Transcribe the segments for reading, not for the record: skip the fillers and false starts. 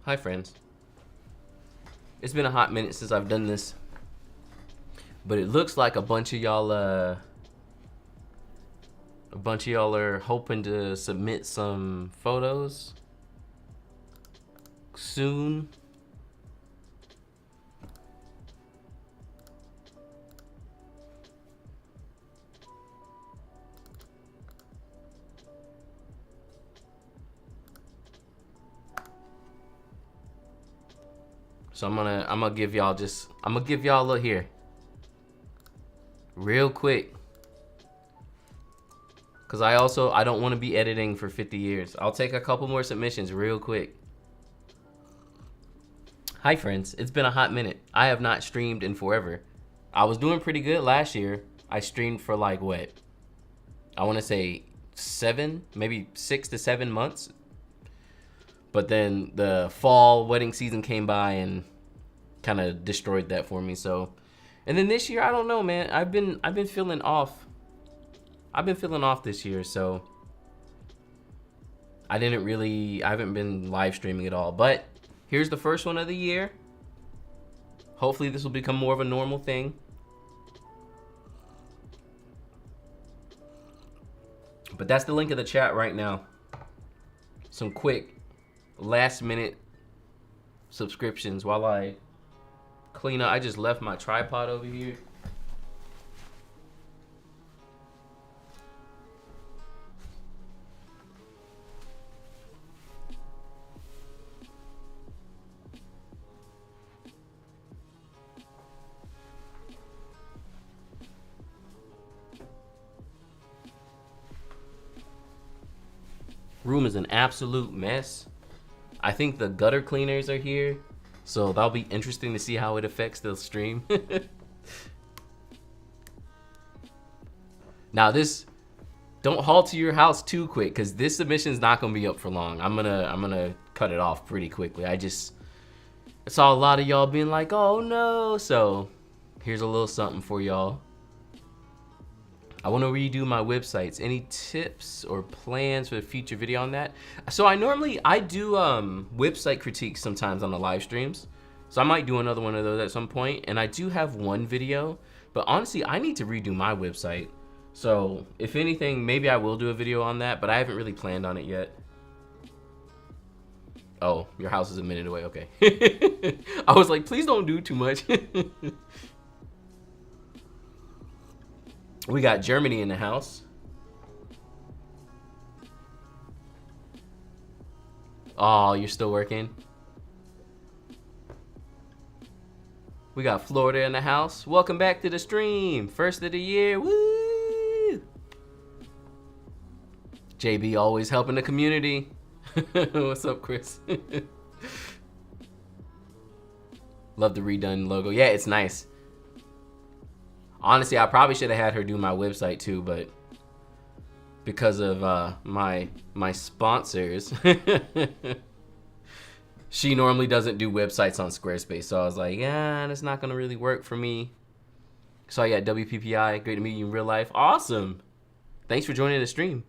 Hi friends. It's been a hot minute since I've done this, but it looks like a bunch of y'all are hoping to submit some photos soon. So I'm gonna give y'all a look here real quick, cause I don't want to be editing for 50 years. I'll take a couple more submissions real quick. Hi friends, it's been a hot minute. I have not streamed in forever. I was doing pretty good last year. I streamed for like what? I want to say 6 to 7 months. But then the fall wedding season came by and kind of destroyed that for me. So, and then this year, I don't know, man. I've been feeling off. I've been feeling off this year, so I haven't been live streaming at all. But here's the first one of the year. Hopefully this will become more of a normal thing. But that's the link in the chat right now. Some quick last minute subscriptions while I clean up. I just left my tripod over here. Room is an absolute mess. I think the gutter cleaners are here, so that'll be interesting to see how it affects the stream. Now don't haul to your house too quick, because this submission's not gonna be up for long. I'm gonna cut it off pretty quickly. I saw a lot of y'all being like, oh no, so here's a little something for y'all. I want to redo my websites. Any tips or plans for a future video on that? So I do website critiques sometimes on the live streams. So I might do another one of those at some point. And I do have one video, but honestly, I need to redo my website. So if anything, maybe I will do a video on that, but I haven't really planned on it yet. Oh, your house is a minute away. Okay. I was like, please don't do too much. We got Germany in the house. Oh, you're still working? We got Florida in the house. Welcome back to the stream. First of the year. Woo! JB always helping the community. What's up, Chris? Love the redone logo. Yeah, it's nice. Honestly, I probably should have had her do my website too, but because of my sponsors, she normally doesn't do websites on Squarespace. So I was like, yeah, that's not gonna really work for me. So yeah, WPPI, great to meet you in real life. Awesome. Thanks for joining the stream.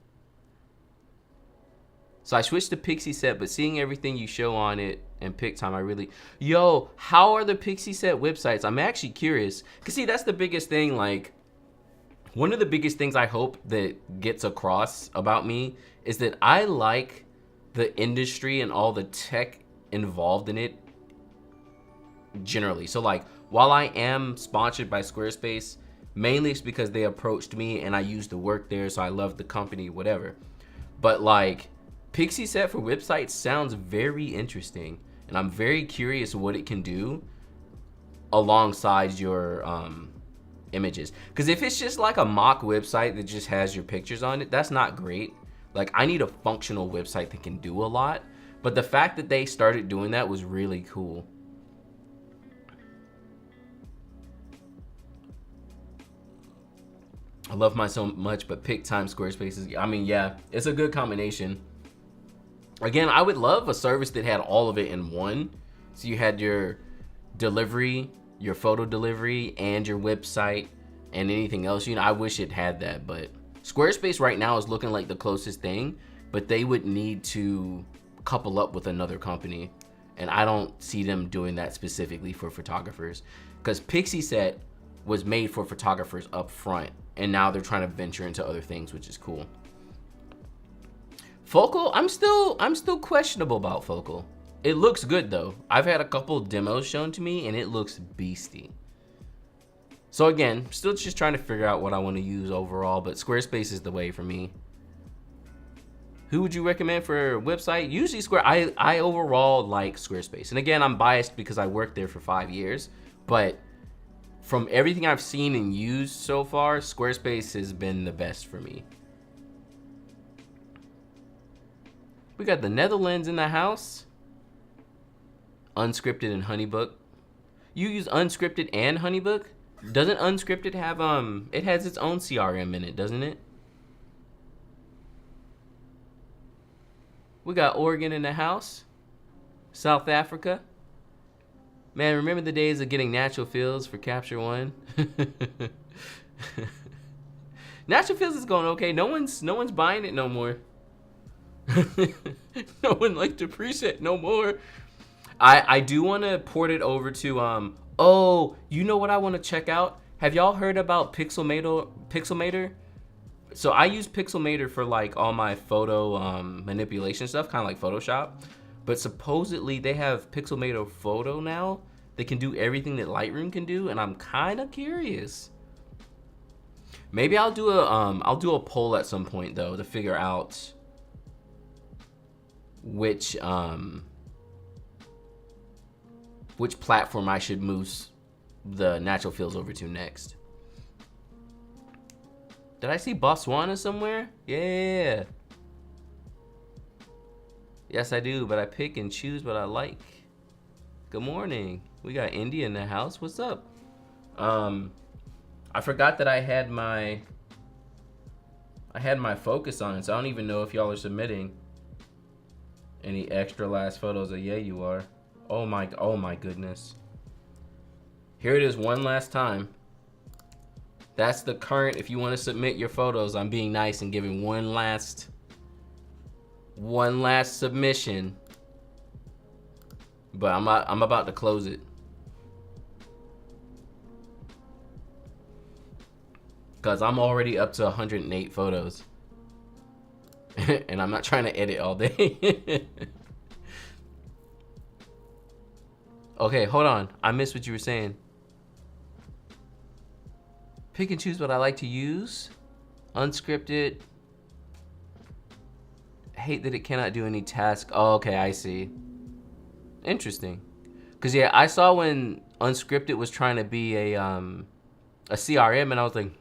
So I switched to Pixieset, but seeing everything you show on it and PicTime, yo, how are the Pixieset websites? I'm actually curious. Cause see, that's the biggest thing. Like, one of the biggest things I hope that gets across about me is that I like the industry and all the tech involved in it generally. So like, while I am sponsored by Squarespace, mainly it's because they approached me and I used to work there. So I love the company, whatever. But like, Pixieset for websites sounds very interesting, and I'm very curious what it can do alongside your images. Because if it's just like a mock website that just has your pictures on it, that's not great. Like, I need a functional website that can do a lot. But the fact that they started doing that was really cool. I love mine so much, but PicTime Squarespace is, I mean, yeah, it's a good combination. Again, I would love a service that had all of it in one. So you had your delivery, your photo delivery, and your website, and anything else. You know, I wish it had that, but Squarespace right now is looking like the closest thing, but they would need to couple up with another company And I don't see them doing that specifically for photographers, because Pixieset was made for photographers up front, and now they're trying to venture into other things, which is cool. Focal, I'm still questionable about Focal. It looks good though. I've had a couple demos shown to me and it looks beastie. So again, still just trying to figure out what I want to use overall, but Squarespace is the way for me. Who would you recommend for a website? Usually I overall like Squarespace. And again, I'm biased because I worked there for 5 years, but from everything I've seen and used so far, Squarespace has been the best for me. We got the Netherlands in the house. Unscripted and Honeybook. You use Unscripted and Honeybook? Doesn't Unscripted have, it has its own CRM in it, doesn't it? We got Oregon in the house. South Africa. Man, remember the days of getting natural fills for Capture One? Natural fills is going okay. No one's buying it no more. No one liked the preset no more. I do want to port it over to oh, you know what I want to check out? Have y'all heard about Pixelmator? So I use Pixelmator for like all my photo manipulation stuff, kind of like Photoshop. But supposedly they have Pixelmator Photo now. They can do everything that Lightroom can do, and I'm kind of curious. Maybe I'll do a poll at some point though to figure out which platform I should move the natural fills over to next. Did I see Botswana somewhere? Yeah. Yes, I do, but I pick and choose what I like. Good morning. We got India in the house. What's up? I forgot that I had my focus on it, so I don't even know if y'all are submitting any extra last photos. Yeah, you are. Oh my goodness. Here it is one last time. That's the current. If you want to submit your photos, I'm being nice and giving one last submission. But I'm about to close it. Cause I'm already up to 108 photos. And I'm not trying to edit all day. Okay, hold on. I missed what you were saying. Pick and choose what I like to use. Unscripted. Hate that it cannot do any task. Oh, okay, I see. Interesting. Cause yeah, I saw when Unscripted was trying to be a CRM, and I was like,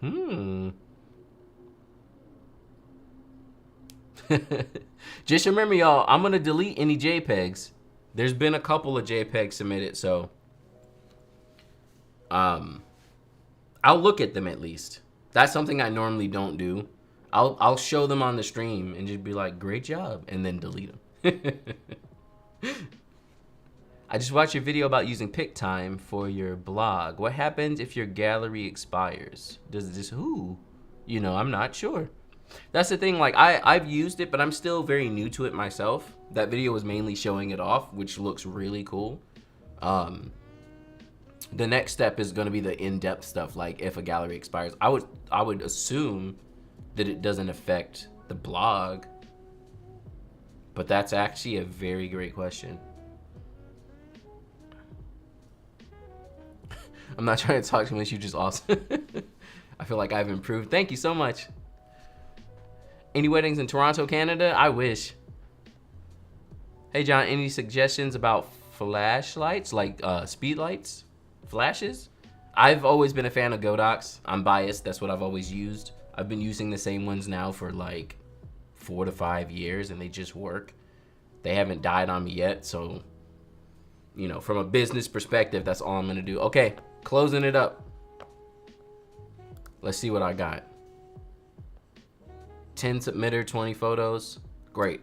Just remember, y'all, I'm gonna delete any JPEGs. There's been a couple of JPEGs submitted, so I'll look at them at least. That's something I normally don't do. I'll show them on the stream and just be like, great job, and then delete them. I just watched your video about using PicTime for your blog. What happens if your gallery expires? Does it just, you know, I'm not sure. That's the thing, like I've used it, but I'm still very new to it myself. That video was mainly showing it off, which looks really cool. The next step is gonna be the in-depth stuff, like if a gallery expires. I would assume that it doesn't affect the blog, but that's actually a very great question. I'm not trying to talk too much, you just awesome. I feel like I've improved. Thank you so much. Any weddings in Toronto, Canada? I wish. Hey John, any suggestions about flashlights, like speed lights? Flashes? I've always been a fan of Godox. I'm biased, that's what I've always used. I've been using the same ones now for like 4 to 5 years, and they just work. They haven't died on me yet, so, you know, from a business perspective, that's all I'm gonna do. Okay, closing it up. Let's see what I got. 10 submitter, 20 photos. Great.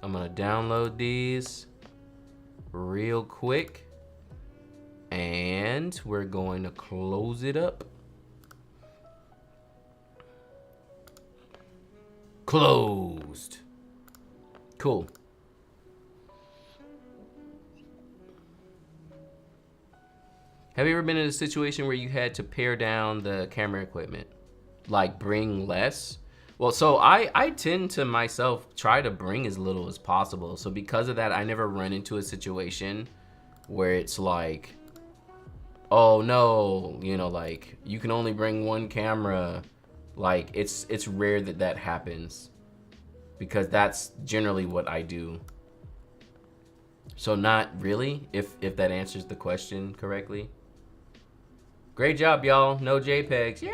I'm gonna download these real quick, and we're going to close it up. closed. Cool. Have you ever been in a situation where you had to pare down the camera equipment? Like bring less? Well, so I tend to myself try to bring as little as possible. So because of that, I never run into a situation where it's like, oh no, you know, like you can only bring one camera. Like it's rare that that happens, because that's generally what I do. So not really, if that answers the question correctly. Great job, y'all. No JPEGs. Yay!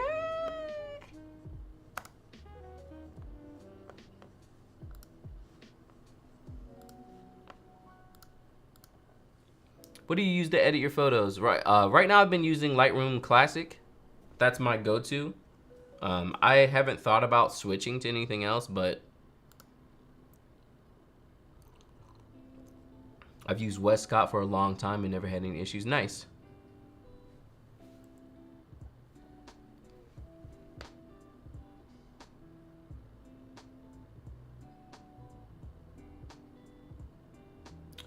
What do you use to edit your photos? Right now I've been using Lightroom Classic. That's my go-to. I haven't thought about switching to anything else, but I've used Westcott for a long time and never had any issues. Nice.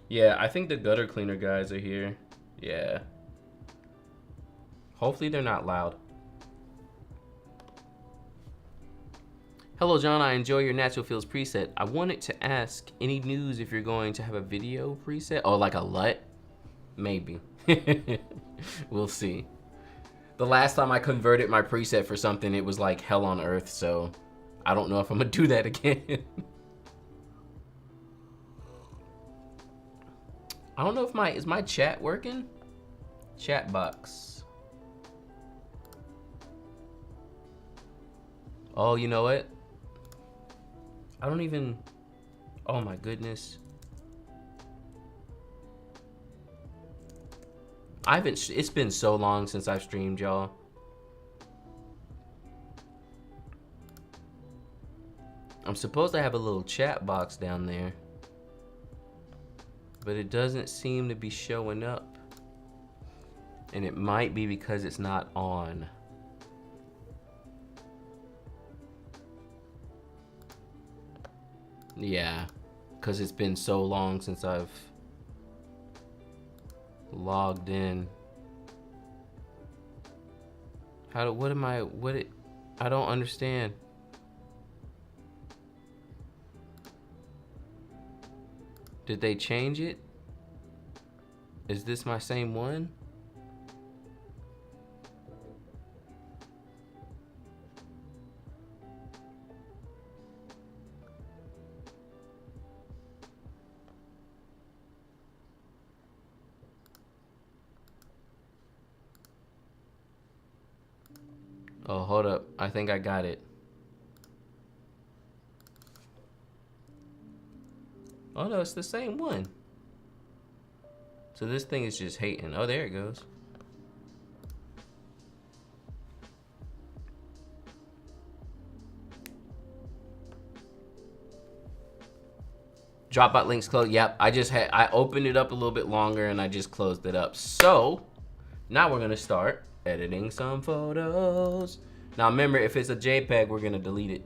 Yeah, I think the gutter cleaner guys are here. Yeah. Hopefully they're not loud. Hello, John. I enjoy your natural feels preset. I wanted to ask, any news if you're going to have a video preset? Oh, like a LUT? Maybe. We'll see. The last time I converted my preset for something, it was like hell on earth, so I don't know if I'm gonna do that again. I don't know if is my chat working? Chat box. Oh, you know what? I don't even, oh my goodness. It's been so long since I've streamed, y'all. I'm supposed to have a little chat box down there, but it doesn't seem to be showing up. And it might be because it's not on. Yeah, because it's been so long since I've logged in. I don't understand. Did they change it? Is this my same one? Oh, hold up. I think I got it. Oh no, it's the same one. So this thing is just hating. Oh, there it goes. Dropbot links closed. Yep, I opened it up a little bit longer and I just closed it up. So now we're gonna start editing some photos. Now remember, if it's a JPEG, we're gonna delete it.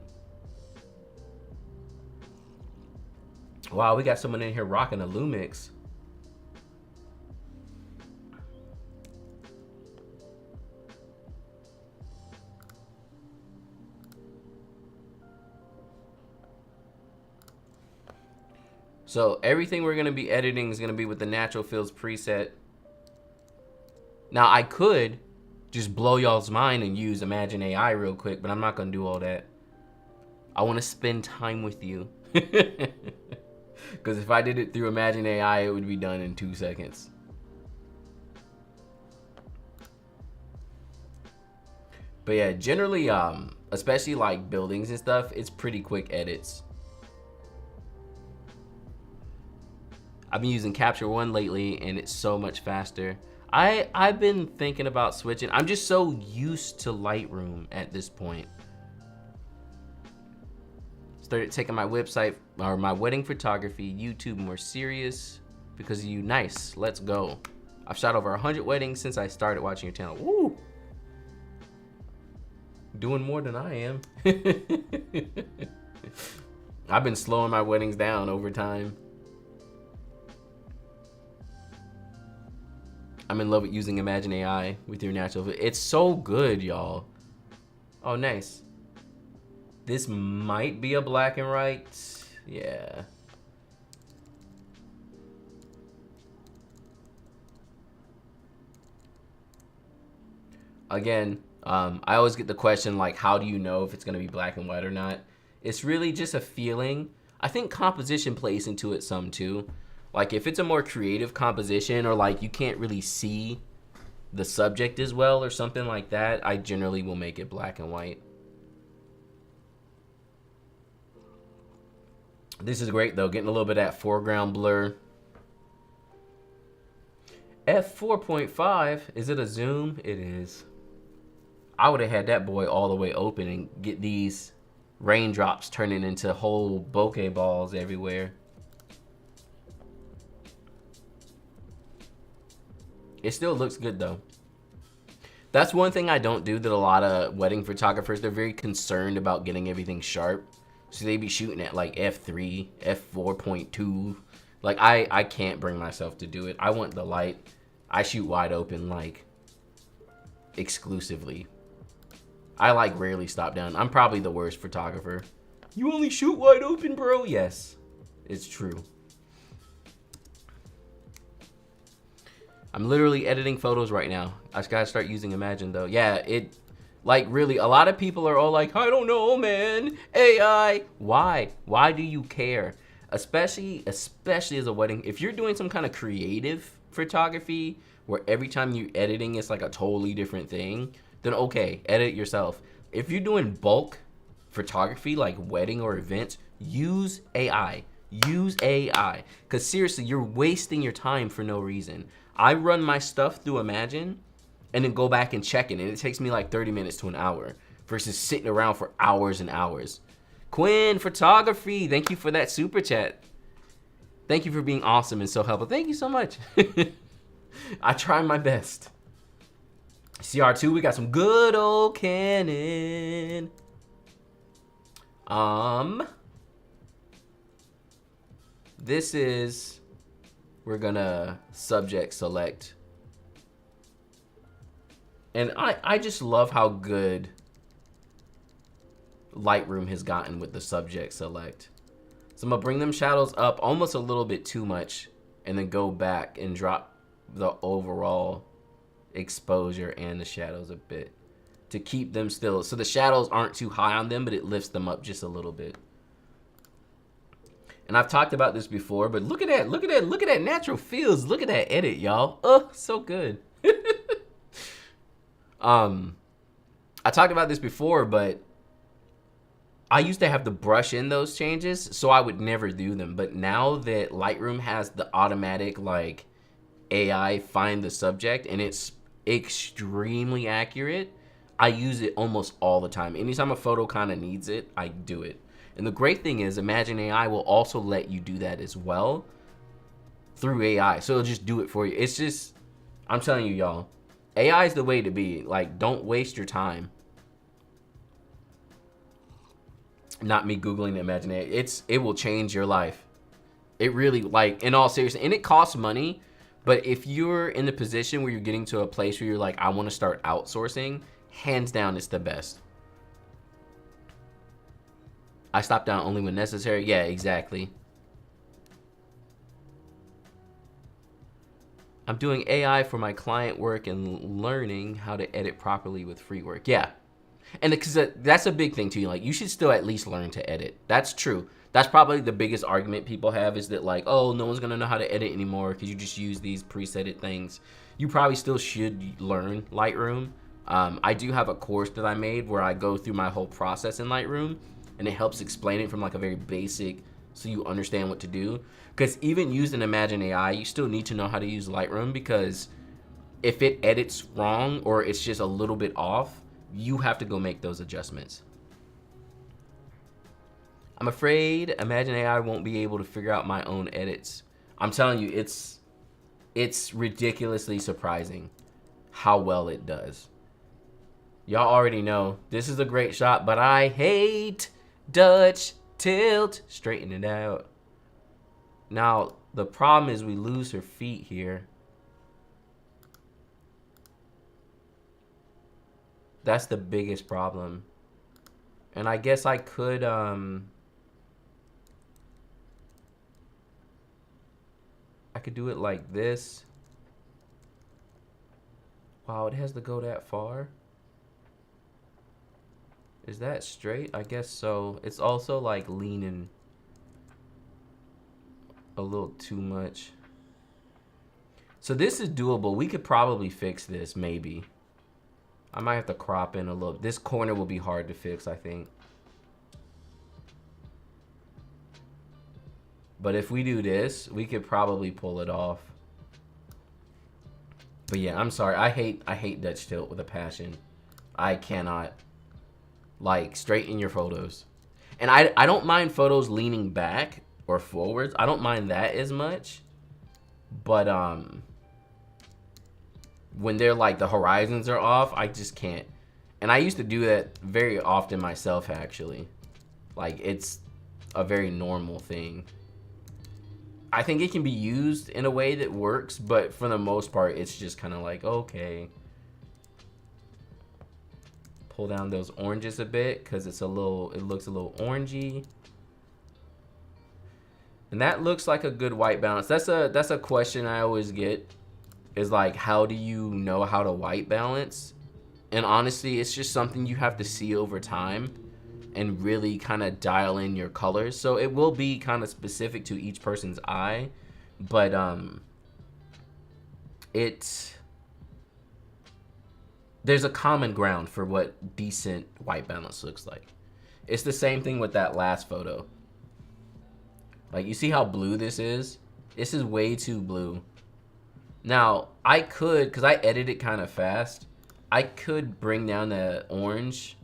Wow, we got someone in here rocking a Lumix. So everything we're gonna be editing is gonna be with the natural fields preset. Now I could just blow y'all's mind and use Imagine AI real quick, but I'm not gonna do all that. I wanna spend time with you. Because if I did it through Imagine AI, it would be done in 2 seconds. But yeah, generally, especially like buildings and stuff, it's pretty quick edits. I've been using Capture One lately, and it's so much faster. I've been thinking about switching. I'm just so used to Lightroom at this point. Started taking my website or my wedding photography, YouTube more serious because of you. Nice, let's go. I've shot over 100 weddings since I started watching your channel. Woo! Doing more than I am. I've been slowing my weddings down over time. I'm in love with using Imagine AI with your natural. It's so good, y'all. Oh, nice. This might be a black and white. Yeah. Again, I always get the question, like, how do you know if it's going to be black and white or not? It's really just a feeling. I think composition plays into it some too. Like, if it's a more creative composition, or like you can't really see the subject as well or something like that, I generally will make it black and white. This is great though, getting a little bit of that foreground blur. F4.5, is it a zoom? It is. I would have had that boy all the way open and get these raindrops turning into whole bokeh balls everywhere. It still looks good though. That's one thing I don't do that a lot of wedding photographers, they're very concerned about getting everything sharp. So they be shooting at like F3, F4.2. Like I can't bring myself to do it. I want the light. I shoot wide open like exclusively. I like rarely stop down. I'm probably the worst photographer. You only shoot wide open, bro? Yes, it's true. I'm literally editing photos right now. I just gotta start using Imagine though. Yeah, it, like really, a lot of people are all like, I don't know, man, AI. Why? Why do you care? Especially as a wedding, if you're doing some kind of creative photography where every time you're editing it's like a totally different thing, then okay, edit yourself. If you're doing bulk photography like wedding or events, use AI. Use AI. Because seriously, you're wasting your time for no reason. I run my stuff through Imagine and then go back and check it, and it takes me like 30 minutes to an hour versus sitting around for hours and hours. Quinn Photography, thank you for that super chat. Thank you for being awesome and so helpful. Thank you so much. I try my best. CR2, we got some good old Canon. This is, we're gonna subject select. And I just love how good Lightroom has gotten with the subject select. So I'm gonna bring them shadows up almost a little bit too much and then go back and drop the overall exposure and the shadows a bit to keep them still, so the shadows aren't too high on them, but it lifts them up just a little bit. And I've talked about this before, but look at that, look at that, look at that natural feels. Look at that edit, y'all. Oh, so good. I talked about this before, but I used to have to brush in those changes, so I would never do them. But now that Lightroom has the automatic like AI find the subject and it's extremely accurate, I use it almost all the time. Anytime a photo kind of needs it, I do it. And the great thing is Imagine AI will also let you do that as well through AI. So it'll just do it for you. It's just, I'm telling you, y'all, AI is the way to be. Like, don't waste your time. Not me Googling Imagine AI. It will change your life. It really, like, in all seriousness, and it costs money, but if you're in the position where you're getting to a place where you're like, I want to start outsourcing, hands down, it's the best. I stop down only when necessary. Yeah, exactly. I'm doing AI for my client work and learning how to edit properly with free work. Yeah. And because that's a big thing too. Like, you should still at least learn to edit. That's true. That's probably the biggest argument people have, is that like, oh, no one's gonna know how to edit anymore because you just use these presetted things. You probably still should learn Lightroom. I do have a course that I made where I go through my whole process in Lightroom, and it helps explain it from like a very basic, so you understand what to do. Because even using Imagine AI, you still need to know how to use Lightroom, because if it edits wrong or it's just a little bit off, you have to go make those adjustments. I'm afraid Imagine AI won't be able to figure out my own edits. I'm telling you, it's ridiculously surprising how well it does. Y'all already know this is a great shot, but I hate Dutch Tilt, straighten it out. Now, the problem is we lose her feet here. That's the biggest problem. And I guess I could, I could do it like this. Wow, it has to go that far. Is that straight? I guess so. It's also like leaning a little too much. So this is doable. We could probably fix this, maybe. I might have to crop in a little. This corner will be hard to fix, I think. But if we do this, we could probably pull it off. But yeah, I'm sorry. I hate Dutch tilt with a passion. I cannot. Like, straighten your photos. And I don't mind photos leaning back or forwards. I don't mind that as much. But when they're like the horizons are off, I just can't. And I used to do that very often myself, actually. Like, it's a very normal thing. I think it can be used in a way that works, but for the most part, it's just kind of like, okay. Pull down those oranges a bit because it looks a little orangey. And that looks like a good white balance. That's a question I always get, is like, how do you know how to white balance? And honestly, it's just something you have to see over time and really kind of dial in your colors. So it will be kind of specific to each person's eye, but there's a common ground for what decent white balance looks like. It's the same thing with that last photo. Like, you see how blue this is? This is way too blue. Now, I could, because I edit it kind of fast, I could bring down the orange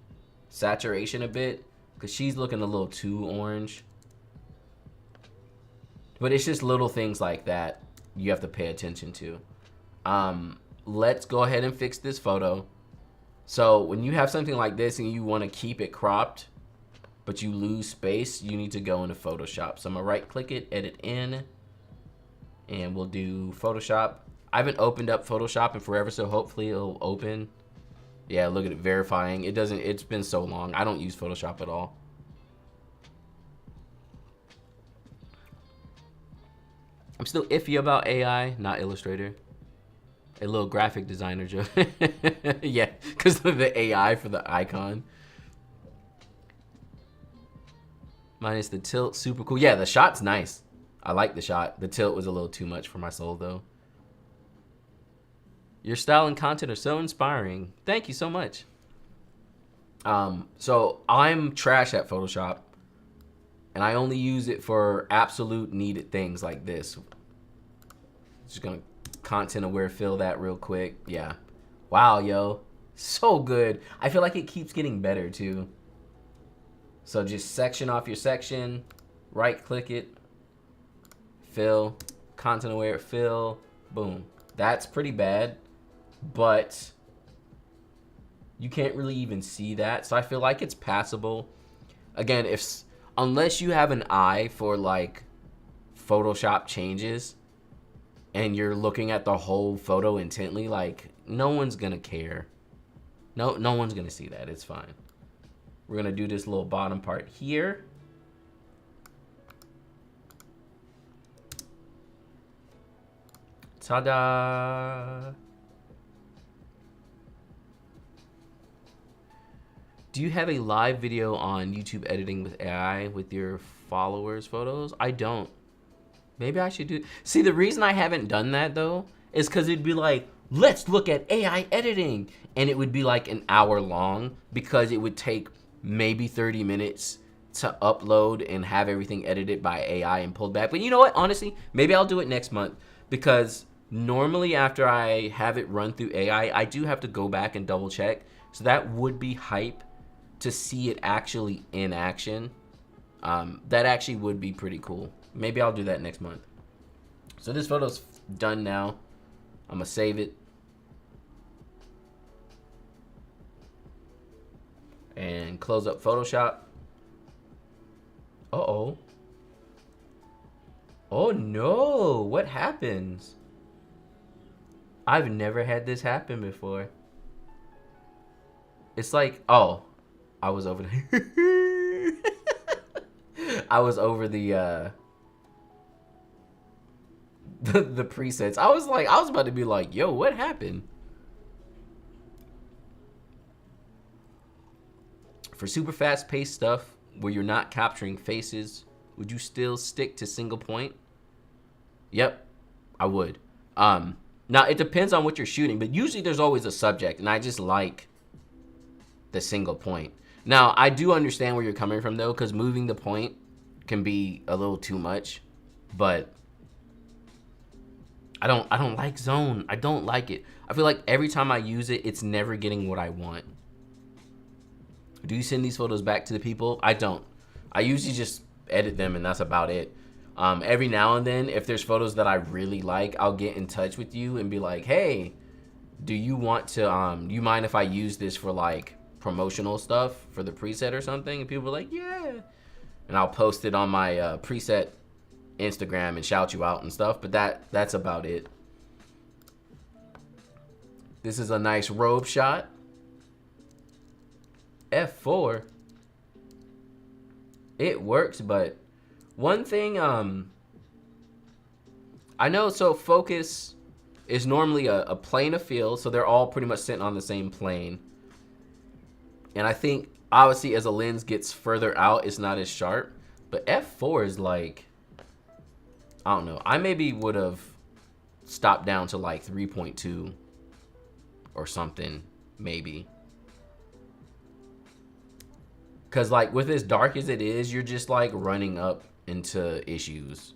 saturation a bit, because she's looking a little too orange. But it's just little things like that you have to pay attention to. Let's go ahead and fix this photo. So when you have something like this and you want to keep it cropped, but you lose space, you need to go into Photoshop. So I'm gonna right click it, edit in, and we'll do Photoshop. I haven't opened up Photoshop in forever, so hopefully it'll open. Yeah, look at it, verifying. It doesn't, it's been so long. I don't use Photoshop at all. I'm still iffy about AI, not Illustrator. A little graphic designer joke. Yeah, because of the AI for the icon. Minus the tilt, super cool. Yeah, the shot's nice. I like the shot. The tilt was a little too much for my soul, though. Your style and content are so inspiring. Thank you so much. So I'm trash at Photoshop, and I only use it for absolute needed things like this. Just gonna content aware fill that real quick. Yeah. Wow, yo. So good. I feel like it keeps getting better too. So just section off your section, right click it, fill, content aware fill, boom. That's pretty bad, but you can't really even see that. So I feel like it's passable. Again, unless you have an eye for like Photoshop changes and you're looking at the whole photo intently, like no one's gonna care. No one's gonna see that. It's fine. We're gonna do this little bottom part here. Ta-da! Do you have a live video on YouTube editing with AI with your followers' photos? I don't. Maybe I should do. See, the reason I haven't done that though is because it'd be like, let's look at AI editing, and it would be like an hour long because it would take maybe 30 minutes to upload and have everything edited by AI and pulled back. But you know what? Honestly, maybe I'll do it next month, because normally after I have it run through AI, I do have to go back and double check. So that would be hype to see it actually in action. That actually would be pretty cool. Maybe I'll do that next month. So this photo's done now. I'm gonna save it. And close up Photoshop. no, what happens? I've never had this happen before. It's like, oh, I was over the I was over the presets. I was about to be like, yo, what happened? For super fast paced stuff where you're not capturing faces, would you still stick to single point? Yep, I would. Now it depends on what you're shooting, but usually there's always a subject, and I just like the single point. Now I do understand where you're coming from though, because moving the point can be a little too much, but I don't like zone. I don't like it. I feel like every time I use it, it's never getting what I want. Do you send these photos back to the people? I don't. I usually just edit them and that's about it. Every now and then, if there's photos that I really like, I'll get in touch with you and be like, hey, do you want to, do you mind if I use this for like promotional stuff for the preset or something? And people are like, yeah. And I'll post it on my preset Instagram and shout you out and stuff, but that's about it. This is a nice robe shot. F4. It works, but one thing I know, so focus is normally a plane of field, so they're all pretty much sitting on the same plane. And I think obviously as a lens gets further out, it's not as sharp, but F4 is like, I don't know, I maybe would have stopped down to like 3.2 or something, maybe. Cause like with as dark as it is, you're just like running up into issues.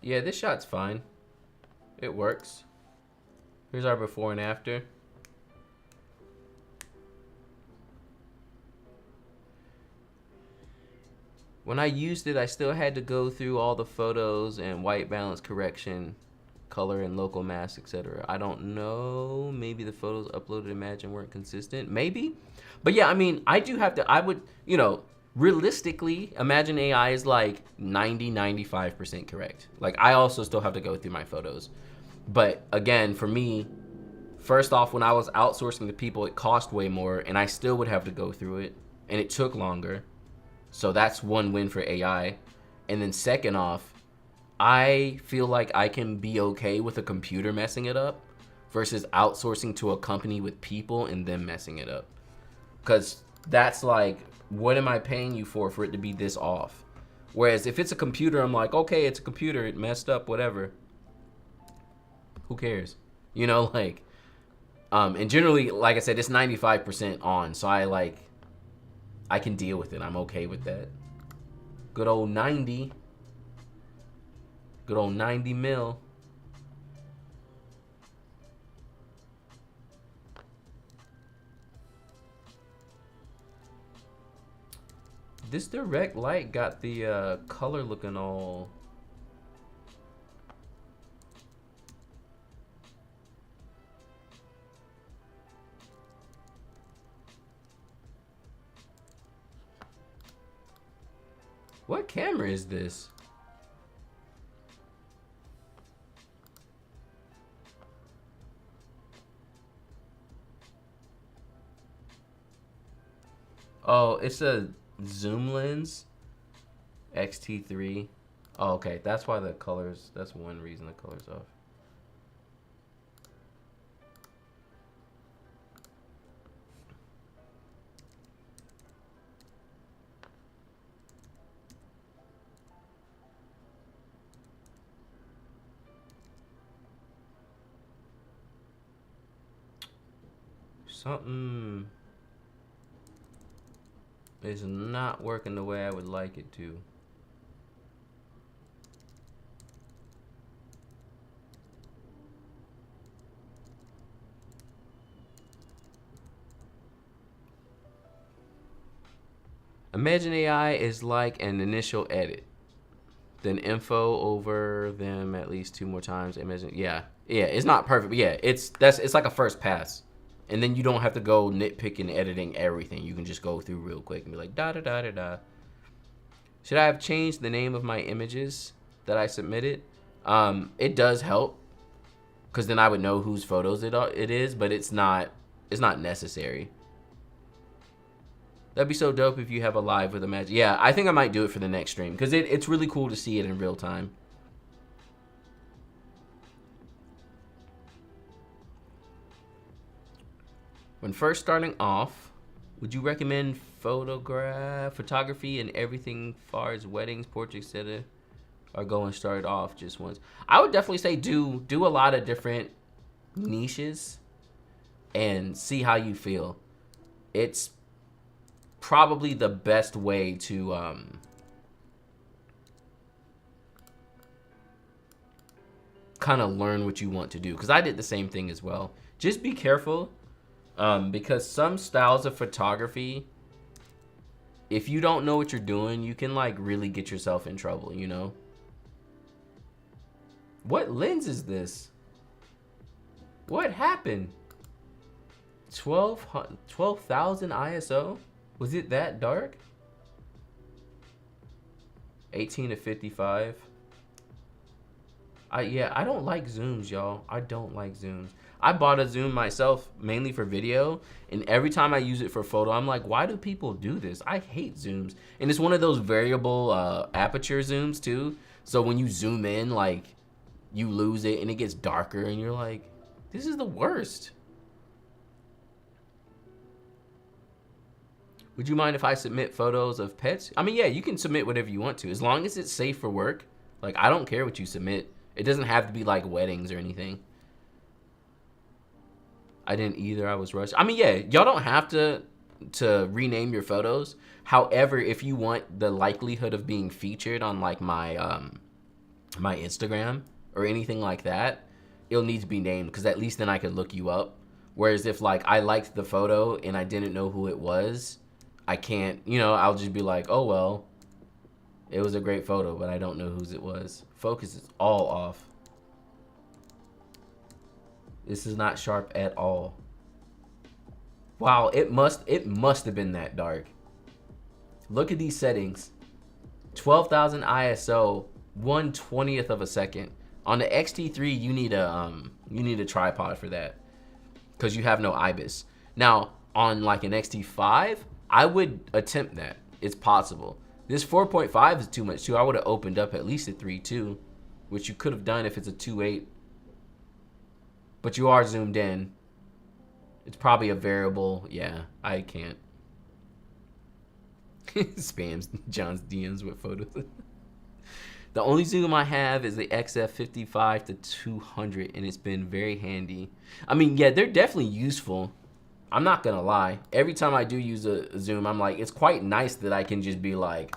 Yeah, this shot's fine. It works. Here's our before and after. When I used it, I still had to go through all the photos and white balance correction, color and local mask, etc. I don't know. Maybe the photos uploaded Imagine weren't consistent. Maybe. But yeah, I mean, I do have to, I would, you know, realistically, Imagine AI is like 90-95% correct. Like, I also still have to go through my photos. But again, for me, first off, when I was outsourcing to people, it cost way more, and I still would have to go through it, and it took longer. So that's one win for AI. And then second off, I feel like I can be okay with a computer messing it up versus outsourcing to a company with people and them messing it up. Because that's like, what am I paying you for it to be this off? Whereas if it's a computer, I'm like, okay, it's a computer, it messed up, whatever. Who cares? You know, like, and generally, like I said, it's 95% on, so I can deal with it. I'm okay with that. Good old 90. Good old 90 mil. This direct light got the color looking all... What camera is this? Oh, it's a zoom lens. XT3. Oh, okay. That's why the colors, that's one reason the color's off. Something is not working the way I would like it to. Imagine AI is like an initial edit. Then info over them at least 2 more times. Imagine, yeah, it's not perfect, but yeah, it's like a first pass, and then you don't have to go nitpicking, editing everything. You can just go through real quick and be like da da da da da. Should I have changed the name of my images that I submitted? It does help, because then I would know whose photos it is, but it's not necessary. That'd be so dope if you have a live with a magic. Yeah, I think I might do it for the next stream, because it's really cool to see it in real time. When first starting off, would you recommend photography and everything far as weddings, portraits, etc., or go and start off just once? I would definitely say do a lot of different niches and see how you feel. It's probably the best way to kind of learn what you want to do, because I did the same thing as well. Just be careful, because some styles of photography, if you don't know what you're doing, you can like really get yourself in trouble, you know? What lens is this? What happened? 12,000 ISO? Was it that dark? 18 to 55. Yeah, I don't like zooms, y'all. I don't like zooms. I bought a zoom myself mainly for video, and every time I use it for photo, I'm like, why do people do this? I hate zooms. And it's one of those variable aperture zooms too. So when you zoom in, like, you lose it and it gets darker, and you're like, this is the worst. Would you mind if I submit photos of pets? I mean, yeah, you can submit whatever you want to, as long as it's safe for work. Like, I don't care what you submit. It doesn't have to be like weddings or anything. I didn't either. I was rushed. I mean, yeah, y'all don't have to rename your photos. However, if you want the likelihood of being featured on like my my Instagram or anything like that, it'll need to be named, because at least then I could look you up. Whereas if like I liked the photo and I didn't know who it was, I can't, you know, I'll just be like, oh, well, it was a great photo, but I don't know whose it was. Focus is all off. This is not sharp at all. Wow, it must have been that dark. Look at these settings. 12,000 ISO, 1/20th of a second. On the X-T3, you need a tripod for that, because you have no IBIS. Now, on like an X-T5, I would attempt that. It's possible. This 4.5 is too much too. I would have opened up at least a 3.2, which you could have done if it's a 2.8. But you are zoomed in. It's probably a variable. Yeah, I can't. Spams John's DMs with photos. The only zoom I have is the XF55 to 200, and it's been very handy. I mean, yeah, they're definitely useful. I'm not gonna lie. Every time I do use a zoom, I'm like, it's quite nice that I can just be like,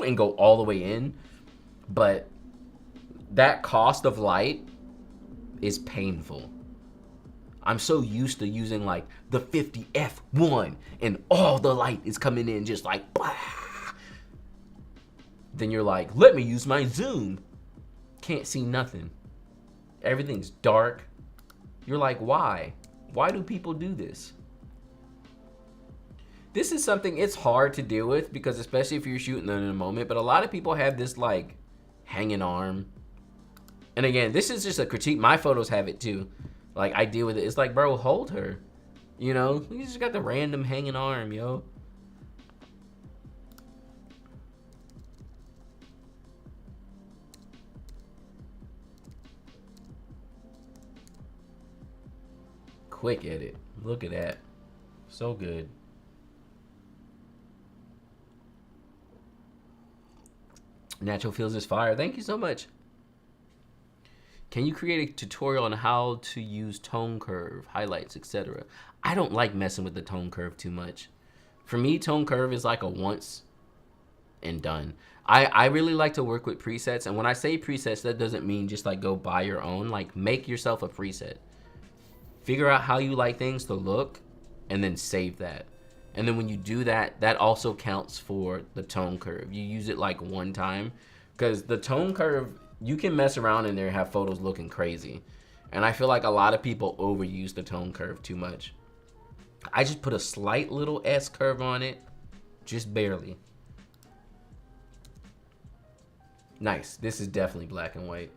and go all the way in. But that cost of light is painful. I'm so used to using like the 50 f1 and all the light is coming in just like, blah. Then you're like, let me use my zoom. Can't see nothing. Everything's dark. You're like, why? Why do people do this? This is something it's hard to deal with, because especially if you're shooting in a moment, but a lot of people have this like hanging arm. And again, this is just a critique. My photos have it too. Like, I deal with it. It's like, bro, hold her. You know, you just got the random hanging arm, yo. Quick edit. Look at that. So good. Natural Feels is fire. Thank you so much. Can you create a tutorial on how to use tone curve, highlights, etc.? I don't like messing with the tone curve too much. For me, tone curve is like a once and done. I really like to work with presets. And when I say presets, that doesn't mean just like go buy your own. Like, make yourself a preset. Figure out how you like things to look, and then save that. And then when you do that, that also counts for the tone curve. You use it like one time, because the tone curve, you can mess around in there and have photos looking crazy. And I feel like a lot of people overuse the tone curve too much. I just put a slight little S curve on it, just barely. Nice. This is definitely black and white.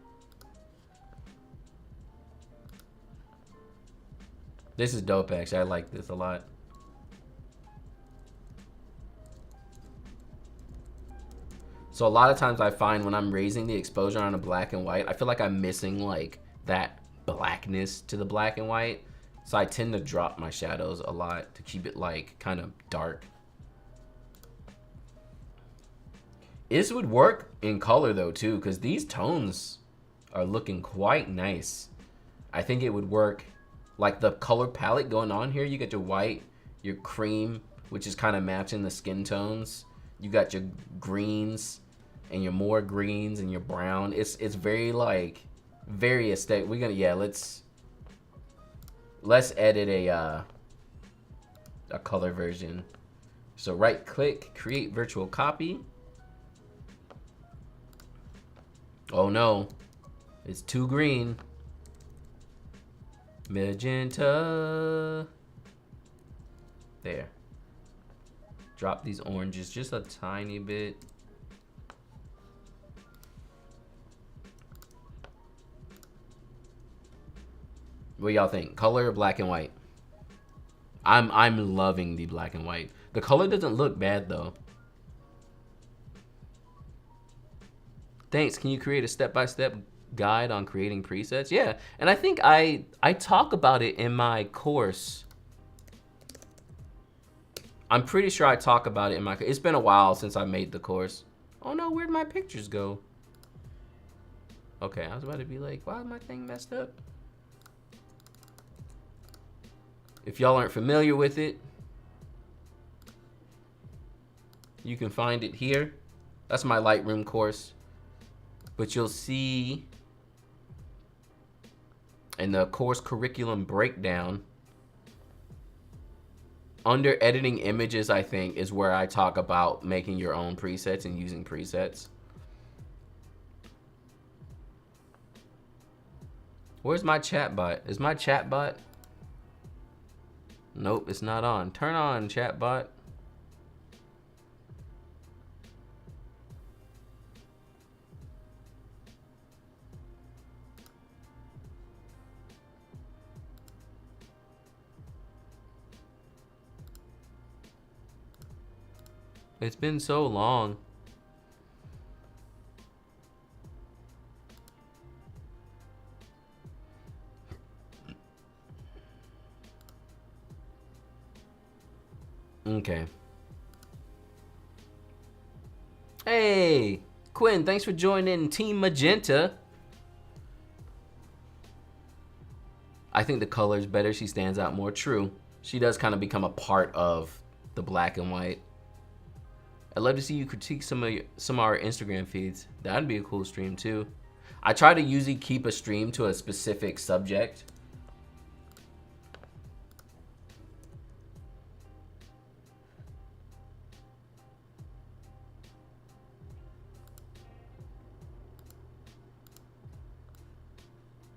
This is dope, actually. I like this a lot. So a lot of times I find when I'm raising the exposure on a black and white, I feel like I'm missing like that blackness to the black and white. So I tend to drop my shadows a lot to keep it like kind of dark. This would work in color though too, because these tones are looking quite nice. I think it would work like the color palette going on here. You get your white, your cream, which is kind of matching the skin tones. You got your greens and your more greens and your brown. It's very like very aesthetic. We're gonna, yeah, let's edit a color version. So right click, create virtual copy. Oh no, it's too green. Magenta. There. Drop these oranges just a tiny bit. What y'all think? Color or black and white? I'm loving the black and white. The color doesn't look bad though. Thanks. Can you create a step-by-step guide on creating presets? Yeah, and I think I talk about it in my course. I'm pretty sure I talk about it in my. It's been a while since I made the course. Oh no, where'd my pictures go? Okay, I was about to be like, why is my thing messed up? If y'all aren't familiar with it, you can find it here. That's my Lightroom course. But you'll see in the course curriculum breakdown, under editing images, I think, is where I talk about making your own presets and using presets. Where's my chat bot? Is my chat bot? Nope, it's not on. Turn on, chat bot. It's been so long. Okay. Hey, Quinn, thanks for joining Team Magenta. I think the color's better. She stands out more. True. She does kind of become a part of the black and white. I'd love to see you critique some of our Instagram feeds. That'd be a cool stream too. I try to usually keep a stream to a specific subject.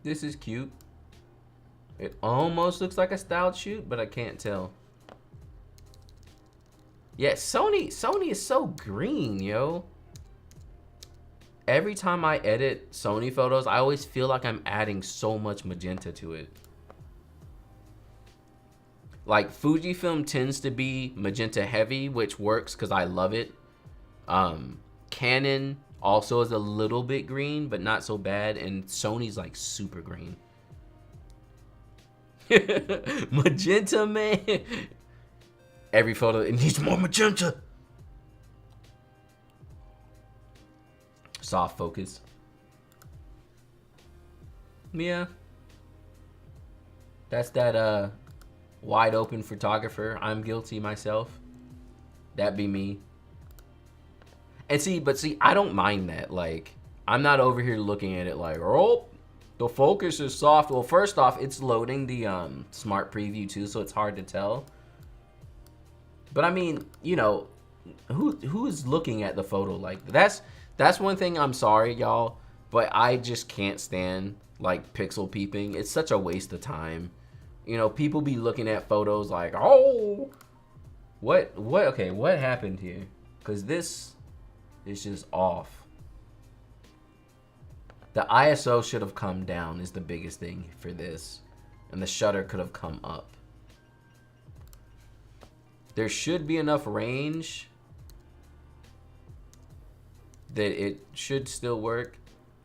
This is cute. It almost looks like a styled shoot, but I can't tell. Yeah, Sony is so green, yo. Every time I edit Sony photos, I always feel like I'm adding so much magenta to it. Like Fujifilm tends to be magenta heavy, which works because I love it. Canon also is a little bit green, but not so bad. And Sony's like super green. Magenta, man. Every photo, it needs more magenta. Soft focus. Yeah. That's that wide open photographer. I'm guilty myself. That be me. And see, I don't mind that. Like, I'm not over here looking at it like, oh, the focus is soft. Well, first off, it's loading the smart preview too, so it's hard to tell. But I mean, you know, who is looking at the photo like that? That's one thing. I'm sorry, y'all, but I just can't stand like pixel peeping. It's such a waste of time. You know, people be looking at photos like, oh, what? Okay, what happened here? Because this is just off. The ISO should have come down is the biggest thing for this. And the shutter could have come up. There should be enough range that it should still work.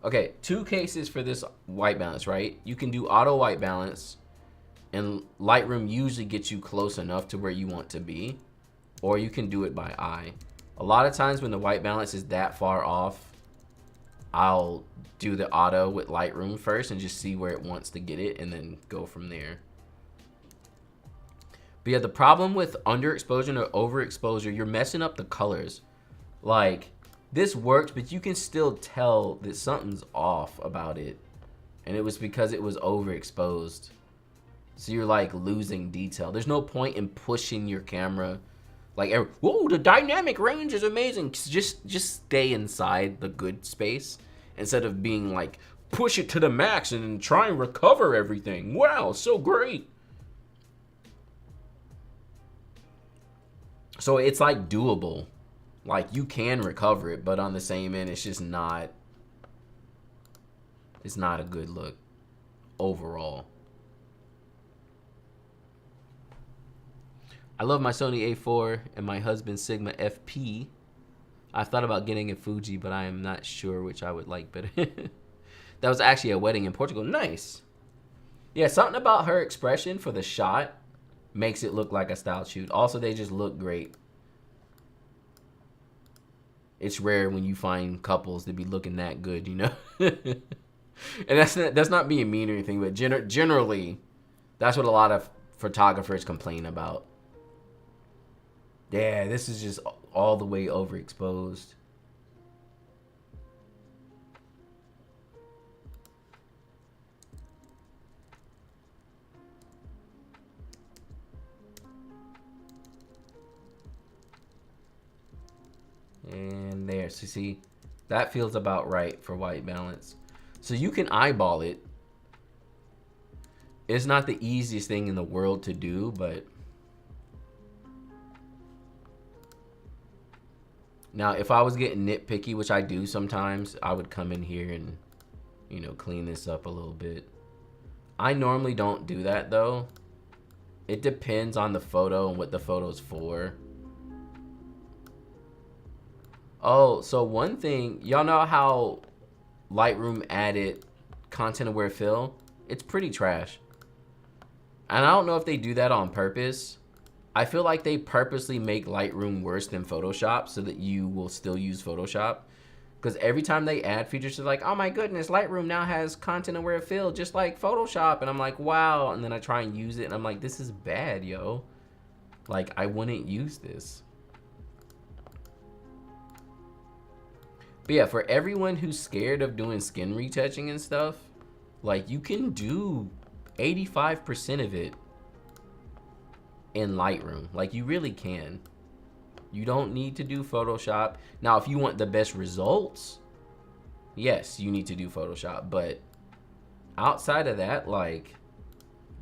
Okay, two cases for this white balance, right? You can do auto white balance, and Lightroom usually gets you close enough to where you want to be, or you can do it by eye. A lot of times when the white balance is that far off, I'll do the auto with Lightroom first and just see where it wants to get it and then go from there. But yeah, the problem with underexposure or overexposure, you're messing up the colors. Like, this works, but you can still tell that something's off about it. And it was because it was overexposed. So you're like losing detail. There's no point in pushing your camera. Like, whoa, the dynamic range is amazing. Just stay inside the good space instead of being like, push it to the max and try and recover everything. Wow, so great. So it's like doable. Like, you can recover it, but on the same end, it's just not, it's not a good look overall. I love my Sony A4 and my husband's Sigma FP. I thought about getting a Fuji, but I am not sure which I would like better. That was actually a wedding in Portugal. Nice. Yeah, something about her expression for the shot makes it look like a style shoot. Also, they just look great. It's rare when you find couples to be looking that good, you know? And that's not being mean or anything, but generally, that's what a lot of photographers complain about. Yeah, this is just all the way overexposed. And there, so see, that feels about right for white balance. So you can eyeball it. It's not the easiest thing in the world to do, but now if I was getting nitpicky, which I do sometimes, I would come in here and, you know, clean this up a little bit. I normally don't do that though. It depends on the photo and what the photo's for. Oh, so one thing, y'all know how Lightroom added content aware fill? It's pretty trash. And I don't know if they do that on purpose. I feel like they purposely make Lightroom worse than Photoshop so that you will still use Photoshop. Because every time they add features, they're like, oh my goodness, Lightroom now has content aware fill just like Photoshop. And I'm like, wow. And then I try and use it and I'm like, this is bad, yo. Like, I wouldn't use this. But yeah, for everyone who's scared of doing skin retouching and stuff, like, you can do 85% of it in Lightroom. Like, you really can. You don't need to do Photoshop. Now, if you want the best results, yes, you need to do Photoshop. But outside of that, like,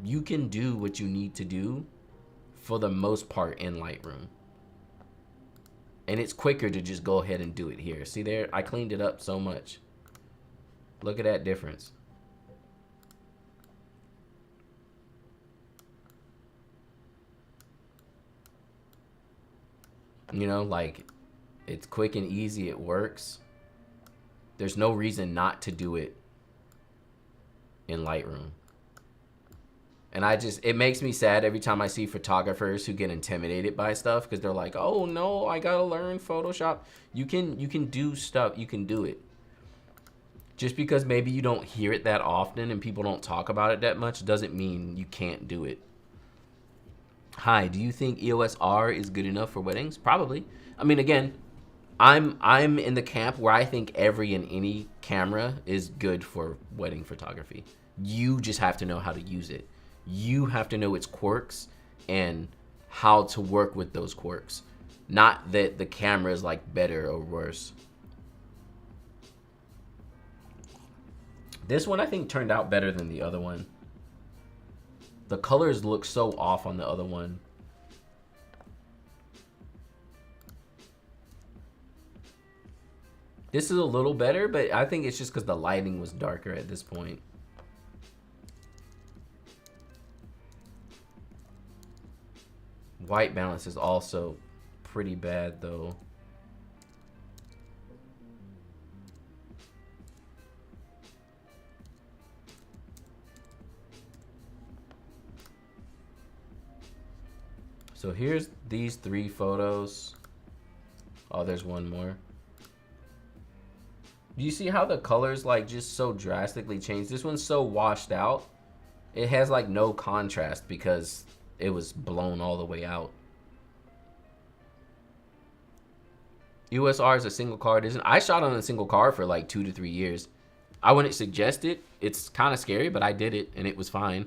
you can do what you need to do for the most part in Lightroom. And it's quicker to just go ahead and do it here. See there? I cleaned it up so much. Look at that difference. You know, like, it's quick and easy. It works. There's no reason not to do it in Lightroom. And it makes me sad every time I see photographers who get intimidated by stuff because they're like, oh no, I gotta learn Photoshop. You can do stuff, you can do it. Just because maybe you don't hear it that often and people don't talk about it that much doesn't mean you can't do it. Hi, do you think EOS R is good enough for weddings? Probably. I mean, again, I'm in the camp where I think every and any camera is good for wedding photography. You just have to know how to use it. You have to know its quirks and how to work with those quirks. Not that the camera is like better or worse. This one I think turned out better than the other one. The colors look so off on the other one. This is a little better, but I think it's just because the lighting was darker at this point. White balance is also pretty bad though. So here's these 3 photos. Oh, there's one more. Do you see how the colors like just so drastically change? This one's so washed out. It has like no contrast because it was blown all the way out. USR is a single card, isn't? I shot on a single card for like 2 to 3 years. I wouldn't suggest it. It's kind of scary, but I did it and it was fine.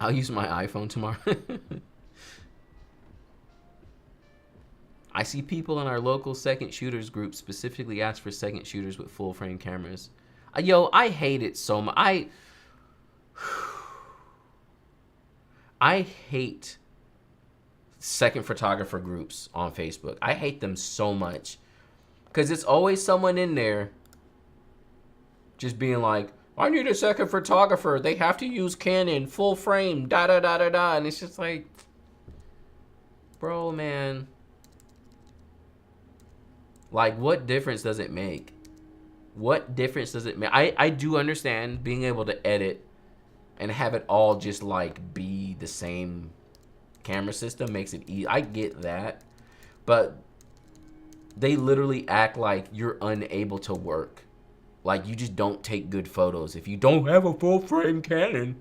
I'll use my iPhone tomorrow. I see people in our local second shooters group specifically ask for second shooters with full frame cameras. Yo, I hate it so much. I hate second photographer groups on Facebook. I hate them so much. Because it's always someone in there just being like, I need a second photographer. They have to use Canon, full frame, da-da-da-da-da. And it's just like, bro, man. Like, what difference does it make? What difference does it make? I do understand being able to edit and have it all just, like, be the same camera system makes it easy. I get that. But they literally act like you're unable to work. Like, you just don't take good photos if you don't have a full-frame Canon.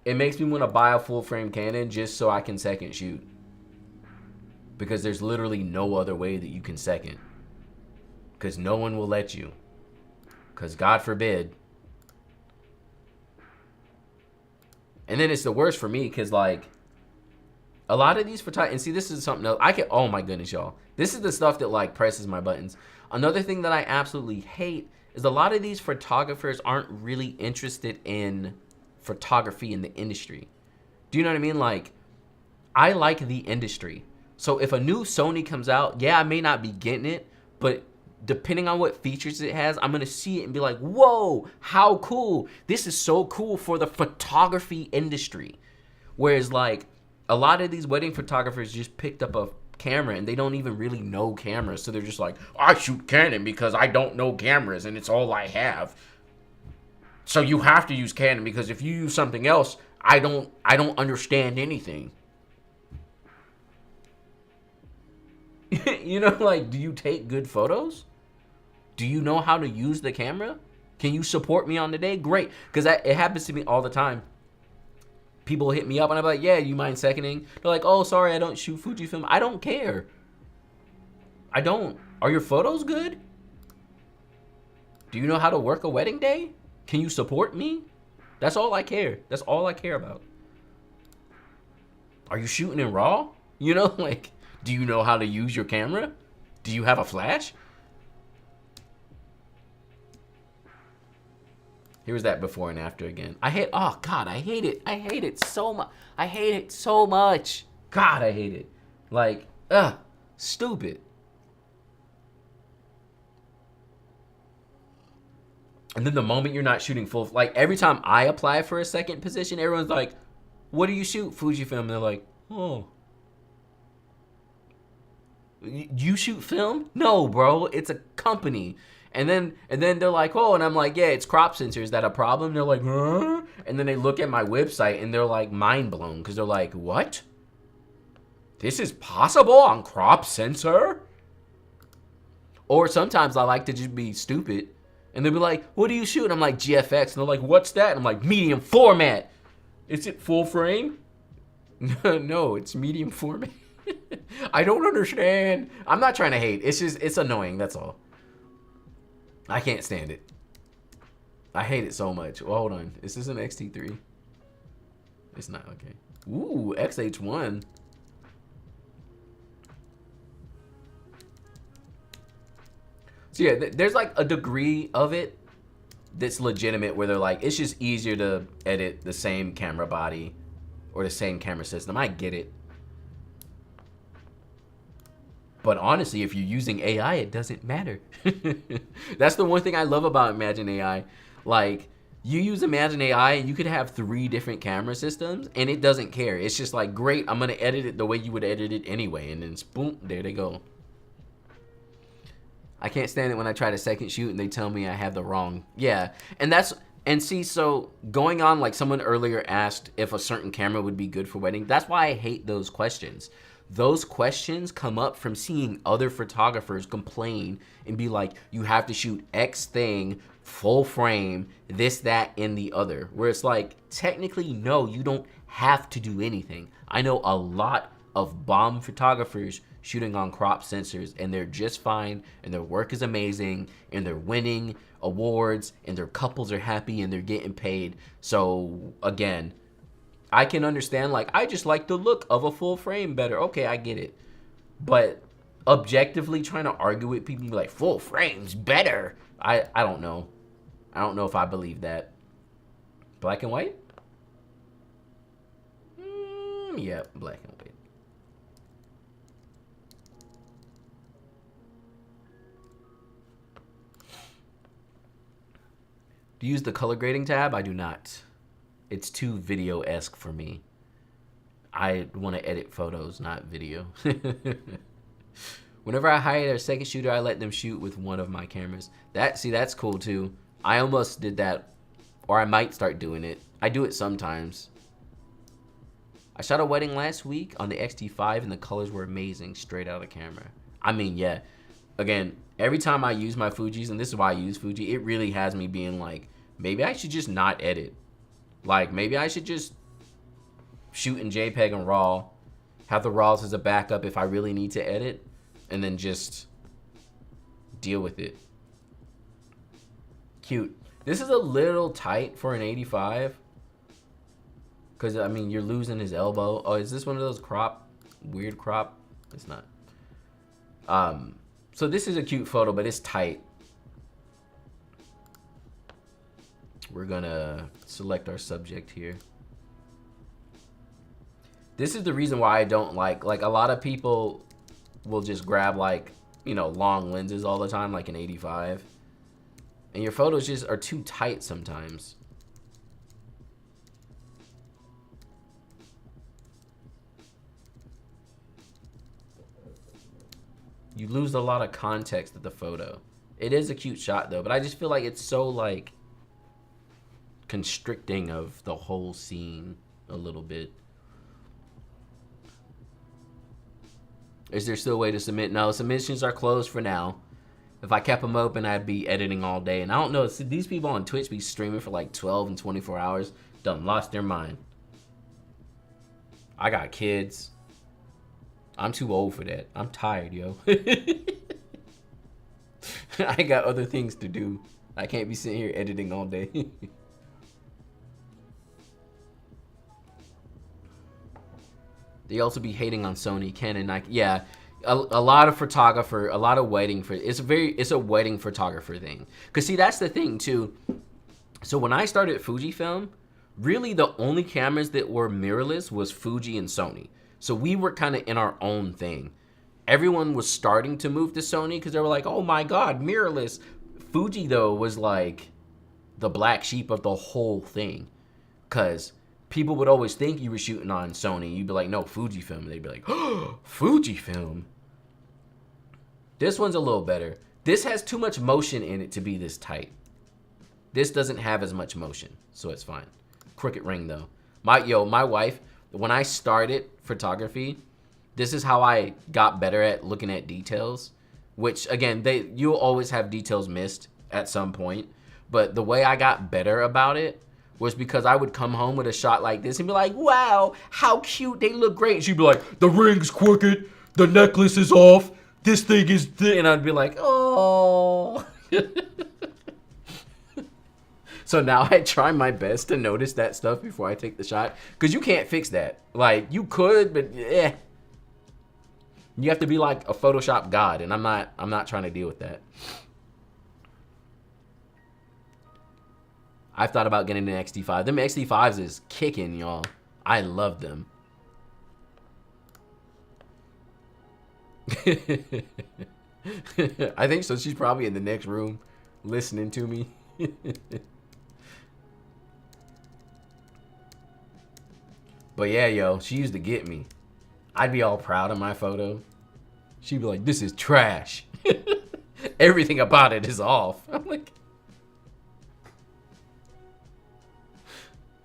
It makes me want to buy a full-frame Canon just so I can second shoot. Because there's literally no other way that you can second. Because no one will let you. Because God forbid. And then it's the worst for me because, like, a lot of these photographers, and see, this is something else. Oh my goodness, y'all. This is the stuff that, like, presses my buttons. Another thing that I absolutely hate is a lot of these photographers aren't really interested in photography in the industry. Do you know what I mean? Like, I like the industry. So if a new Sony comes out, yeah, I may not be getting it, but depending on what features it has, I'm going to see it and be like, whoa, how cool. This is so cool for the photography industry. Whereas, like, a lot of these wedding photographers just picked up a camera and they don't even really know cameras. So they're just like, I shoot Canon because I don't know cameras and it's all I have. So you have to use Canon because if you use something else, I don't understand anything. You know, like, do you take good photos? Do you know how to use the camera? Can you support me on the day? Great. Because it happens to me all the time. People hit me up and I'm like, yeah, you mind seconding? They're like, oh, sorry, I don't shoot Fujifilm. I don't care. I don't. Are your photos good? Do you know how to work a wedding day? Can you support me? That's all I care. That's all I care about. Are you shooting in RAW? You know, like, do you know how to use your camera? Do you have a flash? Here's that before and after again. Oh God, I hate it. I hate it so much. I hate it so much. God, I hate it. Like, stupid. And then the moment you're not shooting full, like every time I apply for a second position, everyone's like, what do you shoot? Fujifilm. And they're like, oh. You shoot film? No, bro. It's a company. And then they're like, oh, and I'm like, yeah, it's crop sensor. Is that a problem? They're like, huh? And then they look at my website and they're like mind blown because they're like, what? This is possible on crop sensor? Or sometimes I like to just be stupid and they'll be like, what do you shoot? And I'm like, GFX. And they're like, what's that? And I'm like, medium format. Is it full frame? No, it's medium format. I don't understand. I'm not trying to hate. It's just, it's annoying. That's all. I can't stand it. I hate it so much. Well, hold on. Is this an XT3? It's not okay. Ooh, XH1. So yeah, there's like a degree of it that's legitimate where they're like, it's just easier to edit the same camera body or the same camera system. I get it. But honestly, if you're using AI, it doesn't matter. That's the one thing I love about Imagine AI. Like, you use Imagine AI and you could have 3 different camera systems and it doesn't care. It's just like, great, I'm gonna edit it the way you would edit it anyway. And then boom, there they go. I can't stand it when I try to second shoot and they tell me I have the wrong. Yeah, and see, so going on, like someone earlier asked if a certain camera would be good for wedding. That's why I hate those questions. Those questions come up from seeing other photographers complain and be like, you have to shoot X thing, full frame, this, that, and the other. Where it's like, technically, no, you don't have to do anything. I know a lot of bomb photographers shooting on crop sensors and they're just fine and their work is amazing and they're winning awards and their couples are happy and they're getting paid. So again, I can understand, like, I just like the look of a full frame better. Okay, I get it. But objectively trying to argue with people, be like, full frame's better. I don't know. I don't know if I believe that. Black and white? Yeah, black and white. Do you use the color grading tab? I do not. It's too video-esque for me. I want to edit photos, not video. Whenever I hire a second shooter, I let them shoot with one of my cameras. That's cool too. I almost did that, or I might start doing it. I do it sometimes. I shot a wedding last week on the X-T5 and the colors were amazing straight out of the camera. I mean, yeah. Again, every time I use my Fujis, and this is why I use Fuji, it really has me being like, maybe I should just not edit. Like, maybe I should just shoot in JPEG and RAW, have the RAWs as a backup if I really need to edit, and then just deal with it. Cute. This is a little tight for an 85. Because, I mean, you're losing his elbow. Oh, is this one of those weird crop? It's not. So this is a cute photo, but it's tight. We're gonna select our subject here. This is the reason why I don't like a lot of people will just grab like, you know, long lenses all the time, like an 85. And your photos just are too tight sometimes. You lose a lot of context of the photo. It is a cute shot though, but I just feel like it's so like constricting of the whole scene a little bit. Is there still a way to submit? No, submissions are closed for now. If I kept them open, I'd be editing all day. And I don't know, these people on Twitch be streaming for like 12 and 24 hours. Done lost their mind. I got kids. I'm too old for that. I'm tired, yo. I got other things to do. I can't be sitting here editing all day. They also be hating on Sony, Canon, Nike. Yeah, a lot of photographer, a lot of wedding for it's a wedding photographer thing. Cause see, that's the thing too. So when I started Fujifilm, really the only cameras that were mirrorless was Fuji and Sony. So we were kind of in our own thing. Everyone was starting to move to Sony because they were like, oh my God, mirrorless. Fuji though was like the black sheep of the whole thing. Cause people would always think you were shooting on Sony. You'd be like, no, Fujifilm. And they'd be like, oh, Fujifilm. This one's a little better. This has too much motion in it to be this tight. This doesn't have as much motion, so it's fine. Crooked ring though. My wife, when I started photography, this is how I got better at looking at details. Which again, you'll always have details missed at some point. But the way I got better about it was because I would come home with a shot like this and be like, wow, how cute, they look great. And she'd be like, the ring's crooked, the necklace is off, this thing is, and I'd be like, oh. So now I try my best to notice that stuff before I take the shot. Because you can't fix that. Like, you could, but eh. You have to be like a Photoshop god, and I'm not trying to deal with that. I've thought about getting an XT5. Them XT5s is kicking, y'all. I love them. I think so. She's probably in the next room listening to me. But yeah, yo, she used to get me. I'd be all proud of my photo. She'd be like, this is trash. Everything about it is off. I'm like,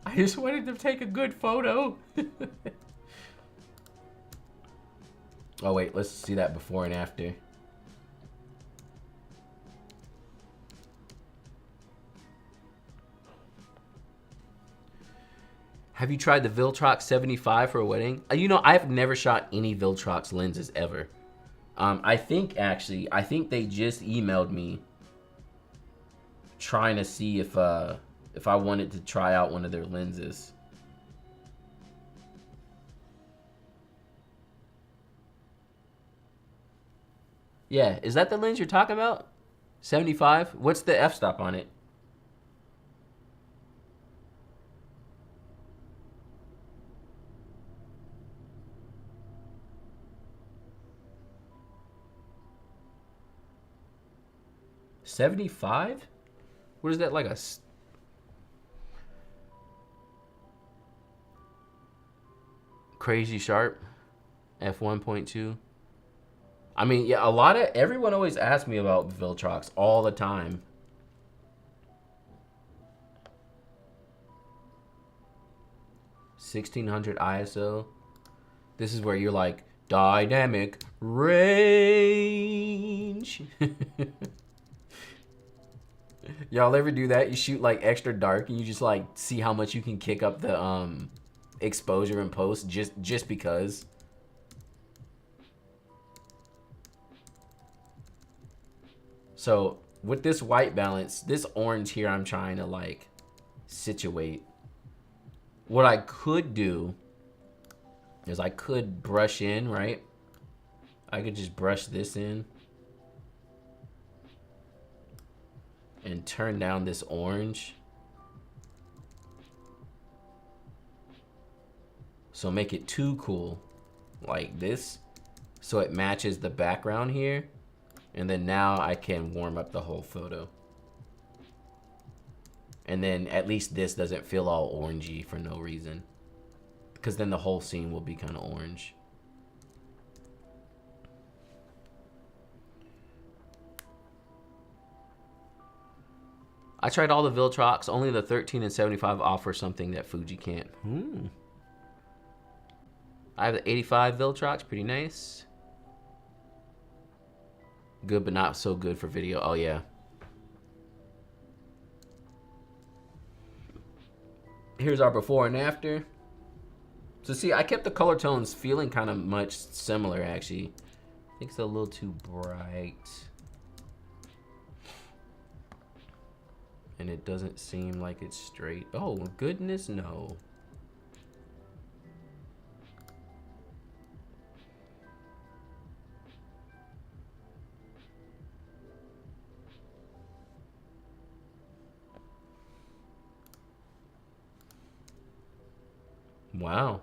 I just wanted to take a good photo. Oh wait, let's see that before and after. Have you tried the Viltrox 75 for a wedding? You know, I've never shot any Viltrox lenses ever. I think they just emailed me trying to see if I wanted to try out one of their lenses. Yeah, is that the lens you're talking about? 75? What's the f-stop on it? $75? What is that, like a... Crazy sharp? F1.2? I mean, yeah, everyone always asks me about Viltrox all the time. $1600 ISO. This is where you're like, dynamic range. Y'all ever do that? You shoot like extra dark and you just like see how much you can kick up the exposure in post just because. So with this white balance, this orange here, I'm trying to like situate. What I could do is I could brush in, right? I could just brush this in and turn down this orange. So make it too cool, like this. So it matches the background here. And then now I can warm up the whole photo. And then at least this doesn't feel all orangey for no reason. Because then the whole scene will be kind of orange. I tried all the Viltrox. Only the 13 and 75 offer something that Fuji can't. I have the 85 Viltrox. Pretty nice. Good, but not so good for video. Oh, yeah. Here's our before and after. So, see, I kept the color tones feeling kind of much similar, actually. I think it's a little too bright. And it doesn't seem like it's straight. Oh, goodness, no. Wow.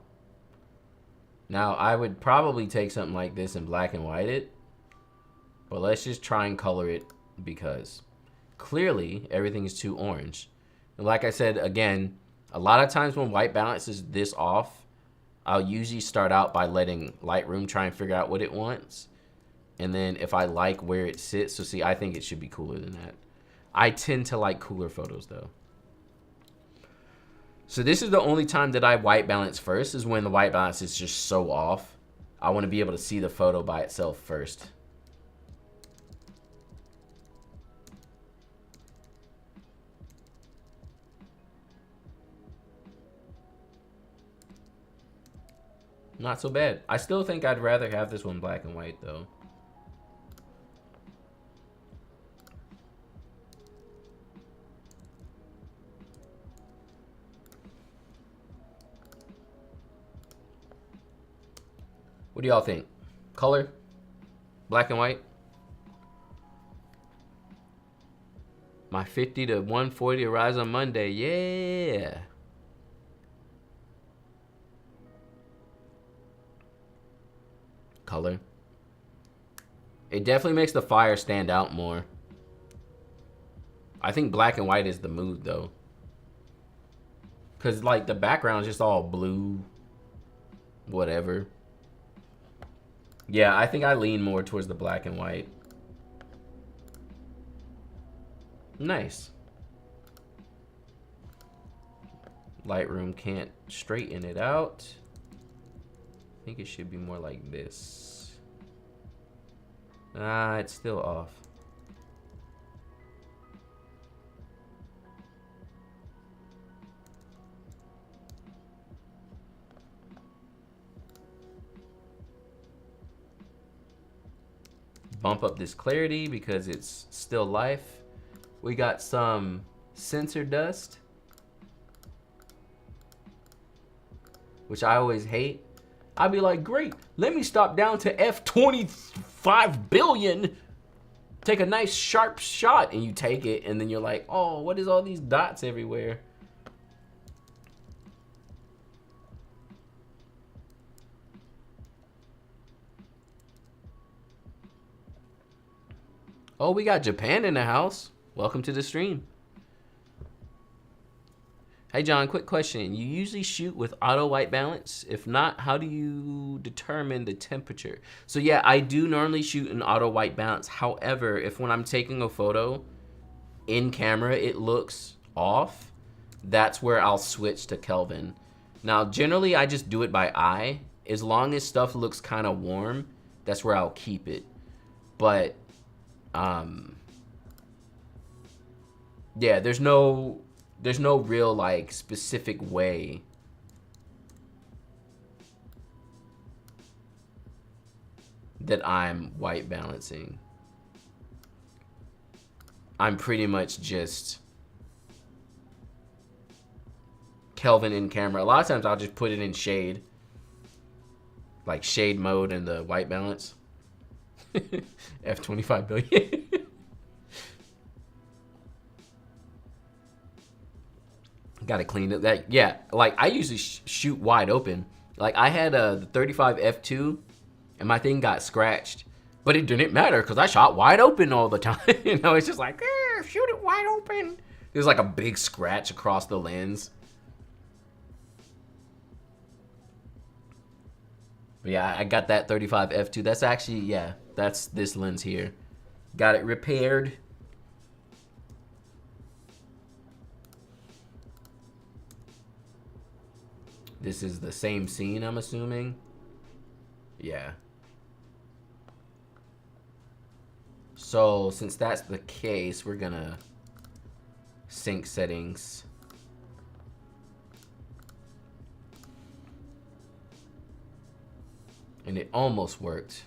Now, I would probably take something like this and black and white it. But let's just try and color it because clearly everything is too orange. And like I said, again, a lot of times when white balance is this off, I'll usually start out by letting Lightroom try and figure out what it wants. And then if I like where it sits, so see, I think it should be cooler than that. I tend to like cooler photos though. So this is the only time that I white balance first, is when the white balance is just so off. I want to be able to see the photo by itself first. Not so bad. I still think I'd rather have this one black and white though. What do y'all think? Color? Black and white? My 50 to 140 arrives on Monday. Yeah. Color. It definitely makes the fire stand out more. I think black and white is the mood though. Cause like the background is just all blue. Whatever. Yeah, I think I lean more towards the black and white. Nice. Lightroom can't straighten it out. I think it should be more like this. Ah, it's still off. Bump up this clarity because it's still life. We got some sensor dust, which I always hate. I'd be like, great, let me stop down to F25 billion. Take a nice sharp shot, and you take it, and then you're like, oh, what is all these dots everywhere? Oh, we got Japan in the house. Welcome to the stream. Hey John, quick question. You usually shoot with auto white balance? If not, how do you determine the temperature? So yeah, I do normally shoot in auto white balance. However, if when I'm taking a photo in camera, it looks off, that's where I'll switch to Kelvin. Now, generally I just do it by eye. As long as stuff looks kind of warm, that's where I'll keep it. But, yeah, there's no real like specific way that I'm white balancing. I'm pretty much just Kelvin in camera. A lot of times I'll just put it in shade, like shade mode in the white balance. F25 billion. Gotta clean it. That, yeah, like I usually shoot wide open. Like I had the 35 f2 and my thing got scratched, but it didn't matter because I shot wide open all the time. You know, it's just like, shoot it wide open. There's like a big scratch across the lens. But yeah, I got that 35 f2. That's actually, yeah, that's this lens here. Got it repaired. This is the same scene, I'm assuming. Yeah. So, since that's the case, we're gonna sync settings. And it almost worked,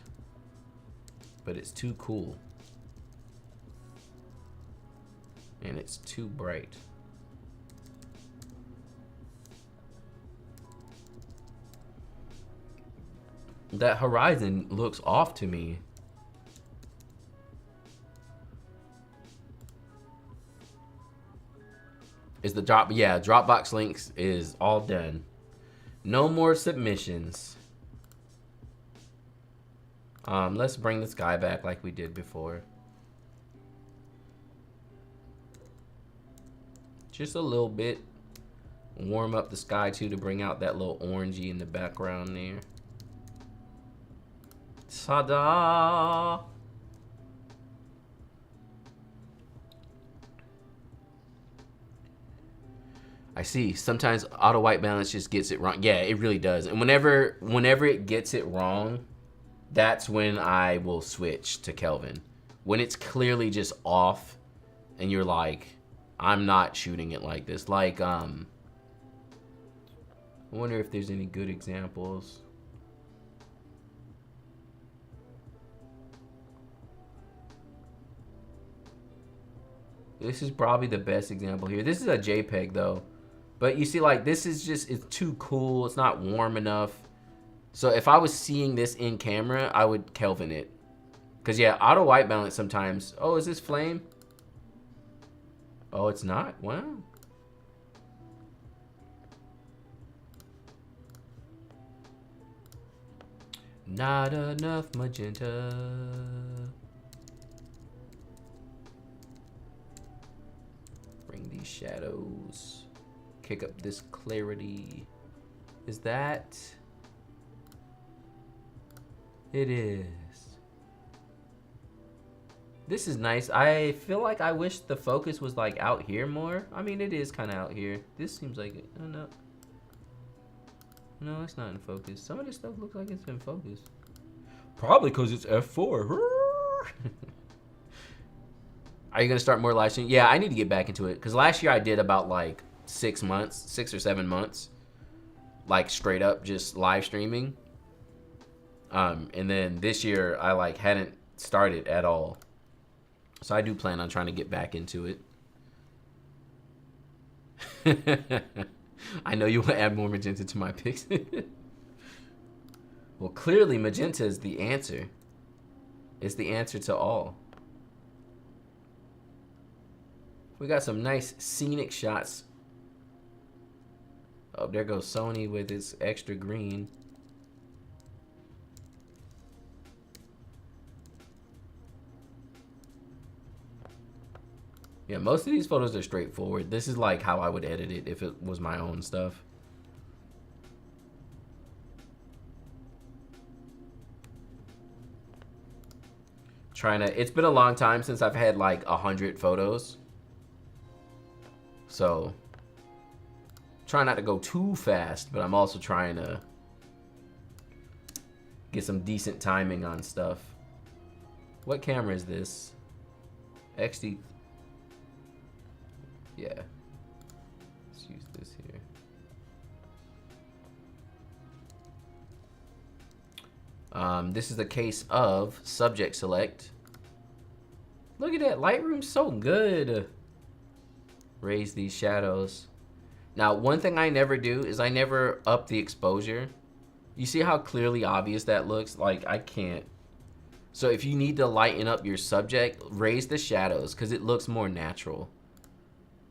but it's too cool. And it's too bright. That horizon looks off to me. Is the drop? Yeah, Dropbox links is all done. No more submissions. Let's bring this guy back like we did before. Just a little bit. Warm up the sky too to bring out that little orangey in the background there. Ta-da! I see. Sometimes auto white balance just gets it wrong. Yeah, it really does. And whenever it gets it wrong, that's when I will switch to Kelvin. When it's clearly just off and you're like, I'm not shooting it like this. Like, I wonder if there's any good examples. This is probably the best example here. This is a JPEG though. But you see, like, this is just, it's too cool. It's not warm enough. So if I was seeing this in camera, I would Kelvin it. Because yeah, auto white balance sometimes. Oh, is this flame? Oh, it's not? Wow. Not enough magenta. Bring these shadows. Kick up this clarity. Is that? It is. This is nice. I feel like I wish the focus was like out here more. I mean, it is kind of out here. This seems like it. Oh, no. No, it's not in focus. Some of this stuff looks like it's in focus. Probably because it's F4. Are you going to start more live streaming? Yeah, I need to get back into it. Because last year I did about like 6 months, 6 or 7 months. Like straight up just live streaming. And then this year I like hadn't started at all. So I do plan on trying to get back into it. I know you want to add more magenta to my pics. Well, clearly magenta is the answer. It's the answer to all. We got some nice scenic shots. Oh, there goes Sony with its extra green. Yeah, most of these photos are straightforward. This is like how I would edit it if it was my own stuff. It's been a long time since I've had like 100 photos. So, try not to go too fast, but I'm also trying to get some decent timing on stuff. What camera is this? XD. Yeah. Let's use this here. This is the case of subject select. Look at that. Lightroom's so good. Raise these shadows. Now, one thing I never do is I never up the exposure. You see how clearly obvious that looks? Like, I can't. So if you need to lighten up your subject, raise the shadows because it looks more natural.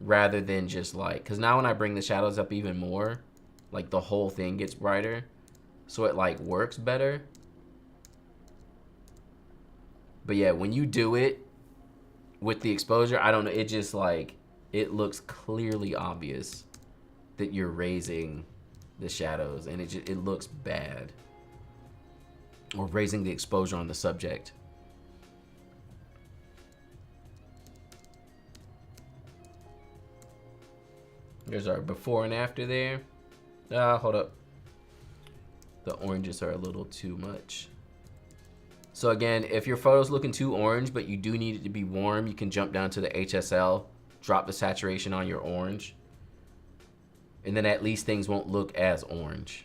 Rather than just like, because now when I bring the shadows up even more, like the whole thing gets brighter. So it like works better. But yeah, when you do it with the exposure, I don't know, it just like, it looks clearly obvious that you're raising the shadows and it looks bad. Or raising the exposure on the subject. There's our before and after there. Hold up. The oranges are a little too much. So again, if your photo's looking too orange, but you do need it to be warm, you can jump down to the HSL, drop the saturation on your orange, and then at least things won't look as orange.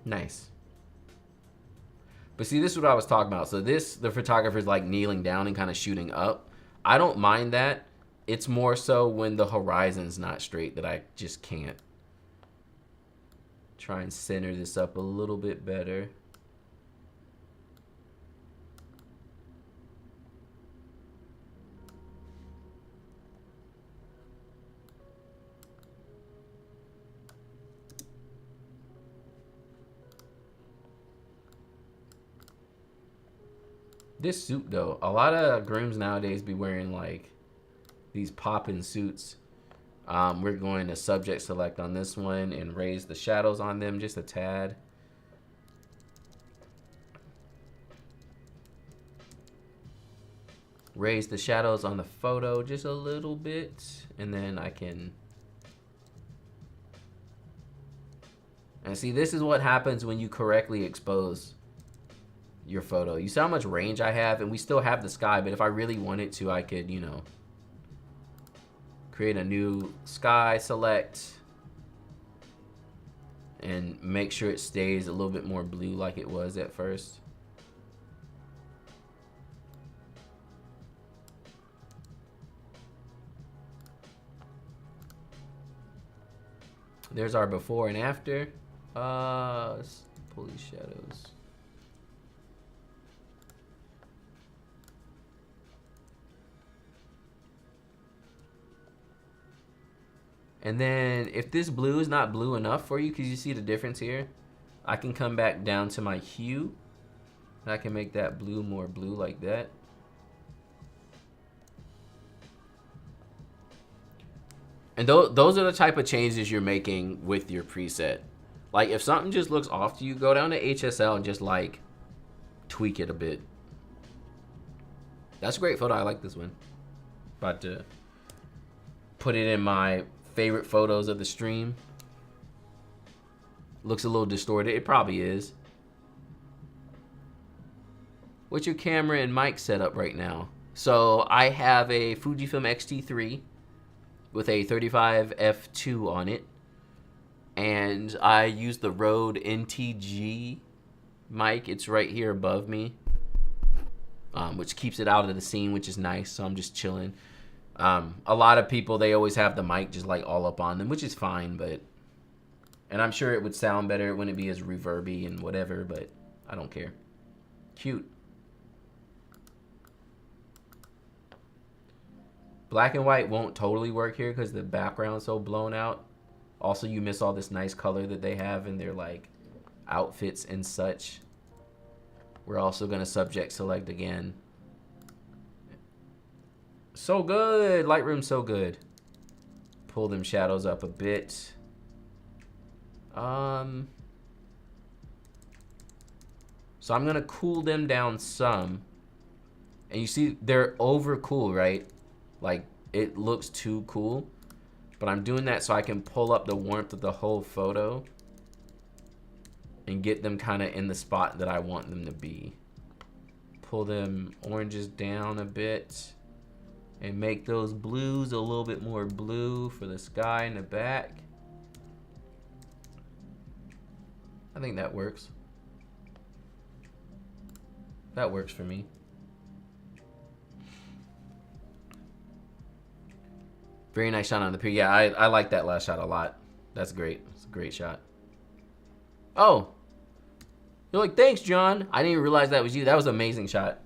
Nice. But see, this is what I was talking about. So this, the photographer's like kneeling down and kind of shooting up. I don't mind that. It's more so when the horizon's not straight that I just can't. Try and center this up a little bit better. This suit though, a lot of grooms nowadays be wearing like these poppin' suits. We're going to subject select on this one and raise the shadows on them just a tad. Raise the shadows on the photo just a little bit, and then I can... And see, this is what happens when you correctly expose your photo. You see how much range I have, and we still have the sky, but if I really wanted to, I could, you know, create a new sky select and make sure it stays a little bit more blue like it was at first. There's our before and after. Let's pull these shadows. And then if this blue is not blue enough for you, because you see the difference here, I can come back down to my hue. And I can make that blue more blue like that. And those are the type of changes you're making with your preset. Like if something just looks off to you, go down to HSL and just like tweak it a bit. That's a great photo. I like this one. About to put it in my favorite photos of the stream. Looks a little distorted. It probably is. What's your camera and mic setup right now? So I have a Fujifilm X-T3 with a 35 f2 on it, and I use the Rode NTG mic. It's right here above me, which keeps it out of the scene, which is nice. So I'm just chilling. A lot of people, they always have the mic just like all up on them, which is fine, and I'm sure it would sound better. It wouldn't be as reverby and whatever, but I don't care. Cute. Black and white won't totally work here because the background's so blown out. Also, you miss all this nice color that they have in their like outfits and such. We're also gonna subject select again. So good, Lightroom's so good. Pull them shadows up a bit. So I'm gonna cool them down some. And you see they're over cool, right? Like it looks too cool. But I'm doing that so I can pull up the warmth of the whole photo and get them kind of in the spot that I want them to be. Pull them oranges down a bit and make those blues a little bit more blue for the sky in the back. I think that works. That works for me. Very nice shot on the pier. Yeah, I like that last shot a lot. That's great. It's a great shot. Oh. You're like, thanks, John. I didn't even realize that was you. That was an amazing shot.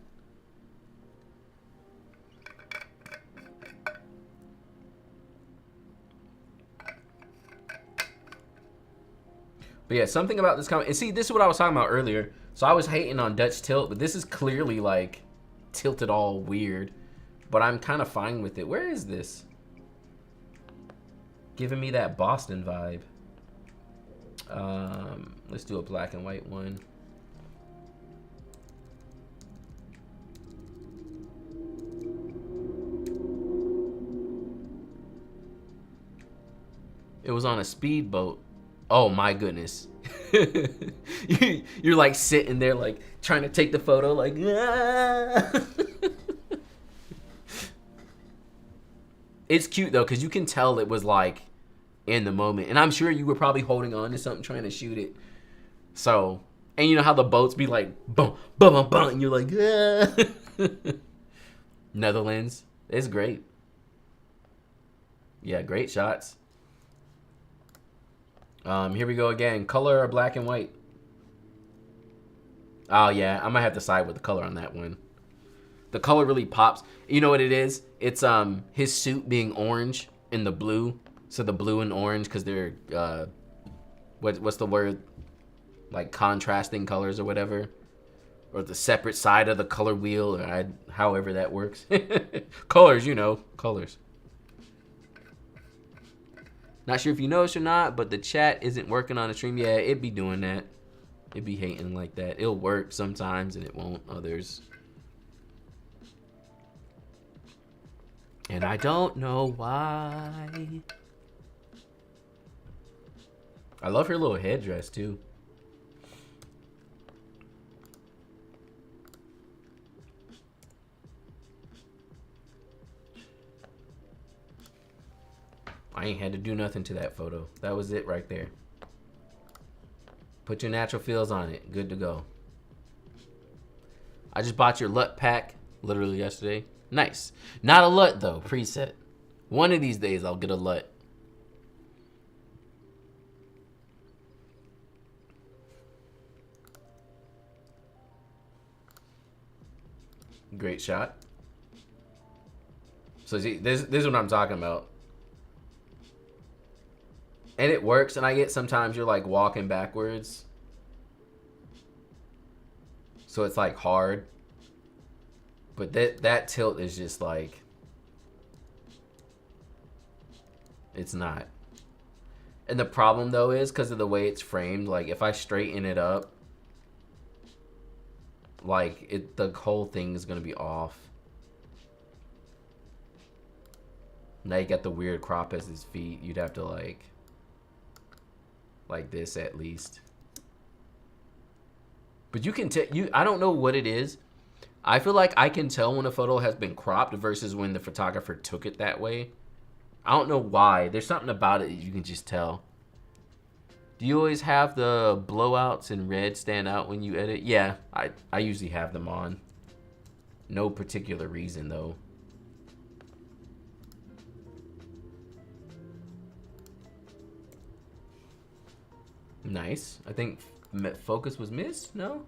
But yeah, something about this comment. And see, this is what I was talking about earlier. So I was hating on Dutch tilt, but this is clearly like tilted all weird. But I'm kind of fine with it. Where is this? Giving me that Boston vibe. Let's do a black and white one. It was on a speedboat. Oh my goodness. You're like sitting there like trying to take the photo like ah. It's cute though because you can tell it was like in the moment, and I'm sure you were probably holding on to something trying to shoot it. So, and you know how the boats be like boom boom boom boom and you're like ah. Netherlands. It's great. Yeah, great shots. Here we go again. Color or black and white? Oh yeah, I might have to side with the color on that one. The color really pops. You know what it is? It's his suit being orange and the blue. So the blue and orange because they're what's the word? Like contrasting colors or whatever. Or the separate side of the color wheel, or however that works. Colors, you know, colors. Not sure if you noticed or not, but the chat isn't working on the stream. Yeah, it be doing that. It be hating like that. It'll work sometimes and it won't others. And I don't know why. I love her little headdress too. I ain't had to do nothing to that photo. That was it right there. Put your natural feels on it. Good to go. I just bought your LUT pack literally yesterday. Nice. Not a LUT though, preset. One of these days I'll get a LUT. Great shot. So see, this is what I'm talking about. And it works, and I get sometimes you're like walking backwards. So it's like hard. But that tilt is just like, it's not. And the problem though is because of the way it's framed, like if I straighten it up, like the whole thing is gonna be off. Now you got the weird crop as his feet. You'd have to like this at least. But you can tell, I don't know what it is. I feel like I can tell when a photo has been cropped versus when the photographer took it that way. I don't know why. There's something about it that you can just tell. Do you always have the blowouts in red stand out when you edit? Yeah, I usually have them on. No particular reason though. Nice. I think focus was missed. No?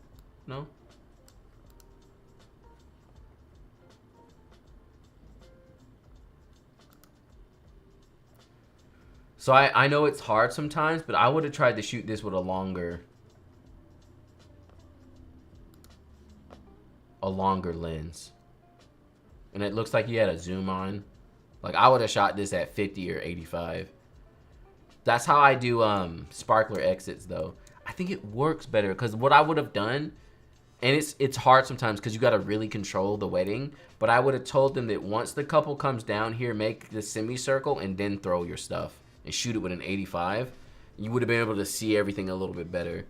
No? So I know it's hard sometimes, but I would have tried to shoot this with a longer lens. And it looks like you had a zoom on. Like I would have shot this at 50 or 85. That's how I do sparkler exits though. I think it works better because what I would have done, and it's hard sometimes because you got to really control the wetting, but I would have told them that once the couple comes down here, make the semicircle and then throw your stuff and shoot it with an 85. You would have been able to see everything a little bit better.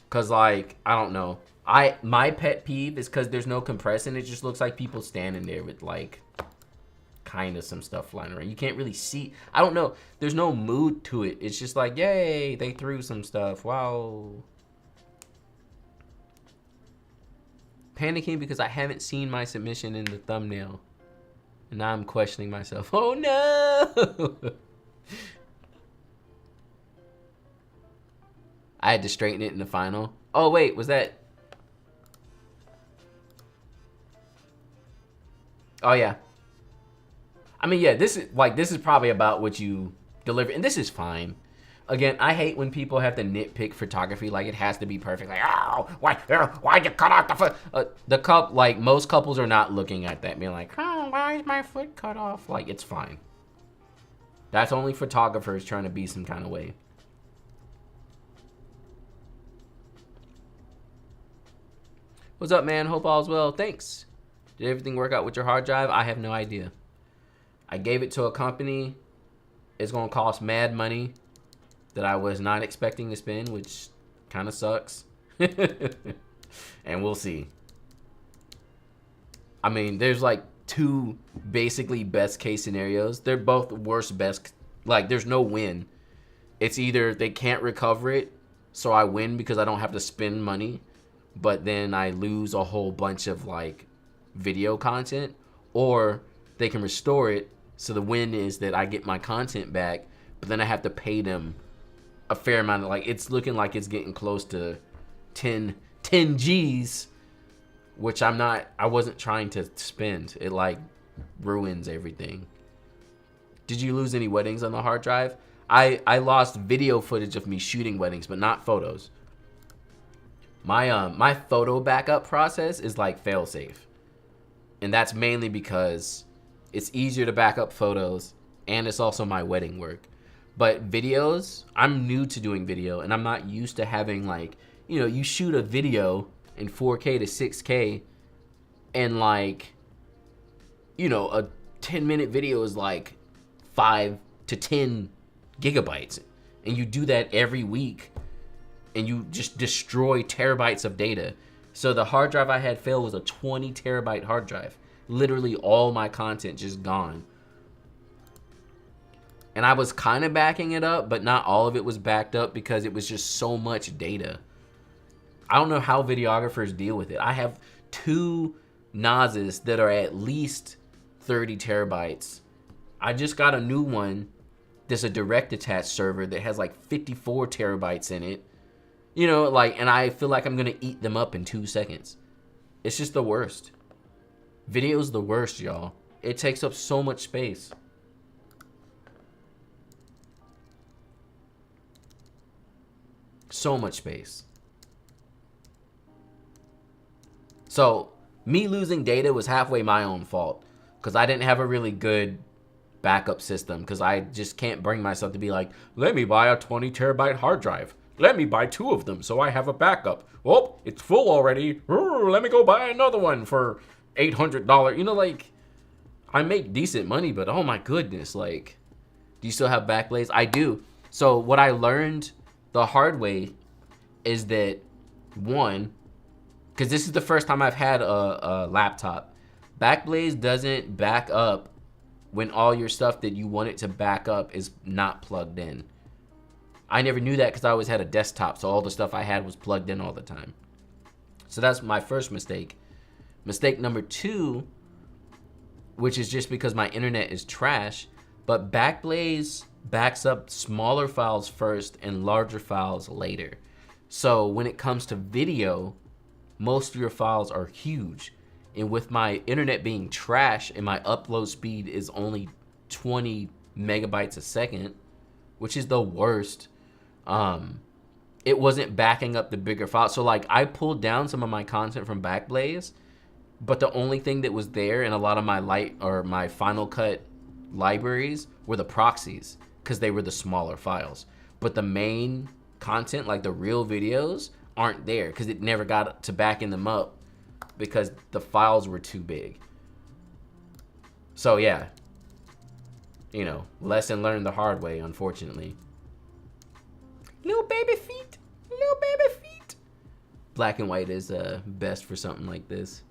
Cause like, I don't know. My pet peeve is cause there's no compressing. It just looks like people standing there with like kind of some stuff flying around. You can't really see. I don't know. There's no mood to it. It's just like, yay, they threw some stuff. Wow. Panicking because I haven't seen my submission in the thumbnail. And now I'm questioning myself. Oh no! I had to straighten it in the final. Oh wait, was that? Oh yeah. I mean, yeah, this is probably about what you deliver, and this is fine. Again, I hate when people have to nitpick photography, like it has to be perfect. Like, oh, why'd you cut off the foot? The cup, like most couples are not looking at that, being like, oh, why is my foot cut off? Like, it's fine. That's only photographers trying to be some kind of way. What's up, man? Hope all's well. Thanks. Did everything work out with your hard drive? I have no idea. I gave it to a company. It's gonna cost mad money that I was not expecting to spend, which kind of sucks. And we'll see. I mean, there's like two basically best case scenarios. They're both worst best. Like, there's no win. It's either they can't recover it, so I win because I don't have to spend money, but then I lose a whole bunch of like video content, or they can restore it. So the win is that I get my content back, but then I have to pay them a fair amount of, like, it's looking like it's getting close to 10 G's, which I wasn't trying to spend. It like ruins everything. Did you lose any weddings on the hard drive? I lost video footage of me shooting weddings, but not photos. My photo backup process is like fail-safe. And that's mainly because it's easier to back up photos, and it's also my wedding work. But videos, I'm new to doing video, and I'm not used to having, like, you know, you shoot a video in 4K to 6K, and like, you know, a 10-minute video is like 5 to 10 gigabytes. And you do that every week, and you just destroy terabytes of data. So the hard drive I had fail was a 20 terabyte hard drive. Literally all my content just gone. And I was kind of backing it up, but not all of it was backed up because it was just so much data. I don't know how videographers deal with it. I have two NASs that are at least 30 terabytes. I just got a new one that's a direct attached server that has like 54 terabytes in it. You know, like, and I feel like I'm gonna eat them up in 2 seconds. It's just the worst. Video's the worst, y'all. It takes up so much space. So much space. So me losing data was halfway my own fault, because I didn't have a really good backup system, because I just can't bring myself to be like, let me buy a 20 terabyte hard drive. Let me buy 2 of them so I have a backup. Oh, it's full already. Let me go buy another one for $800. You know, like, I make decent money, but oh my goodness, like, do you still have Backblaze? I do. So what I learned the hard way is that, one, because this is the first time I've had a laptop, Backblaze doesn't back up when all your stuff that you want it to back up is not plugged in. I never knew that because I always had a desktop, so all the stuff I had was plugged in all the time. So that's my first mistake. Mistake number 2, which is just because my internet is trash, but Backblaze backs up smaller files first and larger files later. So when it comes to video, most of your files are huge. And with my internet being trash and my upload speed is only 20 megabytes a second, which is the worst, it wasn't backing up the bigger files. So like, I pulled down some of my content from Backblaze, but the only thing that was there in a lot of my my Final Cut libraries were the proxies, because they were the smaller files. But the main content, like the real videos, aren't there because it never got to backing them up because the files were too big. So yeah, you know, lesson learned the hard way, unfortunately. Little baby feet, little baby feet. Black and white is best for something like this.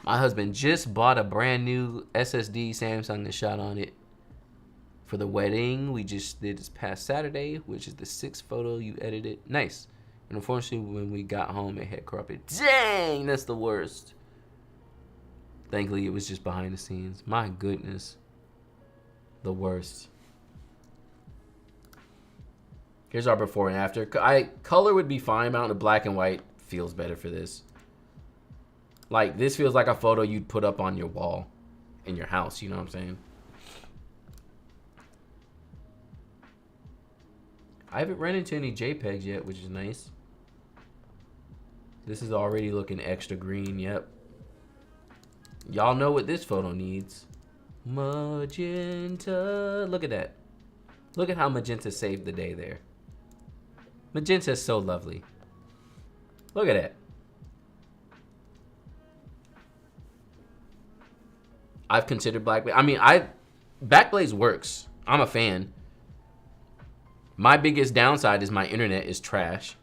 My husband just bought a brand new SSD Samsung that shot on it for the wedding we just did this past Saturday, which is the 6th photo you edited. Nice. And unfortunately, when we got home, it had corrupted. Dang, that's the worst. Thankfully, it was just behind the scenes. My goodness. The worst. Here's our before and after. Color would be fine. Mounting to black and white feels better for this. Like, this feels like a photo you'd put up on your wall in your house. You know what I'm saying? I haven't run into any JPEGs yet, which is nice. This is already looking extra green, yep. Y'all know what this photo needs. Magenta. Look at that. Look at how magenta saved the day there. Magenta is so lovely. Look at that. I've considered Backblaze. I mean, Backblaze works. I'm a fan. My biggest downside is my internet is trash.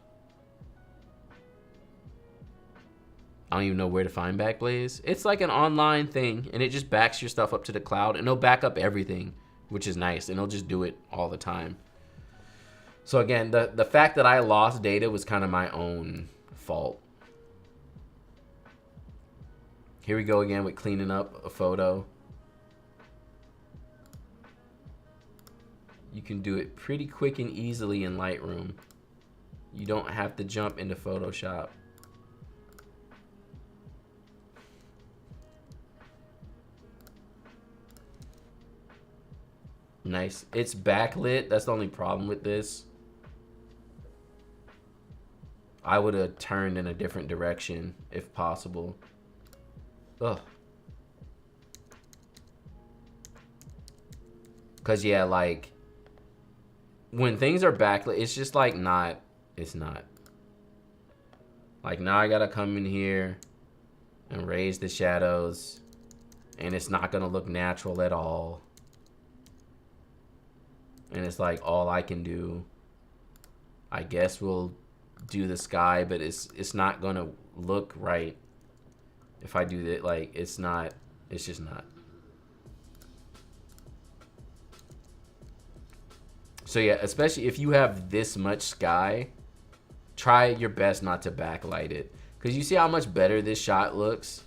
I don't even know where to find Backblaze. It's like an online thing, and it just backs your stuff up to the cloud, and it'll back up everything, which is nice, and it'll just do it all the time. So again, the fact that I lost data was kind of my own fault. Here we go again with cleaning up a photo. You can do it pretty quick and easily in Lightroom. You don't have to jump into Photoshop. Nice. It's backlit. That's the only problem with this. I would have turned in a different direction if possible. Ugh. Cause yeah, like when things are backlit, it's just like not, it's not. Like now I gotta come in here and raise the shadows and it's not gonna look natural at all. And it's like all I can do. I guess we'll do the sky, but it's not gonna look right if I do that. Like it's not, it's just not. So yeah, especially if you have this much sky, try your best not to backlight it. Because you see how much better this shot looks?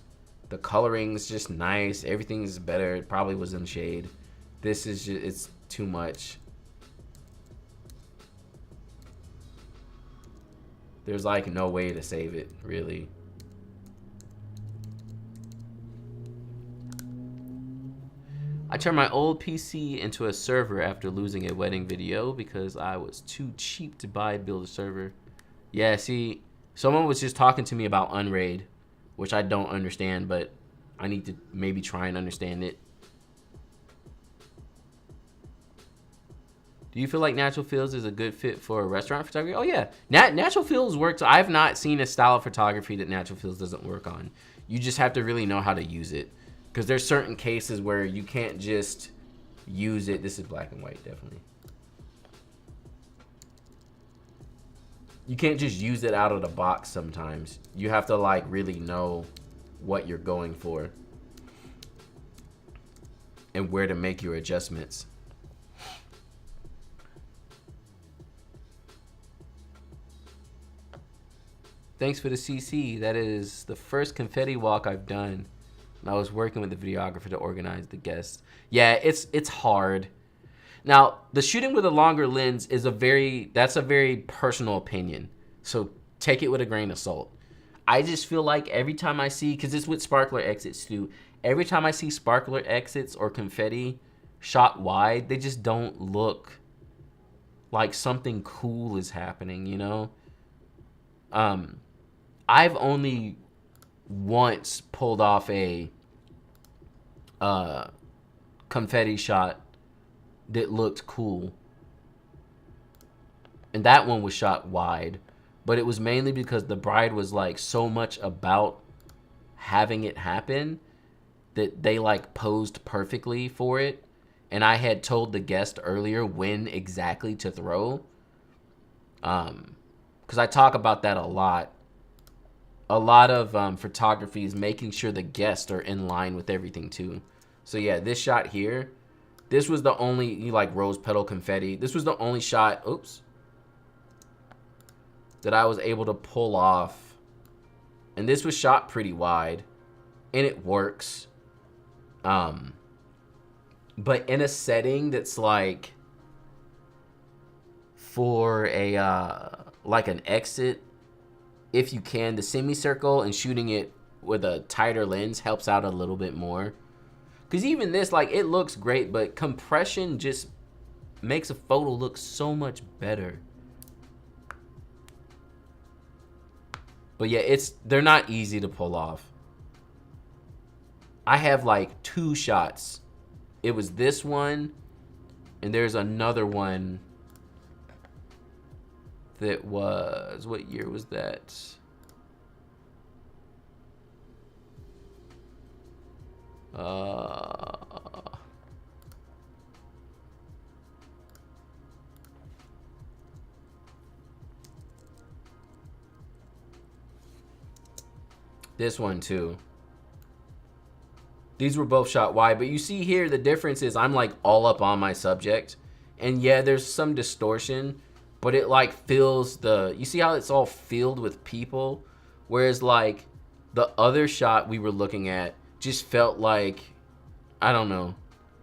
The coloring's just nice. Everything is better. It probably was in shade. This is just, it's too much. There's like no way to save it, really. I turned my old PC into a server after losing a wedding video because I was too cheap to build a server. Yeah, see, someone was just talking to me about Unraid, which I don't understand, but I need to maybe try and understand it. Do you feel like natural fields is a good fit for restaurant photography? Oh yeah, natural fields works. I've not seen a style of photography that natural fields doesn't work on. You just have to really know how to use it, because there's certain cases where you can't just use it. This is black and white, definitely. You can't just use it out of the box sometimes. You have to like really know what you're going for and where to make your adjustments. Thanks for the CC. That is the first confetti walk I've done. I was working with the videographer to organize the guests. Yeah, it's hard. Now, the shooting with a longer lens is that's a very personal opinion. So take it with a grain of salt. I just feel like every time I see, because it's with sparkler exits too, every time I see sparkler exits or confetti shot wide, they just don't look like something cool is happening, you know? I've only once pulled off a confetti shot that looked cool, and that one was shot wide, but it was mainly because the bride was like so much about having it happen that they like posed perfectly for it, and I had told the guest earlier when exactly to throw, because I talk about that a lot. A lot of photography is making sure the guests are in line with everything too. So yeah, this shot here, this was the only, like rose petal confetti, this was the only shot, oops, that I was able to pull off. And this was shot pretty wide, and it works. But in a setting that's like for a, like an exit, if you can, the semicircle and shooting it with a tighter lens helps out a little bit more. Because even this, like, it looks great, but compression just makes a photo look so much better. But yeah, they're not easy to pull off. I have like 2 shots. It was this one, and there's another one that was, what year was that? This one too. These were both shot wide, but you see here the difference is I'm like all up on my subject, and yeah, there's some distortion, but it like fills the, you see how it's all filled with people, whereas like the other shot we were looking at just felt like, I don't know,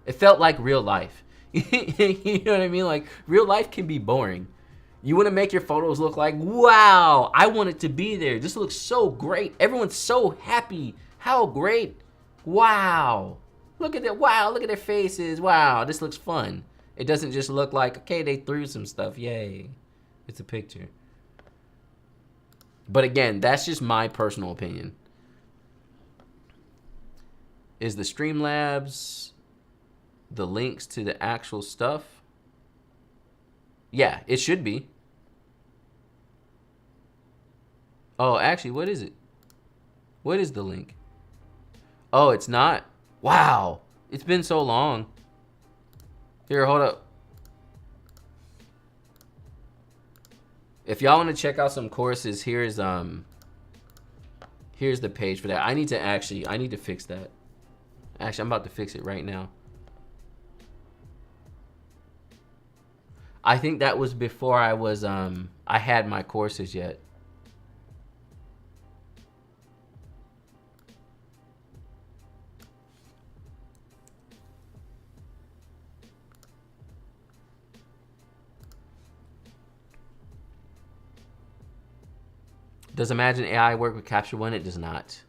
it felt like real life. You know what I mean? Like real life can be boring. You want to make your photos look like, wow, I want it to be there. This looks so great. Everyone's so happy. How great. Wow. Look at that. Wow, look at their faces. Wow, this looks fun. It doesn't just look like, okay, they threw some stuff. Yay. It's a picture. But again, that's just my personal opinion. Is the Streamlabs the links to the actual stuff? Yeah, it should be. Oh, actually, what is it? What is the link? Oh, it's not? Wow. It's been so long. Here, hold up. If y'all want to check out some courses, here's the page for that. I need to fix that. Actually, I'm about to fix it right now. I think that was before I was I had my courses yet. Does Imagine AI work with Capture One? It does not.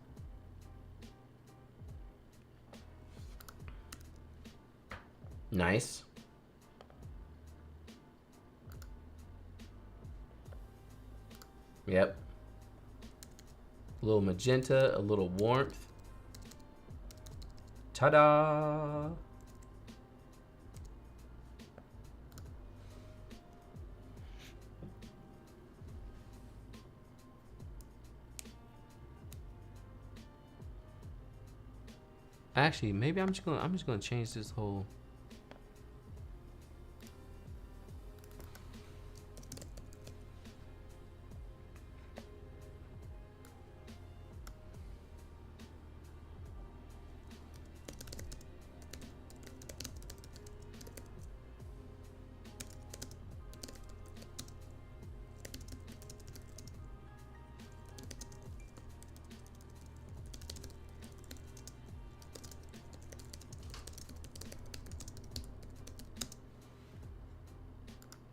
Nice. Yep. A little magenta, a little warmth. Ta-da! Actually, maybe I'm just gonna change this whole.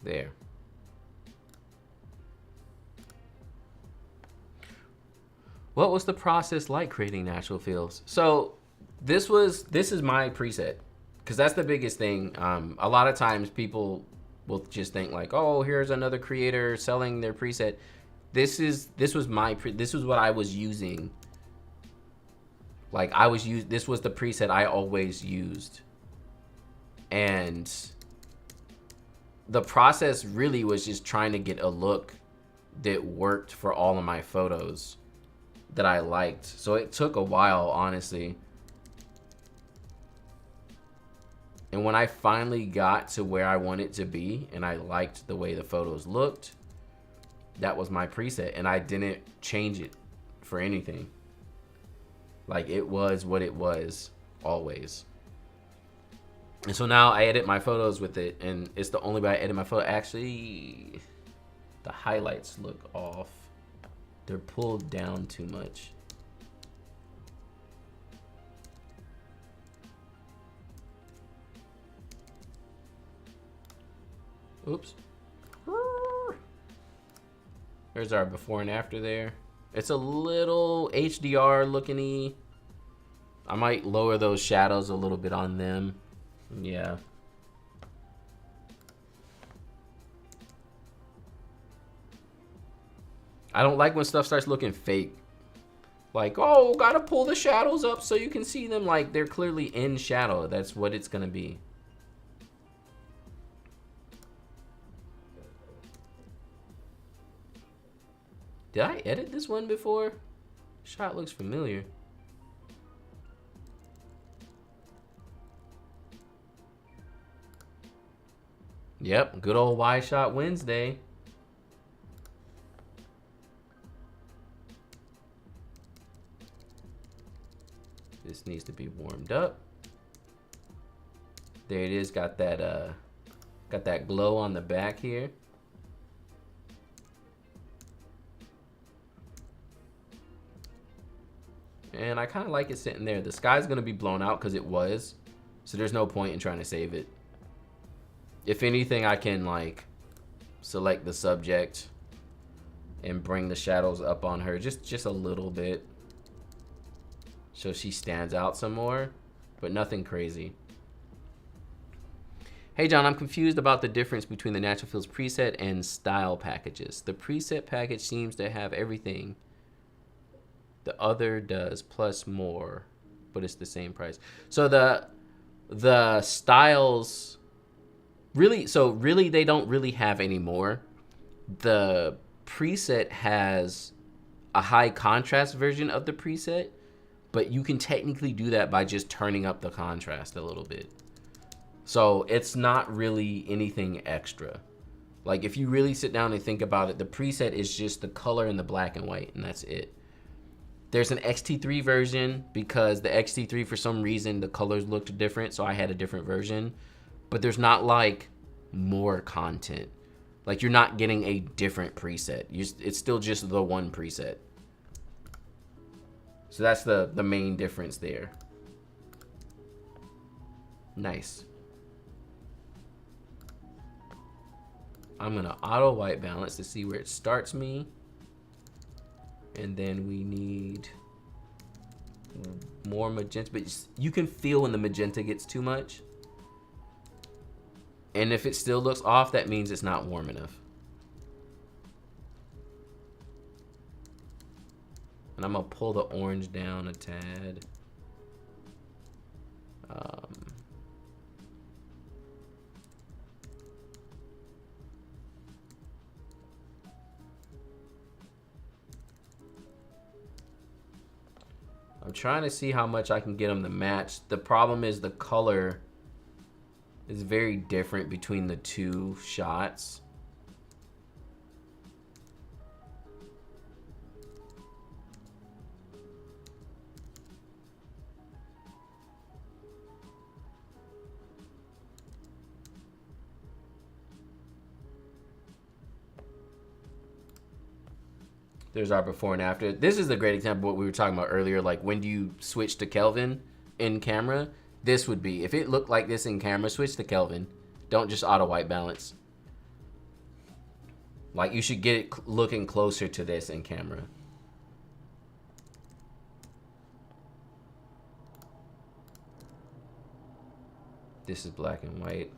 There. What was the process like creating natural fills? So this is my preset, because that's the biggest thing. A lot of times people will just think like, oh, here's another creator selling their preset. This was what I was using. Like this was the preset I always used. And the process really was just trying to get a look that worked for all of my photos that I liked. So it took a while, honestly. And when I finally got to where I wanted to be and I liked the way the photos looked, that was my preset, and I didn't change it for anything. Like, it was what it was always. And so now I edit my photos with it, and it's the only way I edit my photo. Actually, the highlights look off. They're pulled down too much. Oops. There's our before and after there. It's a little HDR looking-y. I might lower those shadows a little bit on them. Yeah. I don't like when stuff starts looking fake. Like, oh, gotta pull the shadows up so you can see them. Like, they're clearly in shadow. That's what it's gonna be. Did I edit this one before? Shot looks familiar. Yep, good old wide shot Wednesday. This needs to be warmed up. There it is, got that glow on the back here. And I kind of like it sitting there. The sky's gonna be blown out because it was, so there's no point in trying to save it. If anything, I can like select the subject and bring the shadows up on her just a little bit so she stands out some more, but nothing crazy. Hey John, I'm confused about the difference between the Natural Fills preset and style packages. The preset package seems to have everything. The other does plus more, but it's the same price. So the styles really they don't really have any more. The preset has a high contrast version of the preset, but you can technically do that by just turning up the contrast a little bit. So it's not really anything extra. Like, if you really sit down and think about it, the preset is just the color and the black and white, and that's it. There's an XT3 version because the XT3, for some reason, the colors looked different, so I had a different version. But there's not like more content. Like, you're not getting a different preset. It's still just the one preset. So that's the main difference there. Nice. I'm gonna auto white balance to see where it starts me. And then we need more magenta, but you can feel when the magenta gets too much. And if it still looks off, that means it's not warm enough. And I'm gonna pull the orange down a tad. I'm trying to see how much I can get them to match. The problem is the color is very different between the two shots. There's our before and after. This is a great example of what we were talking about earlier. Like when do you switch to Kelvin in camera? This would be, if it looked like this in camera, switch to Kelvin. Don't just auto white balance. Like you should get it looking closer to this in camera. This is black and white.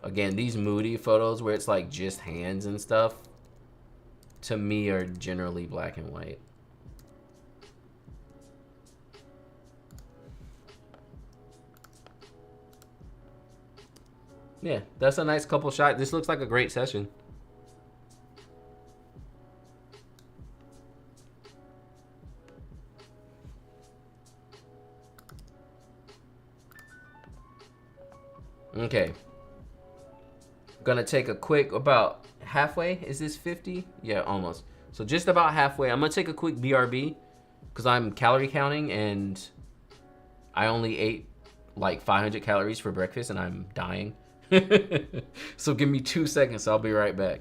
Again, these moody photos where it's like just hands and stuff, to me are generally black and white. Yeah, that's a nice couple shot. This looks like a great session. Okay. Gonna take a quick, about halfway. Is this 50? Yeah, almost. So just about halfway. I'm gonna take a quick BRB because I'm calorie counting and I only ate like 500 calories for breakfast and I'm dying. So give me 2 seconds. I'll be right back.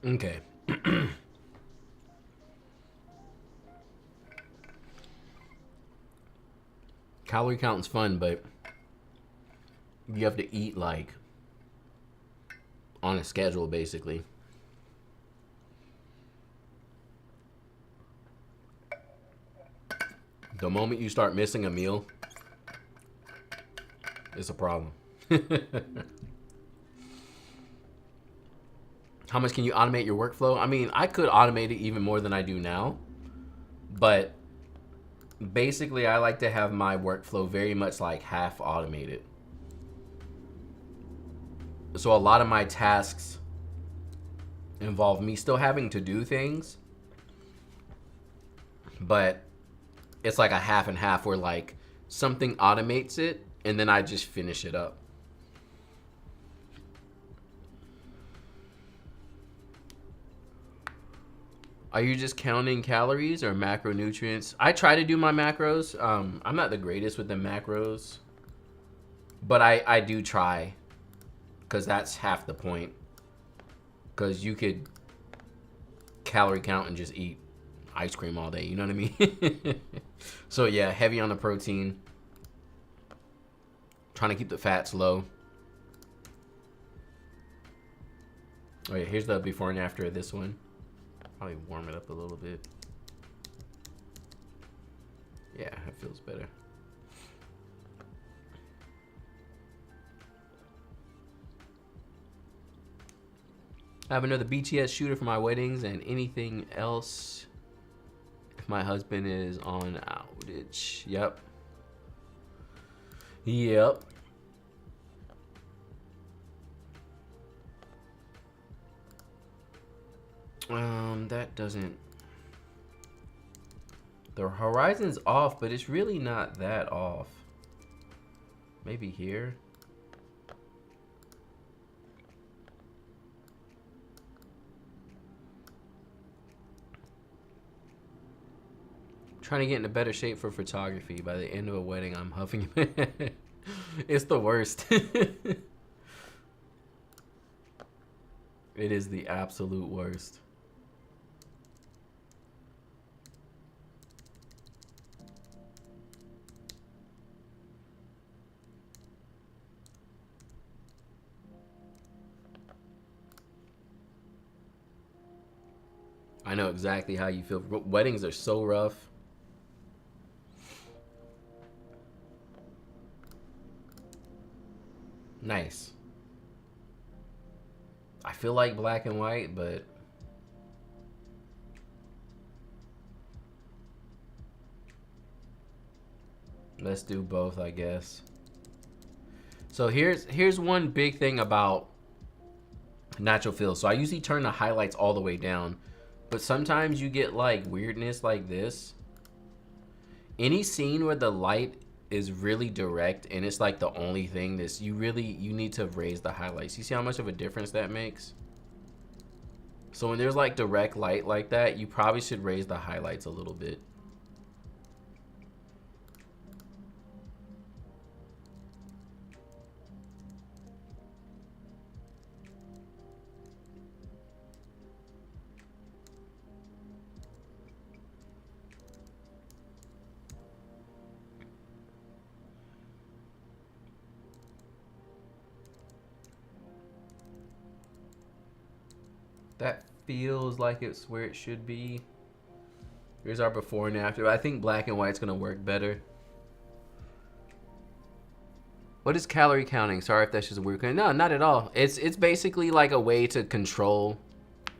Okay. Calorie count's fun, but you have to eat like on a schedule, basically. The moment you start missing a meal, it's a problem. How much can you automate your workflow? I mean, I could automate it even more than I do now, but basically I like to have my workflow very much like half automated. So a lot of my tasks involve me still having to do things, but it's like a half and half where like something automates it and then I just finish it up. Are you just counting calories or macronutrients? I try to do my macros. I'm not the greatest with the macros, but I do try, because that's half the point. Because you could calorie count and just eat ice cream all day, you know what I mean? So yeah, heavy on the protein. Trying to keep the fats low. Oh yeah, here's the before and after of this one. Probably warm it up a little bit. Yeah, it feels better. I have another BTS shooter for my weddings and anything else if my husband is on outage. Yep. Yep. That doesn't... The horizon's off, but it's really not that off. Maybe here. Trying to get into better shape for photography. By the end of a wedding, I'm huffing. It's the worst. It is the absolute worst. I know exactly how you feel. Weddings are so rough. Nice. I feel like black and white, but let's do both, I guess. So here's one big thing about natural fill. So I usually turn the highlights all the way down, but sometimes you get like weirdness like this. Any scene where the light is really direct and it's like the only thing this you need to raise the highlights. You see how much of a difference that makes? So when there's like direct light like that, you probably should raise the highlights a little bit. That feels like it's where it should be. Here's our before and after. I think black and white's gonna work better. What is calorie counting? Sorry if that's just a weird question. No, not at all. It's basically like a way to control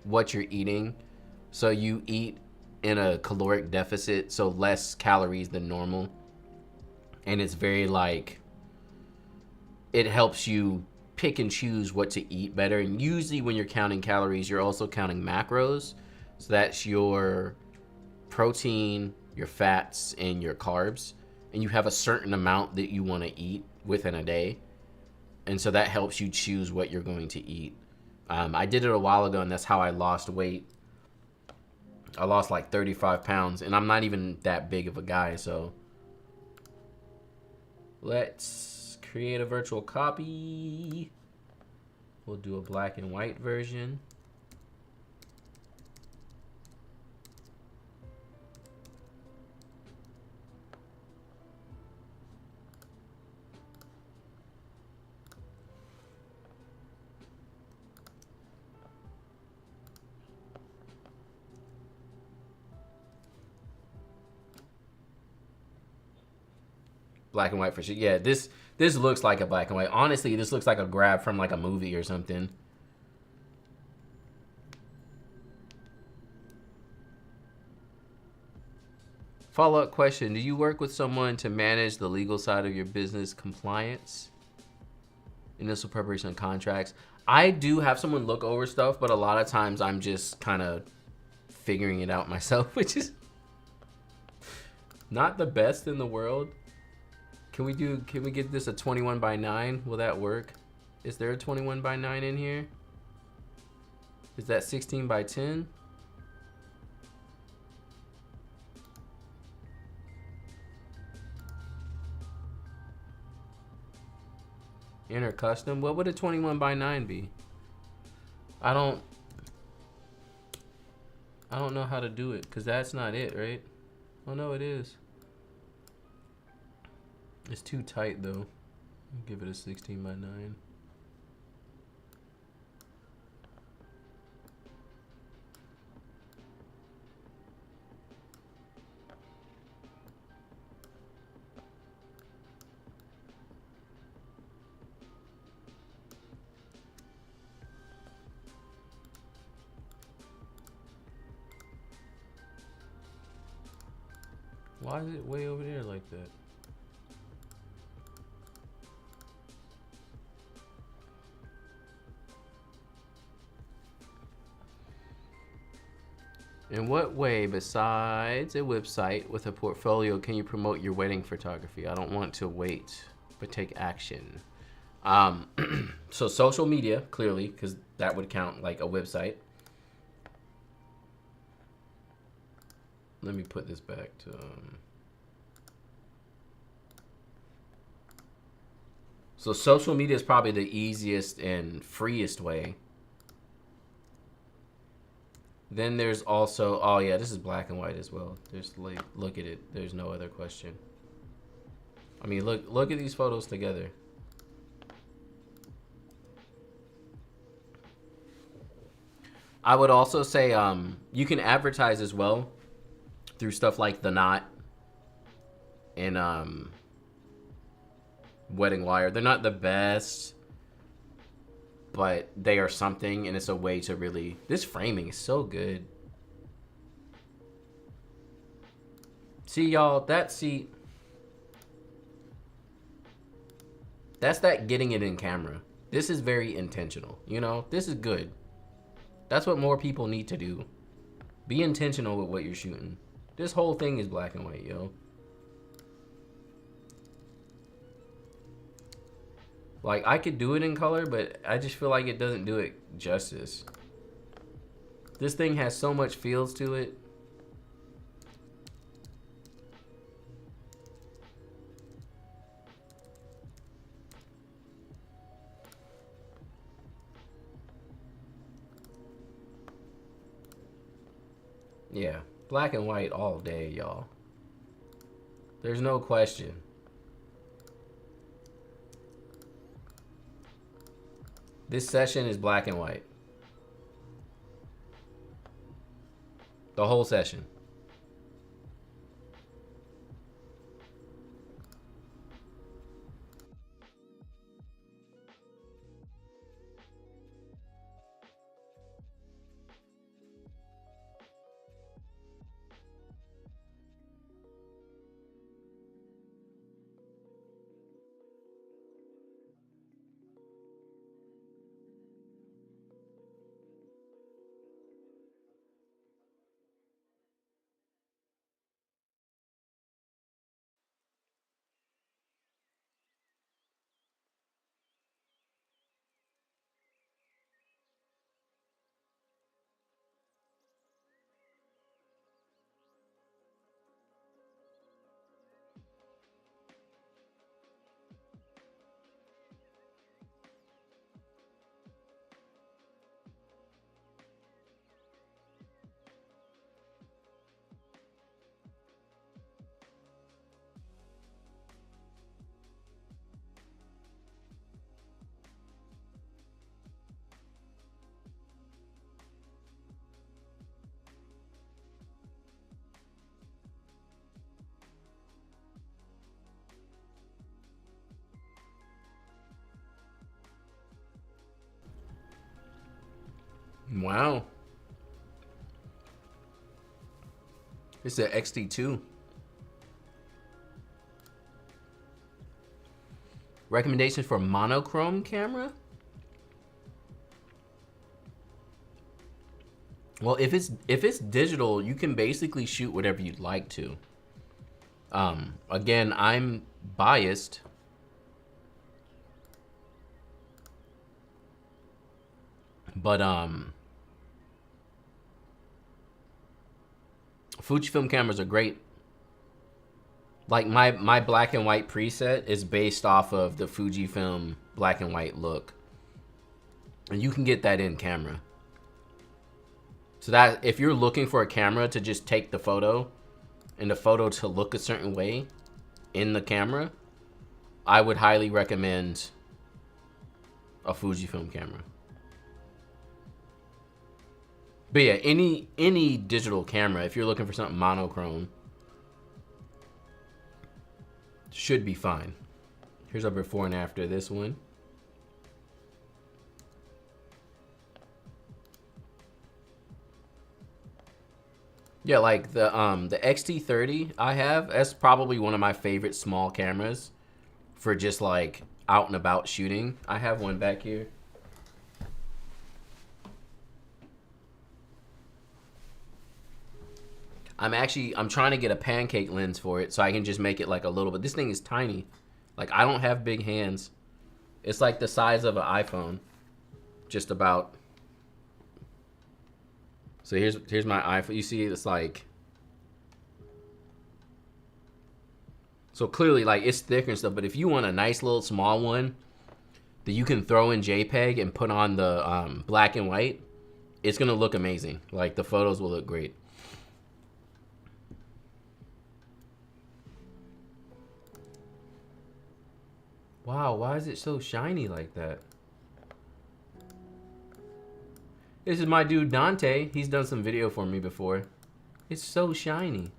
what you're eating. So you eat in a caloric deficit, so less calories than normal. And it's very like, it helps you pick and choose what to eat better. And usually when you're counting calories, you're also counting macros. So that's your protein, your fats, and your carbs. And you have a certain amount that you want to eat within a day. And so that helps you choose what you're going to eat. I did it a while ago, and that's how I lost weight. I lost like 35 pounds, and I'm not even that big of a guy, so let's create a virtual copy. We'll do a black and white version. Black and white for sure. Yeah, this looks like a black and white. Honestly, this looks like a grab from like a movie or something. Follow-up question. Do you work with someone to manage the legal side of your business compliance? Initial preparation of contracts. I do have someone look over stuff, but a lot of times I'm just kind of figuring it out myself, which is not the best in the world. Can we get this a 21 by 9? Will that work? Is there a 21 by 9 in here? Is that 16 by 10? Enter custom. What would a 21 by 9 be? I don't know how to do it, because that's not it, right? Oh no, it is. It's too tight though. Give it a 16 by 9. Why is it way over there like that? In what way, besides a website with a portfolio, can you promote your wedding photography? I don't want to wait, but take action. So social media, clearly, because that would count like a website. Let me put this back to... So social media is probably the easiest and freest way. Then there's also, oh yeah, this is black and white as well. There's like, look at it. There's no other question. I mean, look at these photos together. I would also say you can advertise as well through stuff like The Knot and Wedding Wire. They're not the best, but they are something, and it's a way to really... This framing is so good. See, y'all, that's that getting it in camera. This is very intentional, you know? This is good. That's what more people need to do. Be intentional with what you're shooting. This whole thing is black and white, yo. Like, I could do it in color, but I just feel like it doesn't do it justice. This thing has so much feels to it. Yeah, black and white all day, y'all. There's no question. This session is black and white. The whole session. Wow. It's an XT2. Recommendations for monochrome camera? Well, if it's digital, you can basically shoot whatever you'd like to. Again, I'm biased. But Fujifilm cameras are great. Like my black and white preset is based off of the Fujifilm black and white look. And you can get that in camera. So that if you're looking for a camera to just take the photo and the photo to look a certain way in the camera, I would highly recommend a Fujifilm camera. But yeah, any digital camera, if you're looking for something monochrome, should be fine. Here's our before and after this one. Yeah, like the XT30 I have, that's probably one of my favorite small cameras for just like out and about shooting. I have one back here. I'm trying to get a pancake lens for it so I can just make it like a little bit. This thing is tiny. Like, I don't have big hands. It's like the size of an iPhone. Just about. So here's my iPhone. You see it's like, so clearly like it's thicker and stuff, but if you want a nice little small one that you can throw in JPEG and put on the black and white, it's gonna look amazing. Like the photos will look great. Wow, why is it so shiny like that? This is my dude Dante. He's done some video for me before. It's so shiny.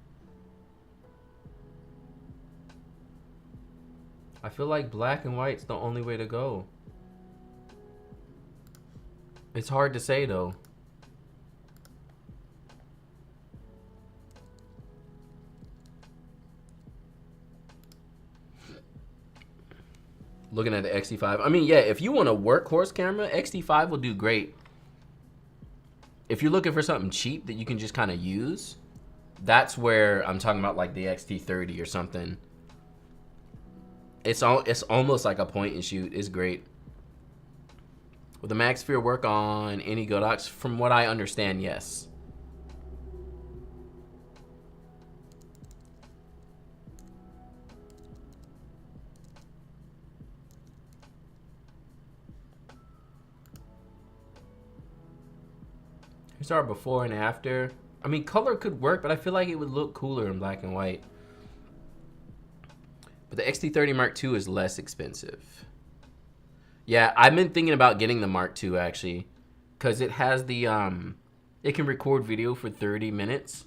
I feel like black and white's the only way to go. It's hard to say though. Looking at the XT5. I mean, yeah, if you want a workhorse camera, XT5 will do great. If you're looking for something cheap that you can just kind of use, that's where I'm talking about, like the XT30 or something. It's almost like a point and shoot. It's great. Will the Mag Sphere work on any Godox? From what I understand, yes. Here's our before and after. I mean, color could work, but I feel like it would look cooler in black and white. But the XT30 Mark II is less expensive. Yeah, I've been thinking about getting the Mark II actually, because it has the it can record video for 30 minutes,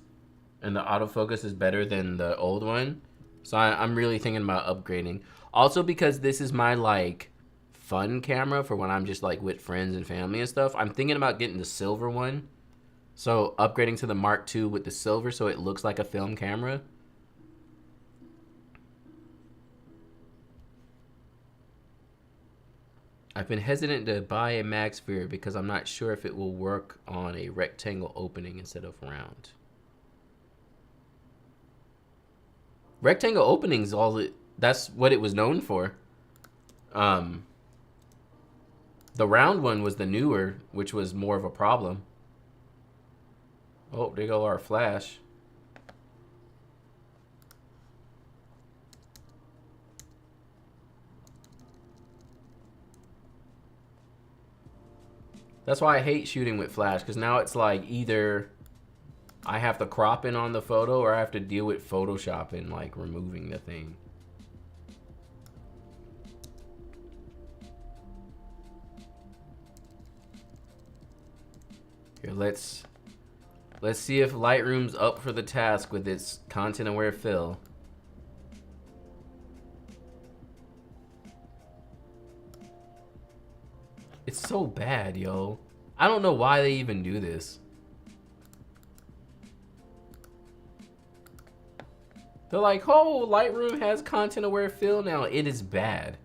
and the autofocus is better than the old one. So I'm really thinking about upgrading. Also because this is my like fun camera for when I'm just like with friends and family and stuff. I'm thinking about getting the silver one. So upgrading to the Mark II with the silver so it looks like a film camera. I've been hesitant to buy a Mag Sphere because I'm not sure if it will work on a rectangle opening instead of round. Rectangle openings, that's what it was known for. The round one was the newer, which was more of a problem. Oh, there go our flash. That's why I hate shooting with flash, because now it's like either I have to crop in on the photo or I have to deal with Photoshop and like removing the thing. Here, let's see if Lightroom's up for the task with its content-aware fill. It's so bad, yo. I don't know why they even do this. They're like, oh, Lightroom has content-aware fill now. It is bad.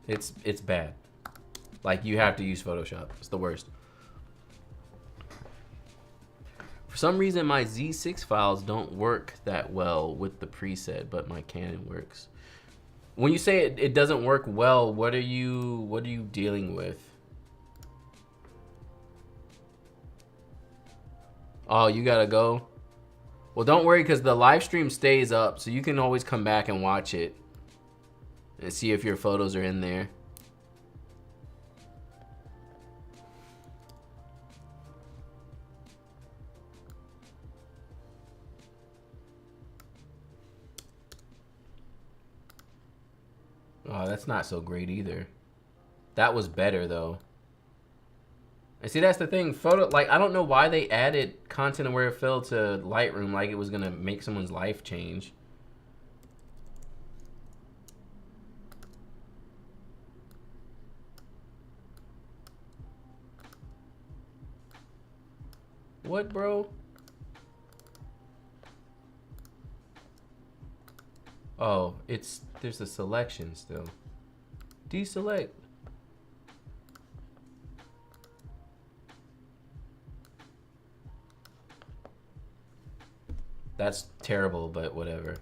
It's bad. Like, you have to use Photoshop. It's the worst. For some reason, my Z6 files don't work that well with the preset, but my Canon works. When you say it doesn't work well, what are you dealing with? Oh, you gotta go? Well, don't worry, because the live stream stays up, so you can always come back and watch it and see if your photos are in there. Oh, that's not so great either. That was better though. And see, that's the thing. Like, I don't know why they added content-aware fill to Lightroom like it was gonna make someone's life change. What, bro? Oh, there's a selection still. Deselect. That's terrible, but whatever.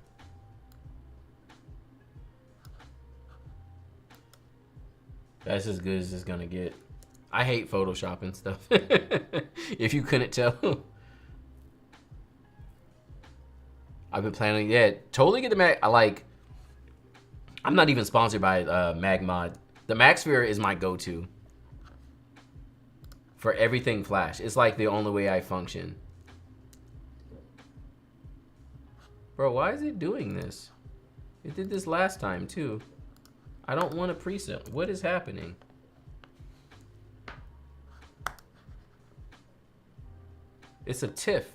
That's as good as it's gonna get. I hate Photoshop and stuff. If you couldn't tell. I've been planning, yeah, totally get the Mag. I'm not even sponsored by MagMod. The MagSphere is my go-to for everything Flash. It's like the only way I function. Bro, why is it doing this? It did this last time too. I don't want a preset. What is happening? It's a TIFF.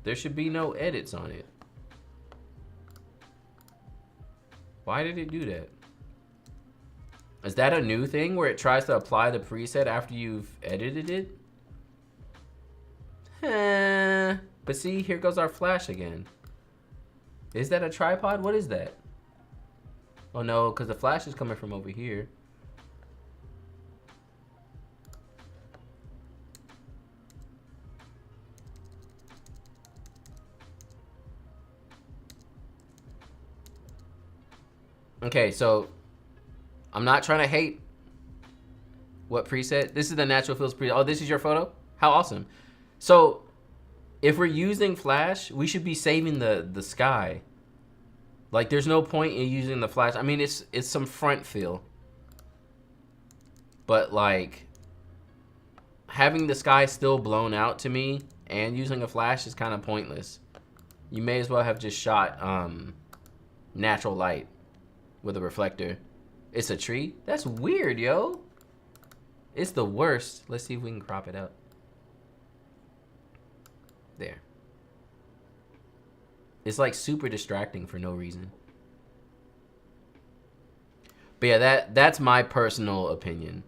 There should be no edits on it. Why did it do that? Is that a new thing where it tries to apply the preset after you've edited it? But see, here goes our flash again. Is that a tripod? What is that? Oh no, because the flash is coming from over here. Okay, so I'm not trying to hate what preset. This is the natural fills preset. Oh, this is your photo? How awesome. So if we're using flash, we should be saving the sky. Like, there's no point in using the flash. I mean, it's some front fill. But like, having the sky still blown out to me and using a flash is kind of pointless. You may as well have just shot natural light with a reflector. It's a tree? That's weird, yo. It's the worst. Let's see if we can crop it up. There. It's like super distracting for no reason. But yeah, that's my personal opinion.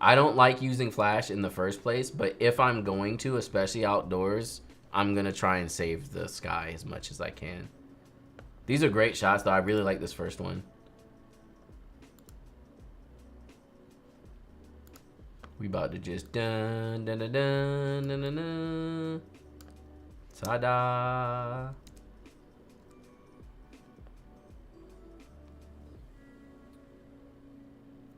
I don't like using flash in the first place, but if I'm going to, especially outdoors, I'm gonna try and save the sky as much as I can. These are great shots though. I really like this first one. We about to just dun dun dun dun dun dun dun. Ta-da!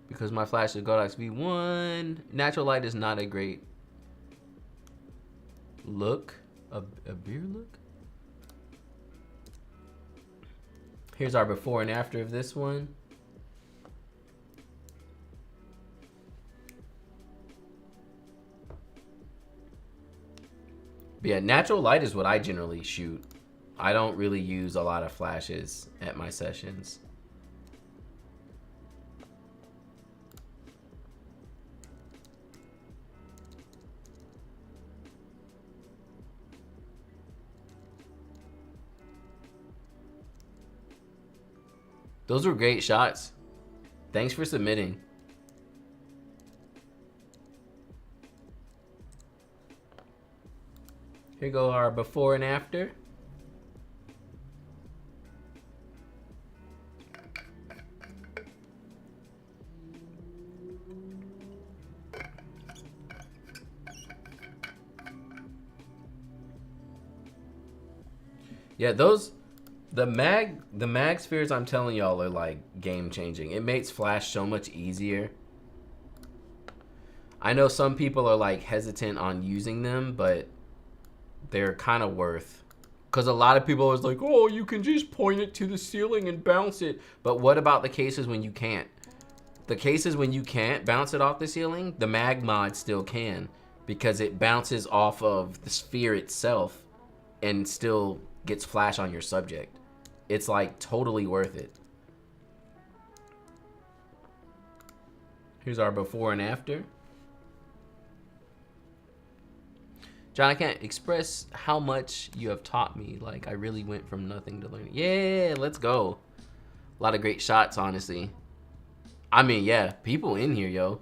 Because my flash is Godox V1. Natural light is not a great look. A beer look? Here's our before and after of this one. But yeah, natural light is what I generally shoot. I don't really use a lot of flashes at my sessions. Those were great shots. Thanks for submitting. Here go our before and after. Yeah, the mag spheres, I'm telling y'all, are like game changing. It makes Flash so much easier. I know some people are like hesitant on using them, but they're kind of worth. Because a lot of people are like, oh, you can just point it to the ceiling and bounce it. But what about the cases when you can't? The cases when you can't bounce it off the ceiling, the mag mod still can, because it bounces off of the sphere itself and still gets Flash on your subject. It's like totally worth it. Here's our before and after. John, I can't express how much you have taught me. Like, I really went from nothing to learning. Yeah, let's go. A lot of great shots, honestly. I mean, yeah, people in here, yo.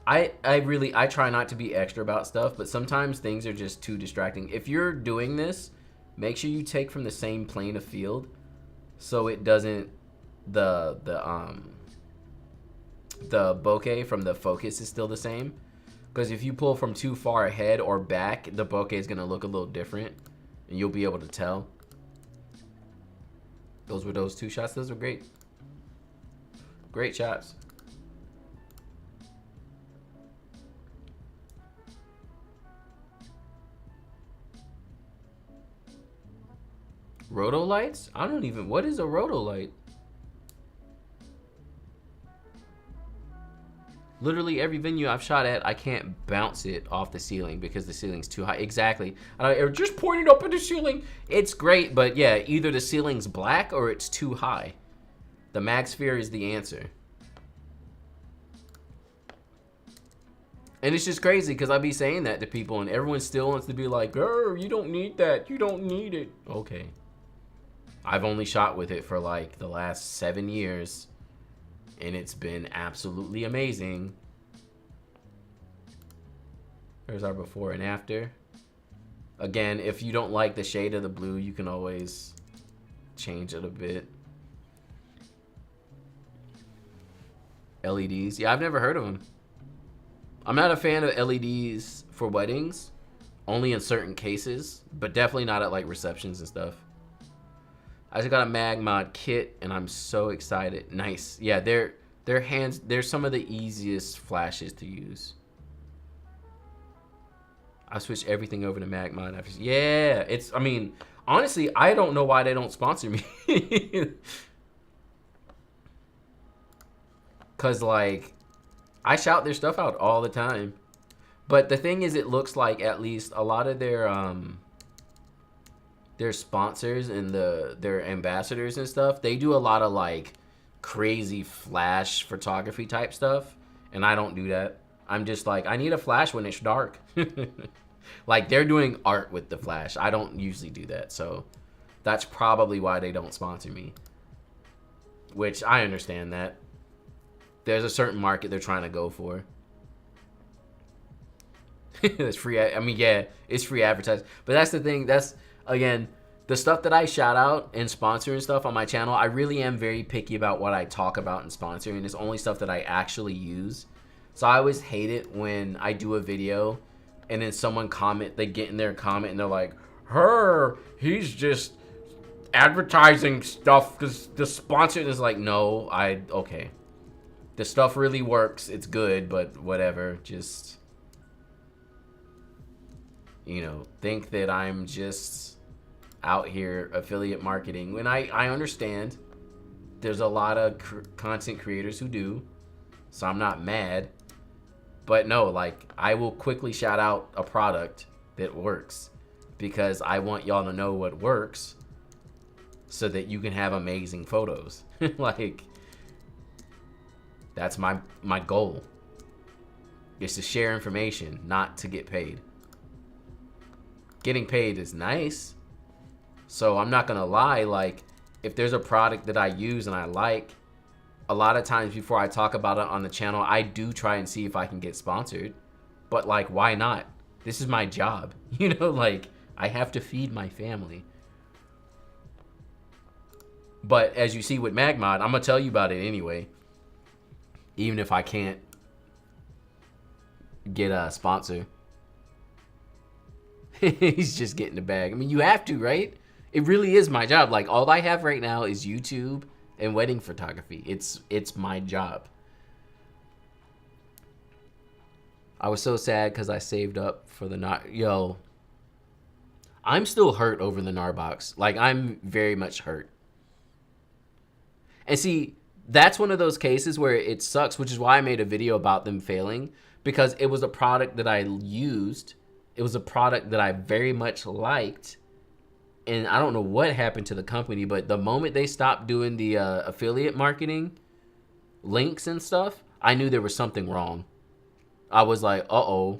I try not to be extra about stuff, but sometimes things are just too distracting. If you're doing this, make sure you take from the same plane of field, so it doesn't, the bokeh from the focus is still the same. Because if you pull from too far ahead or back, the bokeh is gonna look a little different, and you'll be able to tell. Those were those two shots. Those were great. Great shots. Roto lights? I don't even, what is a roto light? Literally every venue I've shot at, I can't bounce it off the ceiling because the ceiling's too high. Exactly. Just point it up at the ceiling. It's great, but yeah, either the ceiling's black or it's too high. The mag sphere is the answer. And it's just crazy because I be saying that to people and everyone still wants to be like, oh, you don't need that. You don't need it. Okay. I've only shot with it for like the last 7 years. And it's been absolutely amazing. There's our before and after. Again, if you don't like the shade of the blue, you can always change it a bit. LEDs. Yeah, I've never heard of them. I'm not a fan of LEDs for weddings. Only in certain cases. But definitely not at like receptions and stuff. I just got a mag mod kit and I'm so excited. Nice. Yeah, they're some of the easiest flashes to use. I switched everything over to mag mod after. Yeah, I mean, honestly, I don't know why they don't sponsor me. Cause like, I shout their stuff out all the time. But the thing is, it looks like at least a lot of their sponsors and their ambassadors and stuff, they do a lot of like crazy flash photography type stuff, and I don't do that. I'm just like, I need a flash when it's dark. Like, they're doing art with the flash. I don't usually do that, so that's probably why they don't sponsor me, which I understand that there's a certain market they're trying to go for. It's free. I mean, yeah, it's free advertising, but that's the thing. That's, again, the stuff that I shout out and sponsor and stuff on my channel, I really am very picky about what I talk about and sponsor, and it's only stuff that I actually use. So I always hate it when I do a video and then someone they get in their comment and they're like, he's just advertising stuff because the sponsor is like, no, okay. The stuff really works. It's good, but whatever. Just, think that I'm just out here affiliate marketing when I understand there's a lot of content creators who do, so I'm not mad. But no, like, I will quickly shout out a product that works because I want y'all to know what works so that you can have amazing photos. Like, that's my goal, is to share information, not to get paid. Getting paid is nice, So I'm not gonna lie, like if there's a product that I use and I like, a lot of times before I talk about it on the channel, I do try and see if I can get sponsored. But like, why not? This is my job. You know, like I have to feed my family. But as you see with Magmod, I'm gonna tell you about it anyway. Even if I can't get a sponsor. He's just getting the bag. I mean, you have to, right? It really is my job. Like all I have right now is YouTube and wedding photography. It's my job. I was so sad because I saved up for the yo. I'm still hurt over the NAR box. Like I'm very much hurt. And see, that's one of those cases where it sucks, which is why I made a video about them failing, because it was a product that I used. It was a product that I very much liked. And I don't know what happened to the company, but the moment they stopped doing the affiliate marketing, links and stuff, I knew there was something wrong. I was like, uh-oh.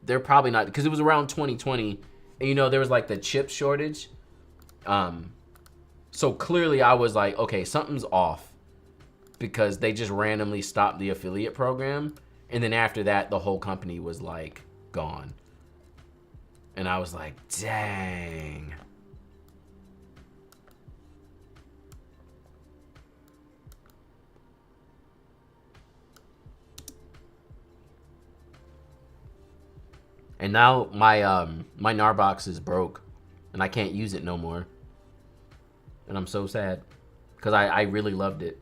They're probably not, because it was around 2020. And you know, there was like the chip shortage. So clearly I was like, okay, something's off. Because they just randomly stopped the affiliate program. And then after that, the whole company was like gone. And I was like, dang. And now my my NAR box is broke. And I can't use it no more. And I'm so sad. Because I really loved it.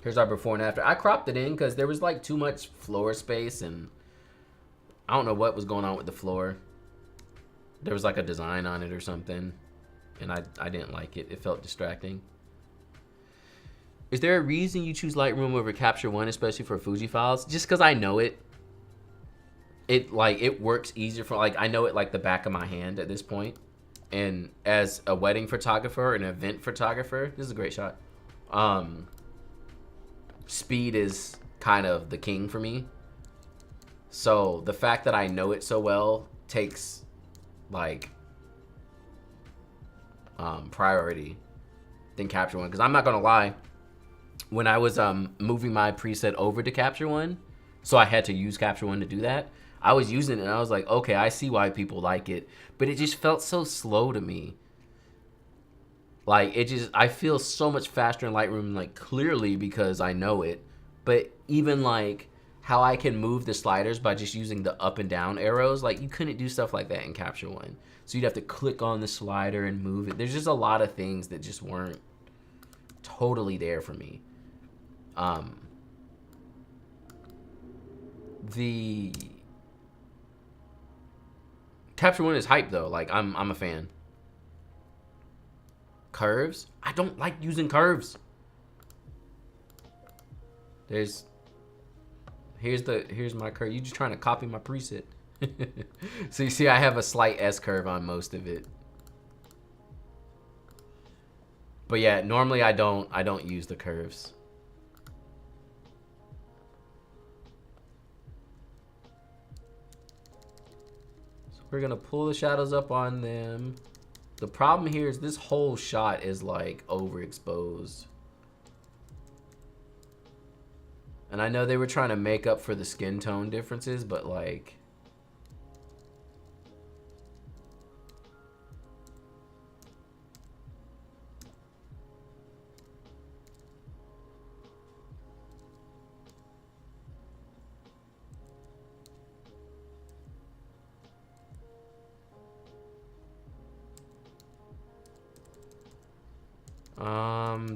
Here's our before and after. I cropped it in because there was like too much floor space. And I don't know what was going on with the floor. There was like a design on it or something. And I didn't like it. It felt distracting. Is there a reason you choose Lightroom over Capture One, especially for Fuji files? Just because I know it. It works easier for, like, I know it like the back of my hand at this point. And as a wedding photographer, an event photographer, this is a great shot. Speed is kind of the king for me. So the fact that I know it so well takes like priority than Capture One. Because I'm not gonna lie, when I was moving my preset over to Capture One, so I had to use Capture One to do that, I was using it and I was like, okay, I see why people like it, but it just felt so slow to me. Like I feel so much faster in Lightroom, like clearly because I know it, but even like how I can move the sliders by just using the up and down arrows, like you couldn't do stuff like that in Capture One. So you'd have to click on the slider and move it. There's just a lot of things that just weren't totally there for me. The Capture One is hype though. Like I'm a fan. Curves? I don't like using curves. Here's my curve. You just trying to copy my preset. So you see I have a slight S curve on most of it. But yeah, normally I don't use the curves. We're gonna pull the shadows up on them. The problem here is this whole shot is like overexposed. And I know they were trying to make up for the skin tone differences, but like...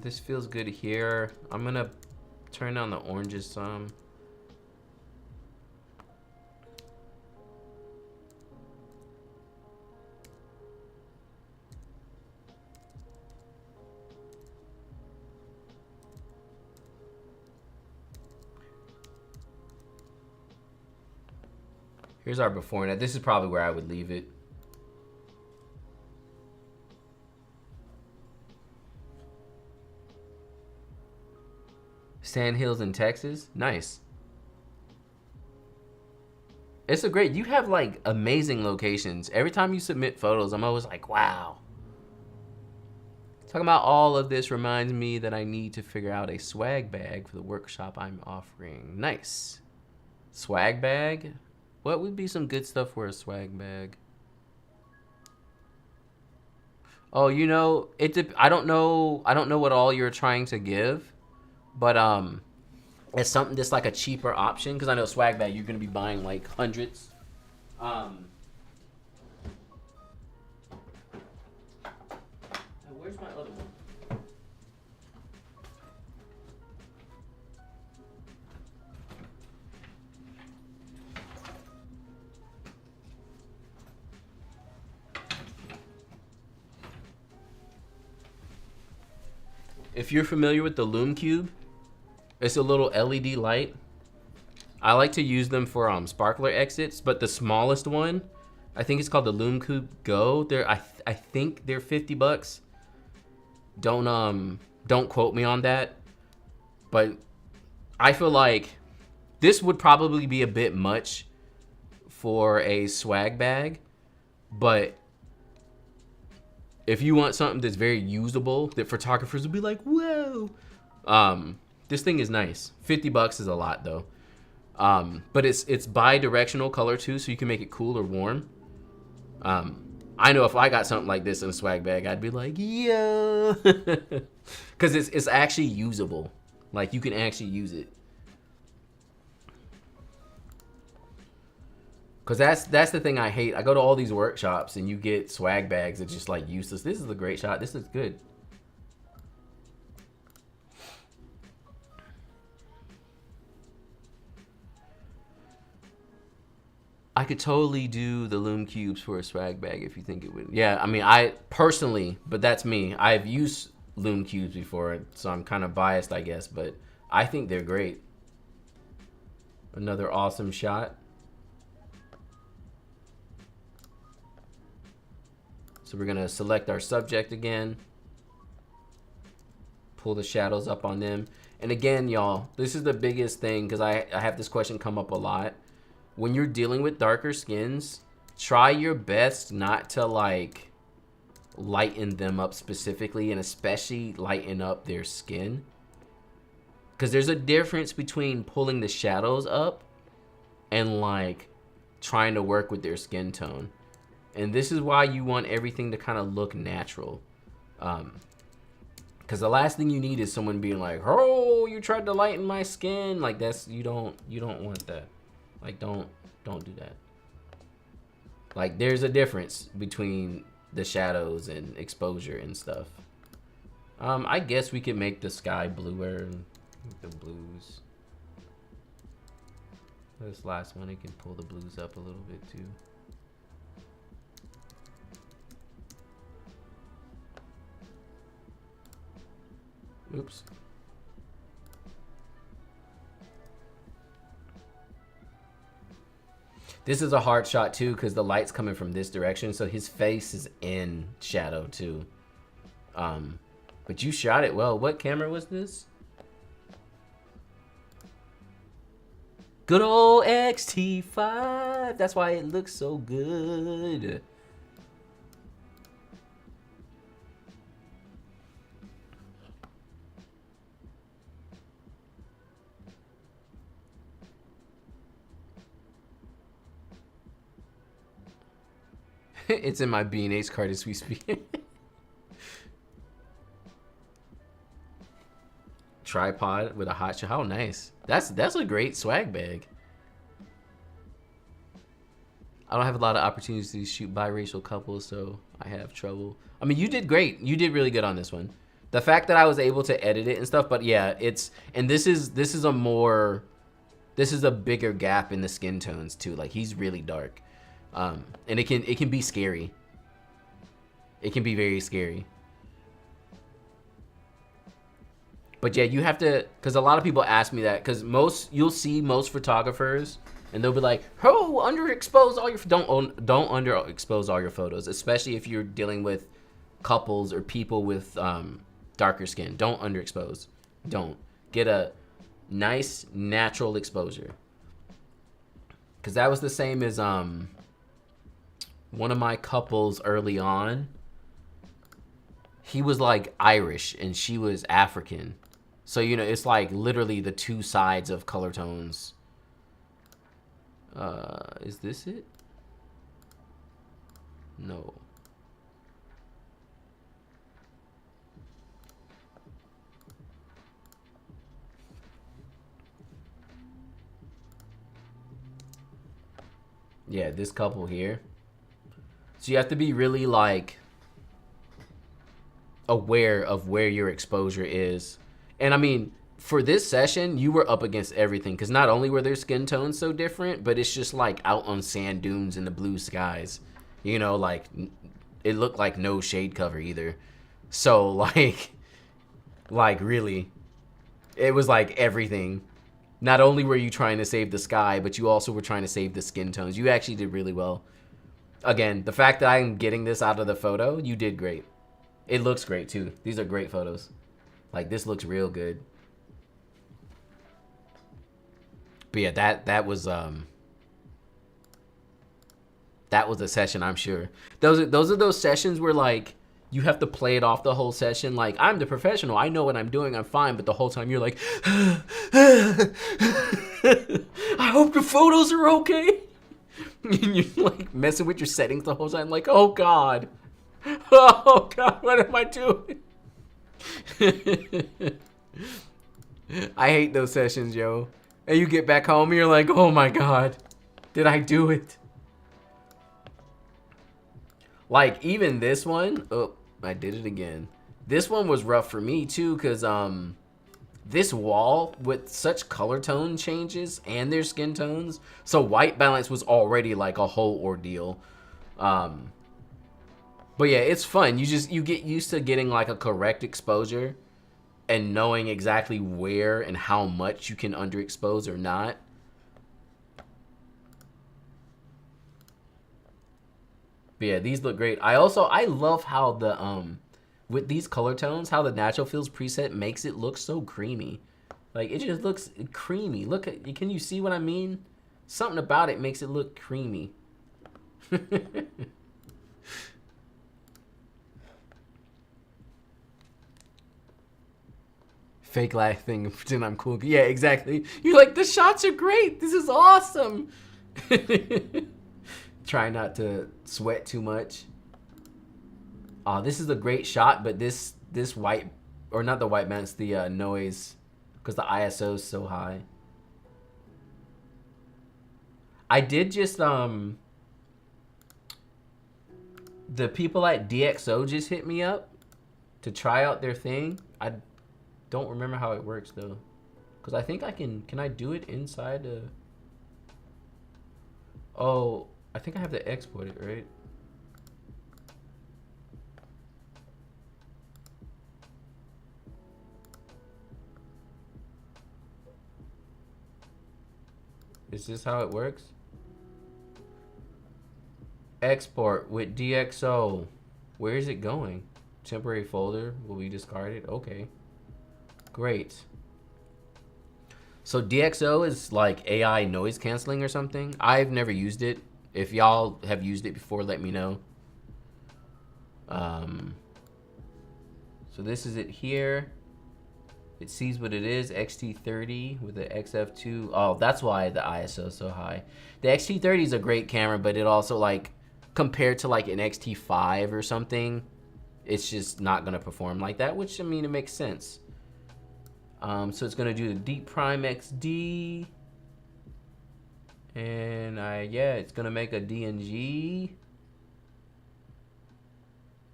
this feels good here. I'm gonna turn down the oranges some. Here's our before and after. This is probably where I would leave it. Sand Hills in Texas? Nice. It's a great, you have like amazing locations. Every time you submit photos, I'm always like, wow. Talking about all of this reminds me that I need to figure out a swag bag for the workshop I'm offering. Nice. Swag bag? What would be some good stuff for a swag bag? Oh, you know, I don't know what all you're trying to give, but it's something that's like a cheaper option, because I know swag bag, you're gonna be buying like hundreds. Where's my other one? If you're familiar with the Lume Cube, it's a little LED light. I like to use them for sparkler exits, but the smallest one, I think it's called the Lume Cube Go. I think they're $50. Don't quote me on that, but I feel like this would probably be a bit much for a swag bag, but if you want something that's very usable, that photographers would be like, whoa, this thing is nice. $50 is a lot though. But it's bi-directional color too, so you can make it cool or warm. I know if I got something like this in a swag bag, I'd be like, yeah, because it's actually usable. Like, you can actually use it. Because that's the thing I hate. I go to all these workshops and you get swag bags that's just like useless. This is a great shot. This is good. I could totally do the Lume Cubes for a swag bag if you think it would. Yeah, I mean, I personally, but that's me. I've used Lume Cubes before, so I'm kind of biased, I guess, but I think they're great. Another awesome shot. So we're gonna select our subject again. Pull the shadows up on them. And again, y'all, this is the biggest thing, because I have this question come up a lot. When you're dealing with darker skins, try your best not to like lighten them up specifically, and especially lighten up their skin. Because there's a difference between pulling the shadows up and like trying to work with their skin tone. And this is why you want everything to kind of look natural. Because the last thing you need is someone being like, oh, you tried to lighten my skin. Like, that's, you don't want that. Like, don't do that. Like, there's a difference between the shadows and exposure and stuff. I guess we could make the sky bluer and the blues. This last one, I can pull the blues up a little bit too. Oops. This is a hard shot too, because the light's coming from this direction, so his face is in shadow too. But you shot it well. What camera was this? Good old XT5. That's why it looks so good. It's in my B&H card as we speak. Tripod with a hot shot. How nice. That's a great swag bag. I don't have a lot of opportunities to shoot biracial couples, so I have trouble. I mean, you did great. You did really good on this one. The fact that I was able to edit it and stuff, but yeah, this is a bigger gap in the skin tones too. Like, he's really dark. And it can be scary. It can be very scary. But yeah, you have to, because a lot of people ask me that, because you'll see most photographers, and they'll be like, "Oh, underexpose all your don't underexpose all your photos," especially if you're dealing with couples or people with darker skin. Don't underexpose. Don't get a nice natural exposure. Cause that was the same as one of my couples early on. He was like Irish and she was African. So, you know, it's like literally the two sides of color tones. Is this it? No. Yeah, this couple here. So you have to be really like aware of where your exposure is. And I mean, for this session, you were up against everything because not only were their skin tones so different, but it's just like out on sand dunes in the blue skies. You know, like it looked like no shade cover either. So like really, it was like everything. Not only were you trying to save the sky, but you also were trying to save the skin tones. You actually did really well. Again, the fact that I'm getting this out of the photo, you did great. It looks great too. These are great photos. Like this looks real good. But yeah, that was a session, I'm sure. Those are those sessions where like you have to play it off the whole session. Like, I'm the professional. I know what I'm doing. I'm fine. But the whole time you're like, I hope the photos are okay. And you're like messing with your settings the whole time. Like, oh God. Oh God, what am I doing? I hate those sessions, yo. And you get back home and you're like, oh my God, did I do it? Like, even this one, oh, I did it again. This one was rough for me too, because this wall with such color tone changes and their skin tones, so white balance was already like a whole ordeal. But yeah, it's fun. You get used to getting like a correct exposure and knowing exactly where and how much you can underexpose or not. But yeah, these look great. I love how the with these color tones, how the natural fills preset makes it look so creamy. Like, it just looks creamy. Look at, can you see what I mean? Something about it makes it look creamy. Fake laughing, pretend I'm cool. Yeah, exactly. You're like, the shots are great. This is awesome. Try not to sweat too much. This is a great shot, but this white, or not the white balance, the noise, because the ISO is so high. I did just the people at DxO just hit me up to try out their thing. I don't remember how it works though, because I think I can I do it inside the, oh, I think I have to export it, right? Is this how it works? Export with DxO. Where is it going? Temporary folder will be discarded. Okay, great. So DxO is like AI noise canceling or something. I've never used it. If y'all have used it before, let me know. So this is it here. It sees what it is, XT30 with the XF2. Oh, that's why the ISO is so high. The XT30 is a great camera, but it also, like, compared to like an XT5 or something, it's just not gonna perform like that, which, I mean, it makes sense. So it's gonna do the Deep Prime XD. And yeah, it's gonna make a DNG.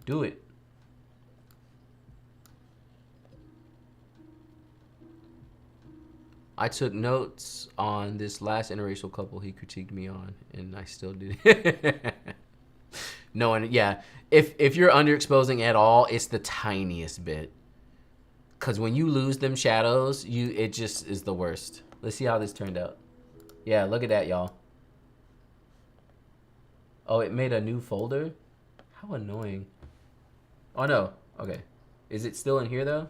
Do it. I took notes on this last interracial couple he critiqued me on, and I still do. No, and yeah, if you're underexposing at all, it's the tiniest bit. Cause when you lose them shadows, it just is the worst. Let's see how this turned out. Yeah, look at that, y'all. Oh, it made a new folder? How annoying. Oh no, okay. Is it still in here though?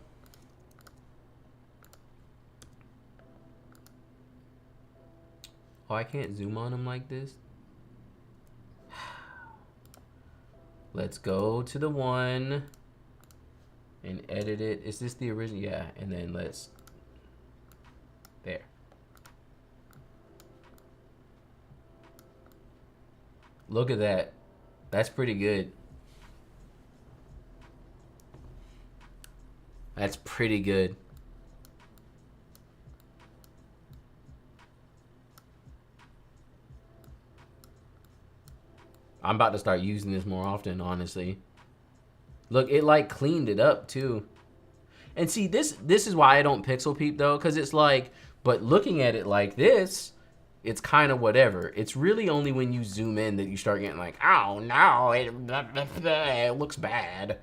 Oh, I can't zoom on them like this. Let's go to the one and edit it. Is this the original? Yeah, and then let's, there. Look at that. That's pretty good. That's pretty good. I'm about to start using this more often, honestly. Look, it like cleaned it up too. And see, this is why I don't pixel peep though, because it's like, but looking at it like this, it's kind of whatever. It's really only when you zoom in that you start getting like, oh no, it looks bad.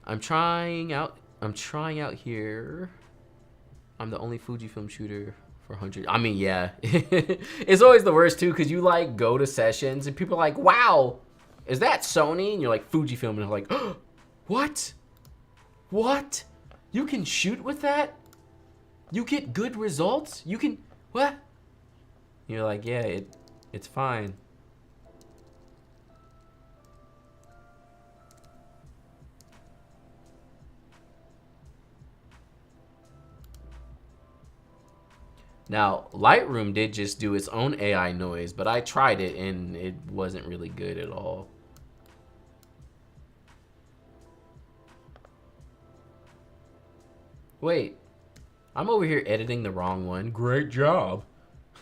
I'm trying out here. I'm the only Fujifilm shooter for 100. I mean, yeah. It's always the worst too, because you like go to sessions and people are like, wow, is that Sony? And you're like, Fujifilm, and they're like, oh, what? What? You can shoot with that? You get good results? You can, what? And you're like, yeah, it's fine. Now, Lightroom did just do its own AI noise, but I tried it and it wasn't really good at all. Wait, I'm over here editing the wrong one. Great job.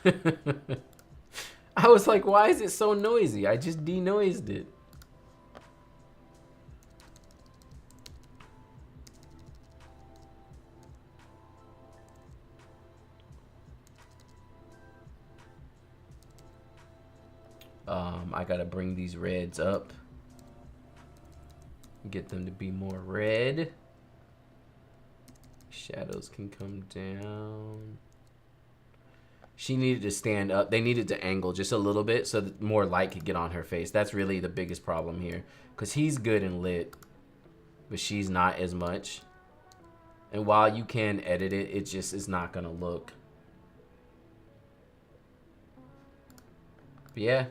I was like, why is it so noisy? I just denoised it. I gotta bring these reds up. Get them to be more red. Shadows can come down. She needed to stand up. They needed to angle just a little bit so that more light could get on her face. That's really the biggest problem here. Because he's good and lit, but she's not as much. And while you can edit it, it just is not gonna look. But yeah.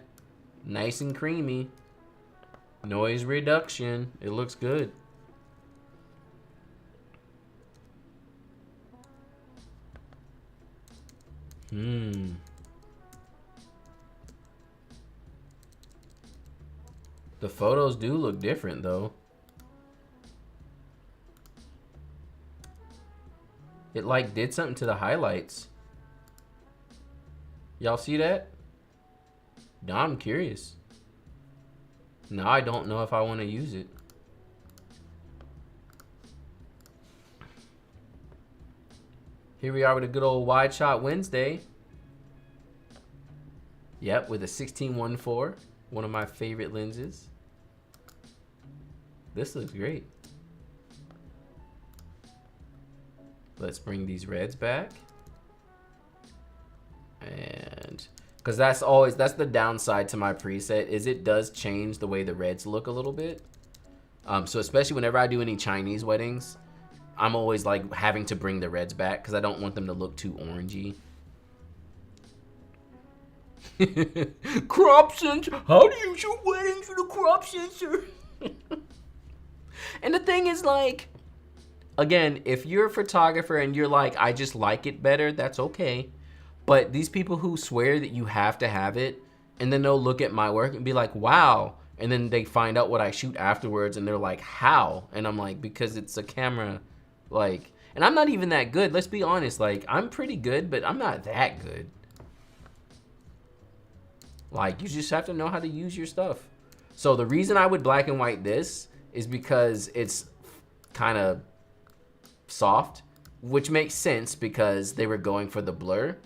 Nice and creamy. Noise reduction. It looks good. The photos do look different though. It like did something to the highlights. Y'all see that? Now I'm curious. Now I don't know if I want to use it. Here we are with a good old wide shot Wednesday. Yep, with a 16-1.4, one of my favorite lenses. This looks great. Let's bring these reds back. And because that's the downside to my preset, is it does change the way the reds look a little bit. So especially whenever I do any Chinese weddings, I'm always like having to bring the reds back because I don't want them to look too orangey. Crop sensor? How do you shoot weddings with a crop sensor? And the thing is, like, again, if you're a photographer and you're like, I just like it better, that's okay. But these people who swear that you have to have it, and then they'll look at my work and be like, wow. And then they find out what I shoot afterwards and they're like, how? And I'm like, because it's a camera. Like, and I'm not even that good. Let's be honest. Like, I'm pretty good, but I'm not that good. Like, you just have to know how to use your stuff. So the reason I would black and white this is because it's kind of soft, which makes sense because they were going for the blur.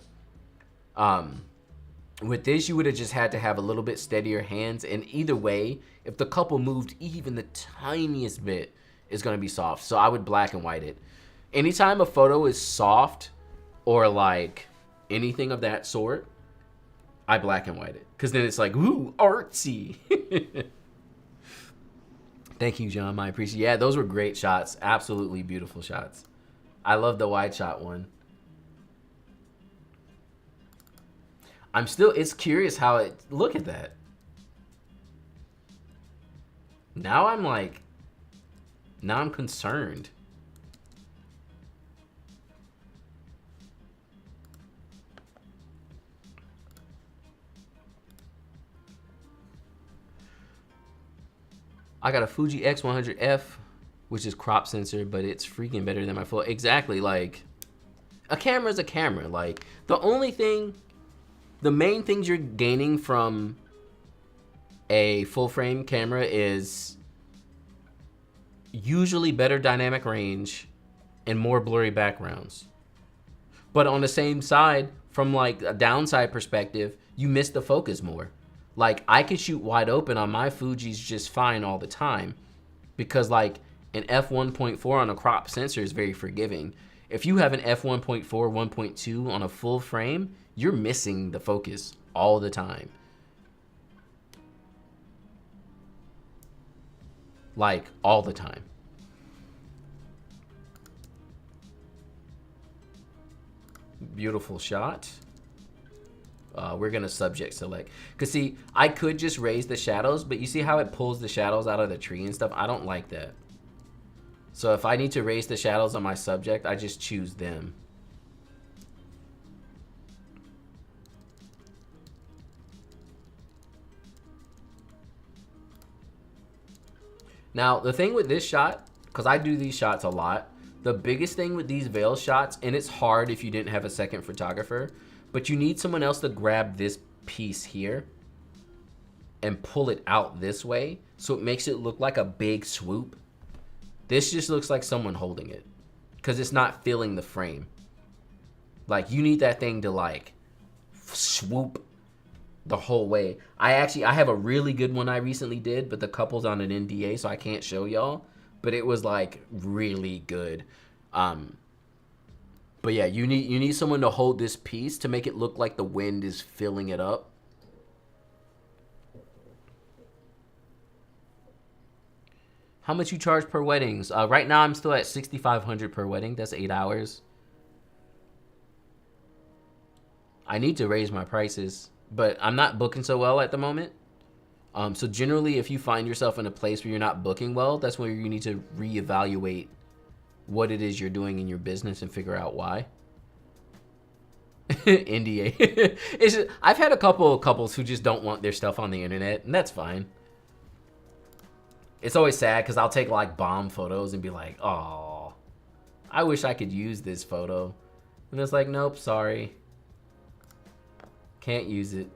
With this, you would have just had to have a little bit steadier hands, and either way, if the couple moved even the tiniest bit, it's going to be soft. So I would black and white it. Anytime a photo is soft or like anything of that sort, I black and white it, because then it's like, ooh, artsy. Thank you, John. I appreciate it. Yeah, those were great shots. Absolutely beautiful shots. I love the wide shot one. I'm still, it's curious how it, look at that. Now I'm like, now I'm concerned. I got a Fuji X100F, which is crop sensor, but it's freaking better than my full. Exactly, like, a camera is a camera. Like, the only thing, the main things you're gaining from a full frame camera is usually better dynamic range and more blurry backgrounds. But on the same side, from like a downside perspective, you miss the focus more. Like, I could shoot wide open on my Fuji's just fine all the time because like an f1.4 on a crop sensor is very forgiving. If you have an f1.4, 1.2 on a full frame, you're missing the focus all the time. Like, all the time. Beautiful shot. We're gonna subject select. Cause see, I could just raise the shadows, but you see how it pulls the shadows out of the tree and stuff? I don't like that. So if I need to raise the shadows on my subject, I just choose them. Now, the thing with this shot, because I do these shots a lot, the biggest thing with these veil shots, and it's hard if you didn't have a second photographer, but you need someone else to grab this piece here and pull it out this way so it makes it look like a big swoop. This just looks like someone holding it because it's not filling the frame. Like, you need that thing to like swoop the whole way. I have a really good one I recently did, but the couple's on an NDA, so I can't show y'all. But it was like really good. But yeah, you need someone to hold this piece to make it look like the wind is filling it up. How much you charge per weddings? Right now I'm still at $6,500 per wedding. That's 8 hours. I need to raise my prices, but I'm not booking so well at the moment. So generally, if you find yourself in a place where you're not booking well, that's where you need to reevaluate what it is you're doing in your business and figure out why. NDA. It's just, I've had a couple of couples who just don't want their stuff on the internet, and that's fine. It's always sad because I'll take like bomb photos and be like, oh, I wish I could use this photo. And it's like, nope, sorry. Can't use it.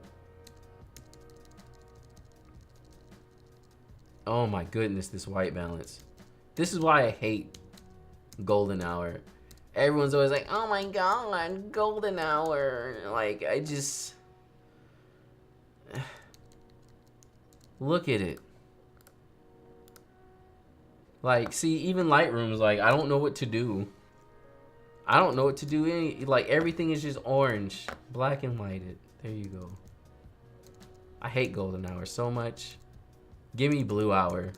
Oh my goodness, this white balance. This is why I hate golden hour. Everyone's always like, oh my god, golden hour. Like, I just... Look at it. Like, see, even Lightroom is like, I don't know what to do. I don't know what to do. Like, everything is just orange. Black and whited. There you go. I hate golden hour so much. Give me blue hour.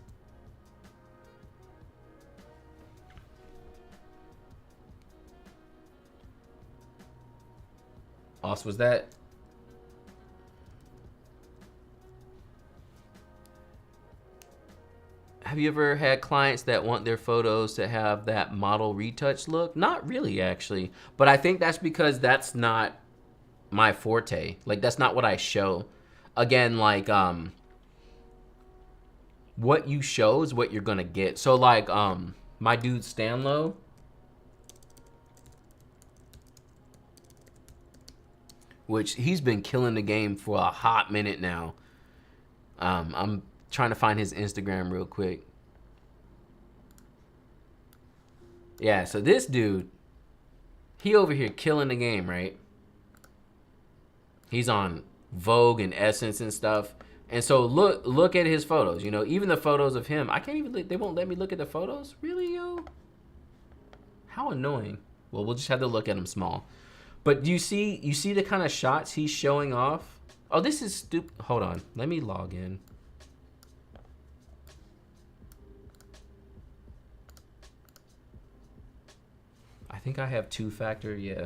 Os, was that? Have you ever had clients that want their photos to have that model retouch look? Not really, actually. But I think that's because that's not my forte. Like, that's not what I show. Again, like, what you show is what you're gonna get. So, like, my dude Stanlow, which he's been killing the game for a hot minute now. I'm trying to find his Instagram real quick. Yeah, so this dude, he over here killing the game, right? He's on Vogue and Essence and stuff. And so look at his photos, you know, even the photos of him. I can't even, they won't let me look at the photos? Really, yo? How annoying. Well, we'll just have to look at them small. But you see the kind of shots he's showing off? Oh, this is stupid. Hold on, let me log in. I think I have 2-factor, yeah.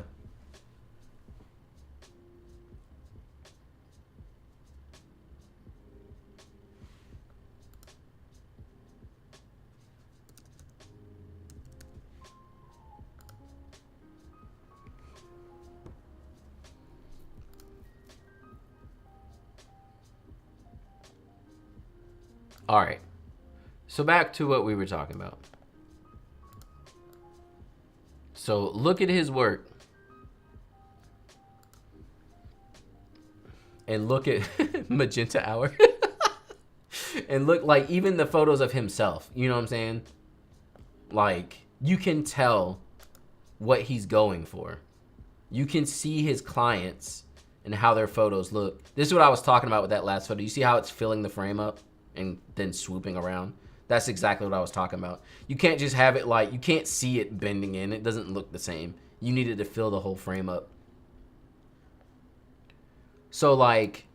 All right. So back to what we were talking about. So look at his work. And look at Magenta Hour. And look, like, even the photos of himself. You know what I'm saying? Like, you can tell what he's going for. You can see his clients and how their photos look. This is what I was talking about with that last photo. You see how it's filling the frame up and then swooping around? That's exactly what I was talking about. You can't just have it like, you can't see it bending in. It doesn't look the same. You need it to fill the whole frame up. So like,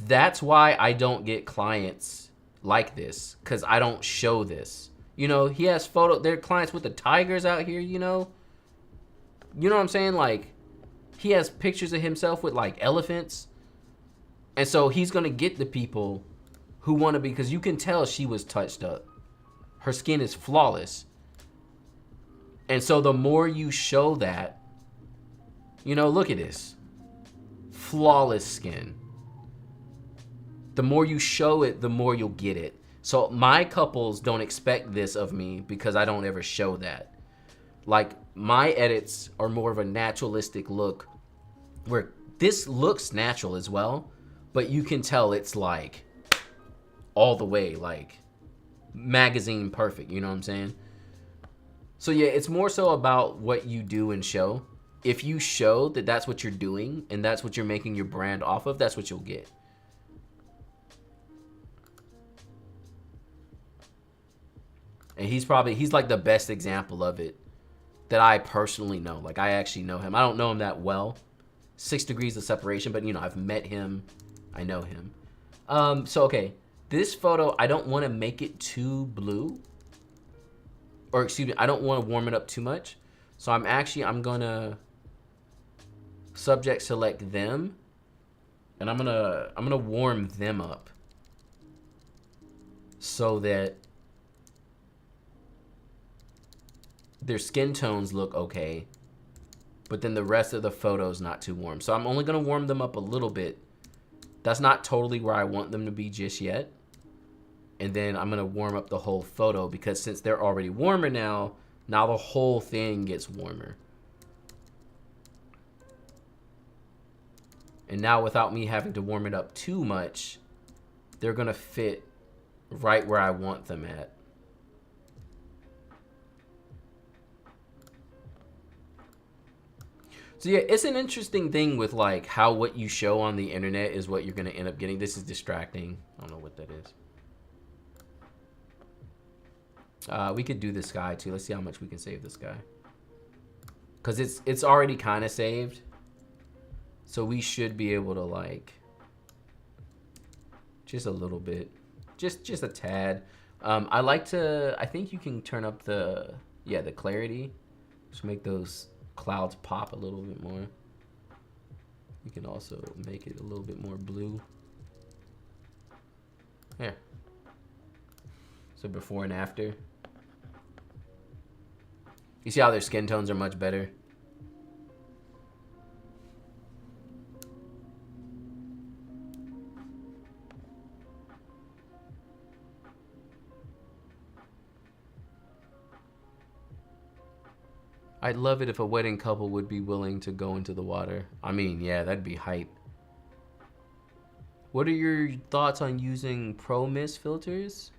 that's why I don't get clients like this, because I don't show this. You know, he has there are clients with the tigers out here, you know? You know what I'm saying? Like, he has pictures of himself with like elephants. And so he's going to get the people who want to be, because you can tell she was touched up. Her skin is flawless. And so the more you show that, you know, look at this. Flawless skin. The more you show it, the more you'll get it. So my couples don't expect this of me because I don't ever show that. Like, my edits are more of a naturalistic look, where this looks natural as well, but you can tell it's like all the way, like magazine perfect, you know what I'm saying? So yeah, it's more so about what you do and show. If you show that that's what you're doing and that's what you're making your brand off of, that's what you'll get. And he's like the best example of it that I personally know. Like, I actually know him. I don't know him that well. 6 degrees of separation, but you know, I've met him. I know him. So okay, this photo, I don't want to make it too blue. Or excuse me, I don't want to warm it up too much. So I'm gonna subject select them, and I'm gonna warm them up so that their skin tones look okay, but then the rest of the photo's not too warm. So I'm only gonna warm them up a little bit. That's not totally where I want them to be just yet. And then I'm gonna warm up the whole photo, because since they're already warmer now the whole thing gets warmer. And now, without me having to warm it up too much, they're gonna fit right where I want them at. So yeah, it's an interesting thing with like how what you show on the internet is what you're gonna end up getting. This is distracting. I don't know what that is. We could do the sky too. Let's see how much we can save the sky. Cause it's already kind of saved. So we should be able to like, just a little bit, just a tad. I think you can turn up the clarity. Just make those clouds pop a little bit more. You can also make it a little bit more blue. There. So before and after. You see how their skin tones are much better? I'd love it if a wedding couple would be willing to go into the water. I mean, yeah, that'd be hype. What are your thoughts on using Pro Mist filters?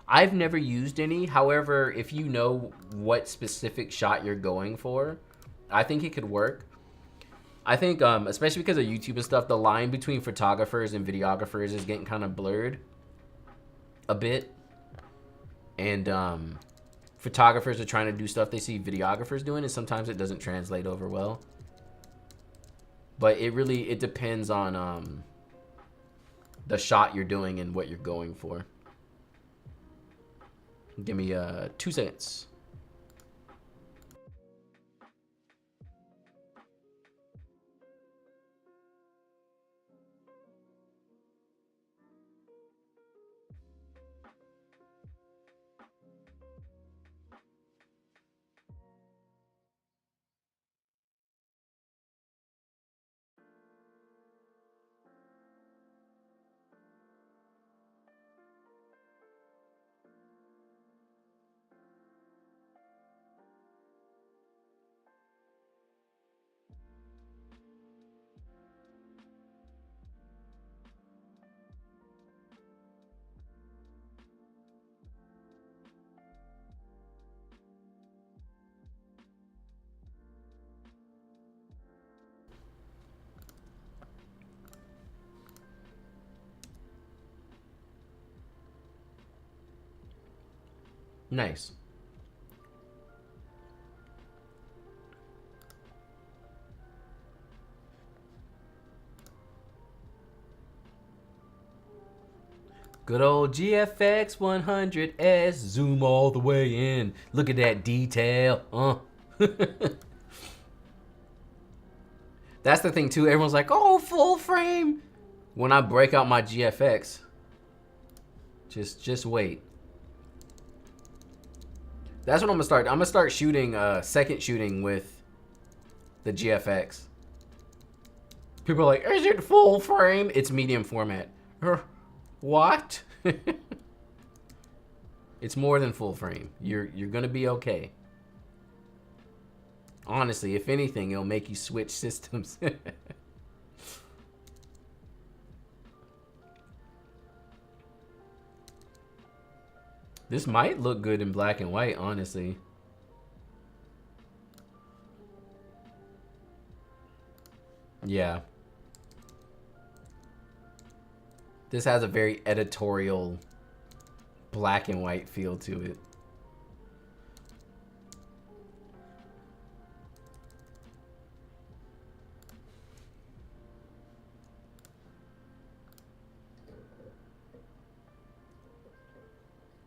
I've never used any. However, if you know what specific shot you're going for, I think it could work. I think, especially because of YouTube and stuff, the line between photographers and videographers is getting kind of blurred a bit. And photographers are trying to do stuff they see videographers doing, and sometimes it doesn't translate over well. But it depends on the shot you're doing and what you're going for. Give me 2 seconds. Nice. Good old GFX 100S, zoom all the way in. Look at that detail. That's the thing too, everyone's like, oh, full frame. When I break out my GFX, just wait. That's what I'm gonna start. I'm gonna start shooting, second shooting with the GFX. People are like, is it full frame? It's medium format. What? It's more than full frame. You're gonna be okay. Honestly, if anything, it'll make you switch systems. This might look good in black and white, honestly. Yeah. This has a very editorial black and white feel to it.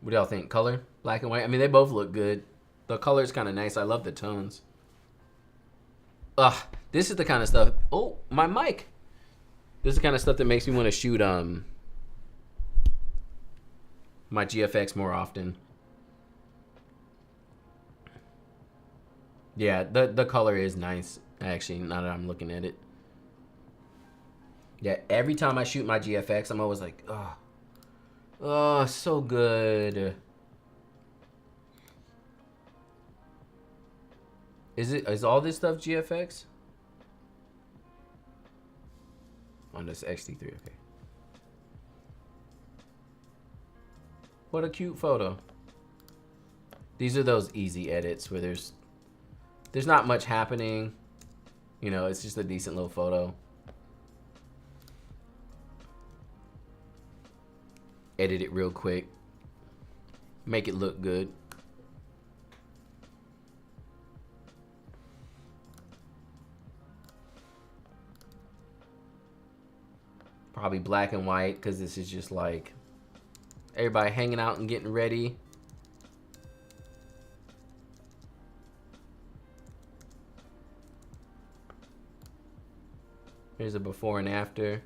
What do y'all think? Color? Black and white? I mean, they both look good. The color's kind of nice. I love the tones. Ugh, this is the kind of stuff. Oh, my mic. This is the kind of stuff that makes me want to shoot my GFX more often. Yeah, the color is nice, actually, now that I'm looking at it. Yeah, every time I shoot my GFX, I'm always like, oh. Oh, so good. Is all this stuff GFX? On this XT3, okay. What a cute photo. These are those easy edits where there's not much happening. You know, it's just a decent little photo. Edit it real quick. Make it look good. Probably black and white, because this is just like everybody hanging out and getting ready. Here's a before and after.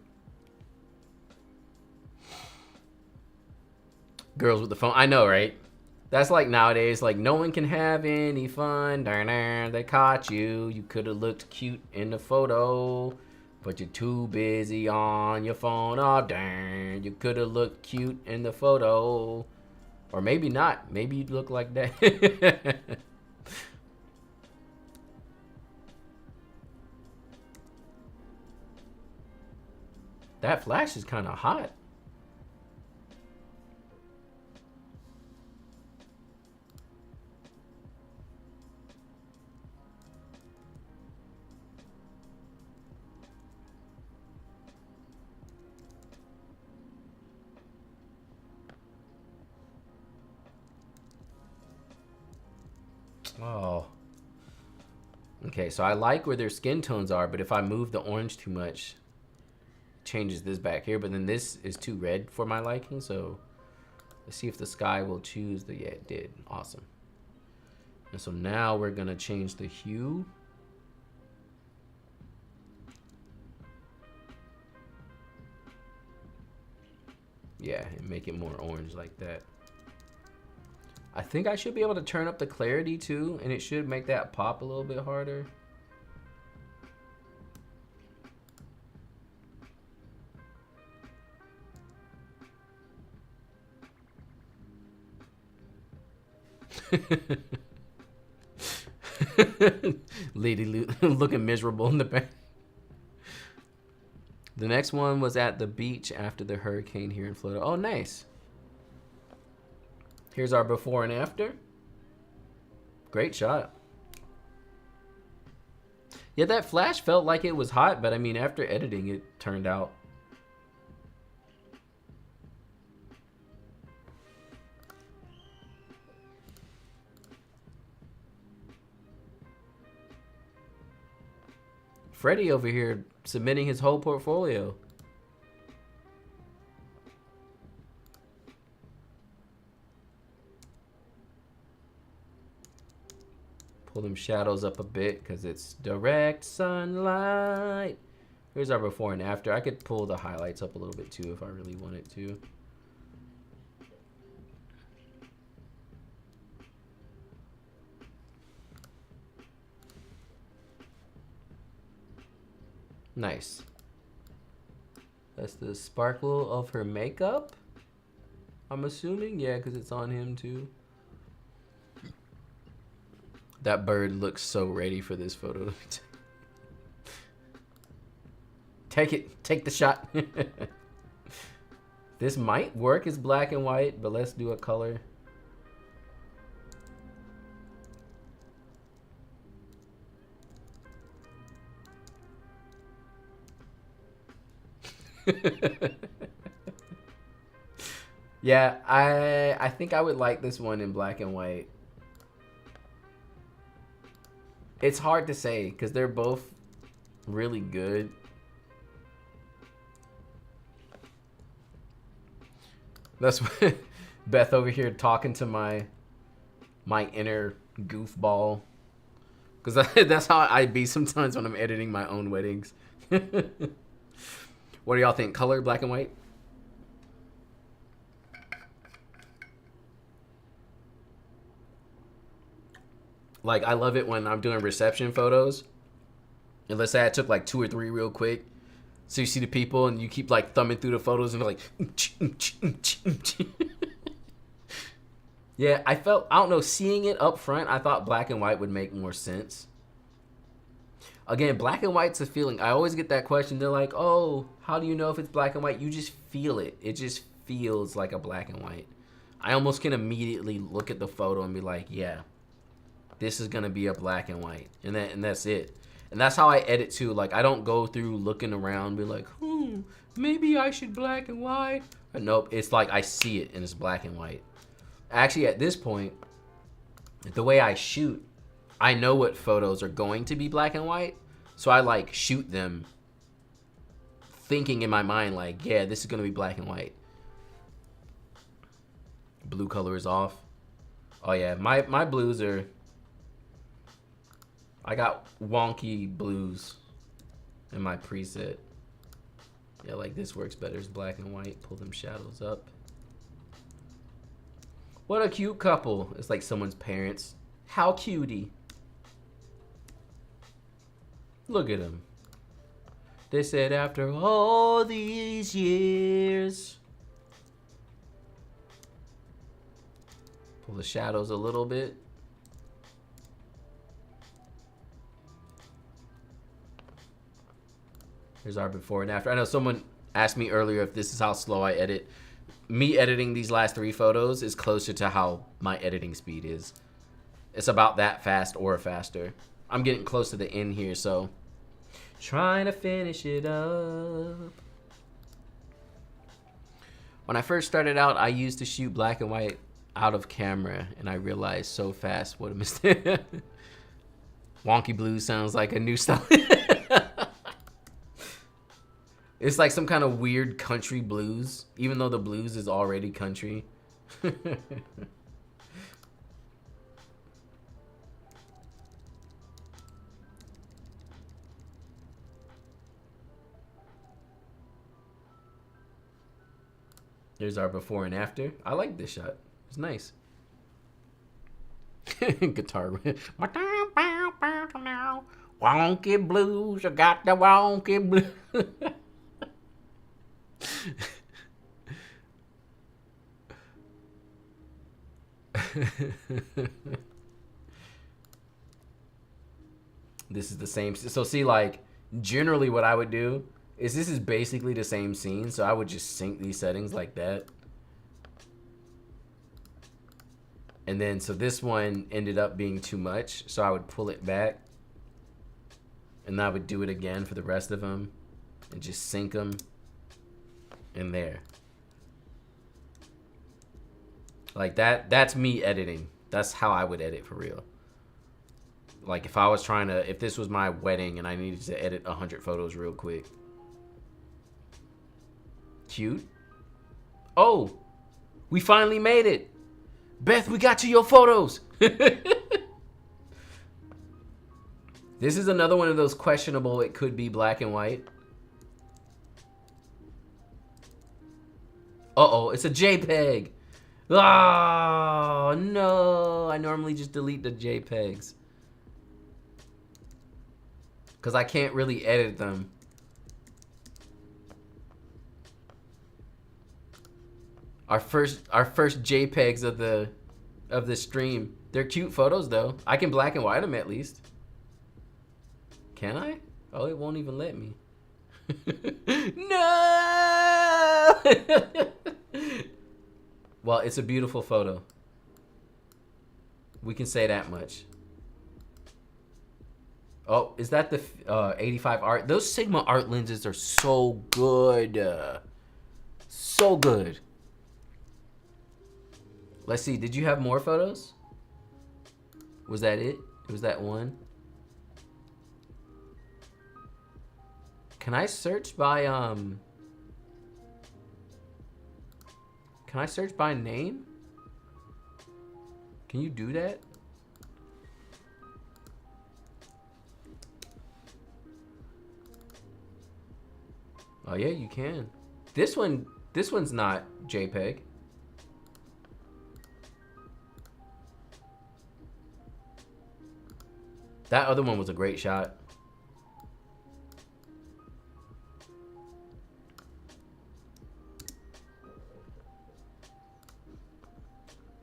Girls with the phone. I know, right? That's like nowadays, like no one can have any fun. Darn, they caught you. You could have looked cute in the photo, but you're too busy on your phone. Oh, darn. You could have looked cute in the photo. Or maybe not. Maybe you'd look like that. That flash is kind of hot. Oh. Okay, so I like where their skin tones are, but if I move the orange too much, it changes this back here. But then this is too red for my liking, so let's see if the sky will choose the, yeah, it did. Awesome. And so now we're gonna change the hue. Yeah, and make it more orange like that. I think I should be able to turn up the clarity too, and it should make that pop a little bit harder. Lady looking miserable in the back. The next one was at the beach after the hurricane here in Florida. Oh, nice. Here's our before and after. Great shot. Yeah, that flash felt like it was hot, but I mean, after editing, it turned out. Freddie over here submitting his whole portfolio. Pull them shadows up a bit because it's direct sunlight. Here's our before and after. I could pull the highlights up a little bit too if I really wanted to. Nice. That's the sparkle of her makeup, I'm assuming. Yeah, because it's on him too. That bird looks so ready for this photo. Take it. Take the shot. This might work as black and white, but let's do a color. Yeah, I think I would like this one in black and white. It's hard to say because they're both really good. That's what Beth over here talking to my inner goofball, because that's how I be sometimes when I'm editing my own weddings. What do y'all think? Color, black and white? Like, I love it when I'm doing reception photos. And let's say I took like 2 or 3 real quick. So you see the people and you keep like thumbing through the photos and be like, yeah, I don't know, seeing it up front, I thought black and white would make more sense. Again, black and white's a feeling. I always get that question. They're like, oh, how do you know if it's black and white? You just feel it. It just feels like a black and white. I almost can immediately look at the photo and be like, yeah, this is going to be a black and white. And that's it. And that's how I edit too. Like, I don't go through looking around and be like, maybe I should black and white. But nope, it's like I see it and it's black and white. Actually, at this point, the way I shoot, I know what photos are going to be black and white. So I like shoot them thinking in my mind like, yeah, this is going to be black and white. Blue color is off. Oh yeah, my blues are... I got wonky blues in my preset. Yeah, like this works better as black and white. Pull them shadows up. What a cute couple. It's like someone's parents. How cutie. Look at them. They said after all these years. Pull the shadows a little bit. Here's our before and after. I know someone asked me earlier if this is how slow I edit. Me editing these last 3 photos is closer to how my editing speed is. It's about that fast or faster. I'm getting close to the end here, so trying to finish it up. When I first started out, I used to shoot black and white out of camera, and I realized so fast what a mistake. Wonky blue sounds like a new style. It's like some kind of weird country blues, even though the blues is already country. Here's our before and after. I like this shot. It's nice. Guitar. Wonky blues, I got the wonky blues. This is the same. So see, like, generally what I would do is this is basically the same scene. So I would just sync these settings like that. And then, so this one ended up being too much. So I would pull it back. And I would do it again for the rest of them. And just sync them in there. Like that, that's me editing. That's how I would edit for real. Like if I was trying to, if this was my wedding and I needed to edit 100 photos real quick. Cute. Oh, we finally made it. Beth, we got to your photos. This is another one of those questionable, it could be black and white. Uh-oh, it's a JPEG. Oh, no. I normally just delete the JPEGs. Because I can't really edit them. Our first JPEGs of the stream. They're cute photos though. I can black and white them at least. Can I? Oh, it won't even let me. No! Well, it's a beautiful photo. We can say that much. Oh, is that the 85 art? Those Sigma art lenses are so good. So good. Let's see, did you have more photos? Was that it? Was that one? Can I search by Can I search by name? Can you do that? Oh yeah, you can. This one's not JPEG. That other one was a great shot.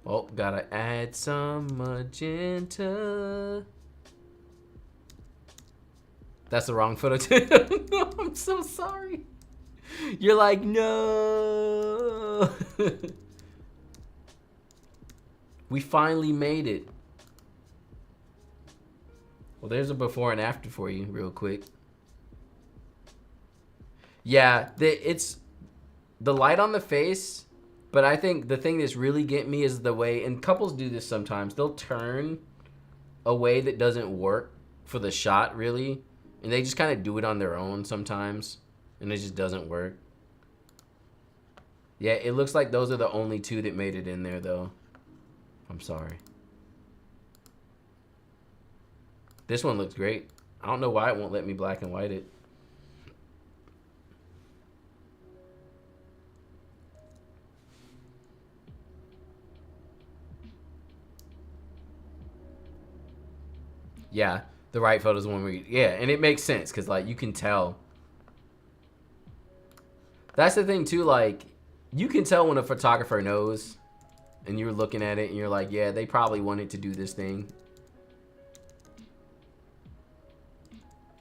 Oh, gotta add some magenta. That's the wrong photo too. No, I'm so sorry. You're like, no. We finally made it. Well, there's a before and after for you real quick. Yeah, it's the light on the face, but I think the thing that's really getting me is the way, and couples do this sometimes, they'll turn a way that doesn't work for the shot really, and they just kind of do it on their own sometimes, and it just doesn't work. Yeah, it looks like those are the only two that made it in there though. I'm sorry. This one looks great. I don't know why it won't let me black and white it. Yeah, the right photo is the one where yeah, and it makes sense because like you can tell. That's the thing too, like you can tell when a photographer knows and you're looking at it and you're like, yeah, they probably wanted to do this thing.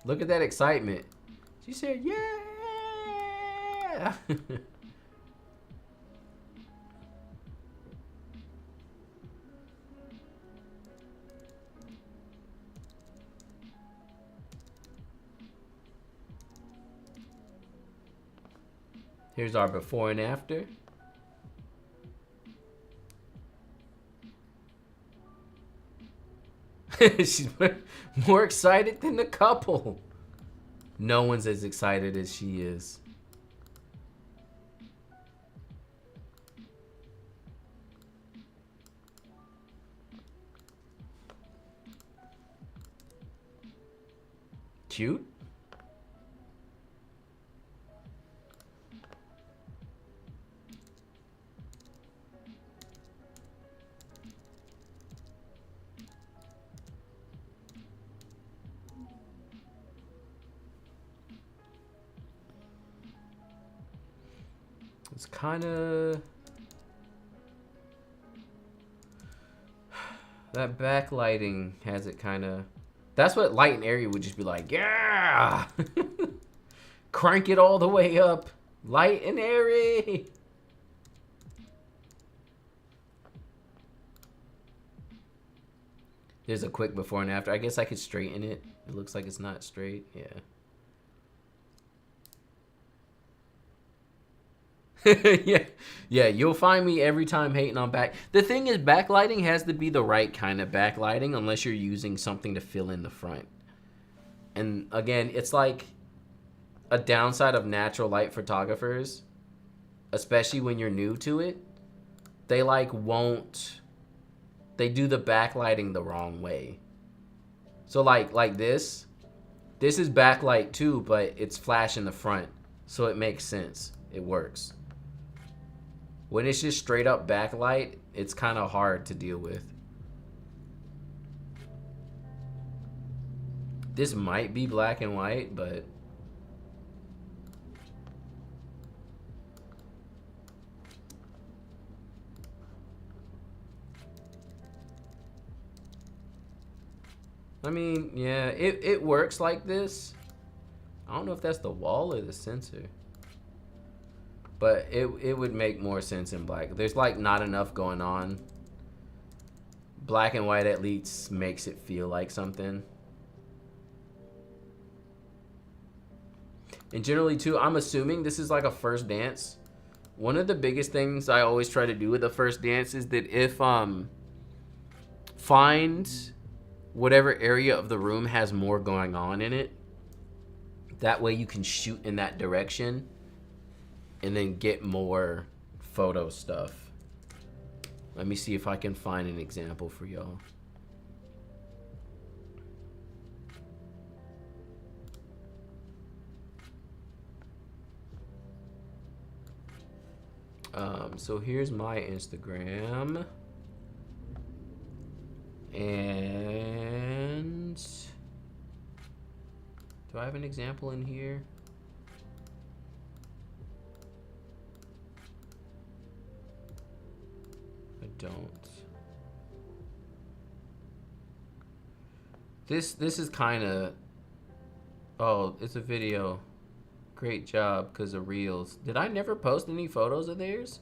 Look at that excitement. She said, yeah. Here's our before and after. She's more excited than the couple. No one's as excited as she is. Cute. It's kind of that backlighting has it kind of. That's what light and airy would just be like. Yeah, crank it all the way up, light and airy. There's a quick before and after. I guess I could straighten it. It looks like it's not straight. Yeah. Yeah, yeah, you'll find me every time hating on back. The thing is, backlighting has to be the right kind of backlighting unless you're using something to fill in the front. And again, it's like a downside of natural light photographers, especially when you're new to it. They like won't, they do the backlighting the wrong way. So like this is backlight too, but it's flash in the front, so it makes sense. It works. When it's just straight up backlight, it's kind of hard to deal with. This might be black and white, but I mean, yeah, it works like this. I don't know if that's the wall or the sensor, but it would make more sense in black. There's like not enough going on. Black and white at least makes it feel like something. And generally too, I'm assuming this is like a first dance. One of the biggest things I always try to do with the first dance is that if find whatever area of the room has more going on in it. That way you can shoot in that direction and then get more photo stuff. Let me see if I can find an example for y'all. So here's my Instagram. And do I have an example in here? I don't. This is kind of, oh, it's a video. Great job because of reels. Did I never post any photos of theirs?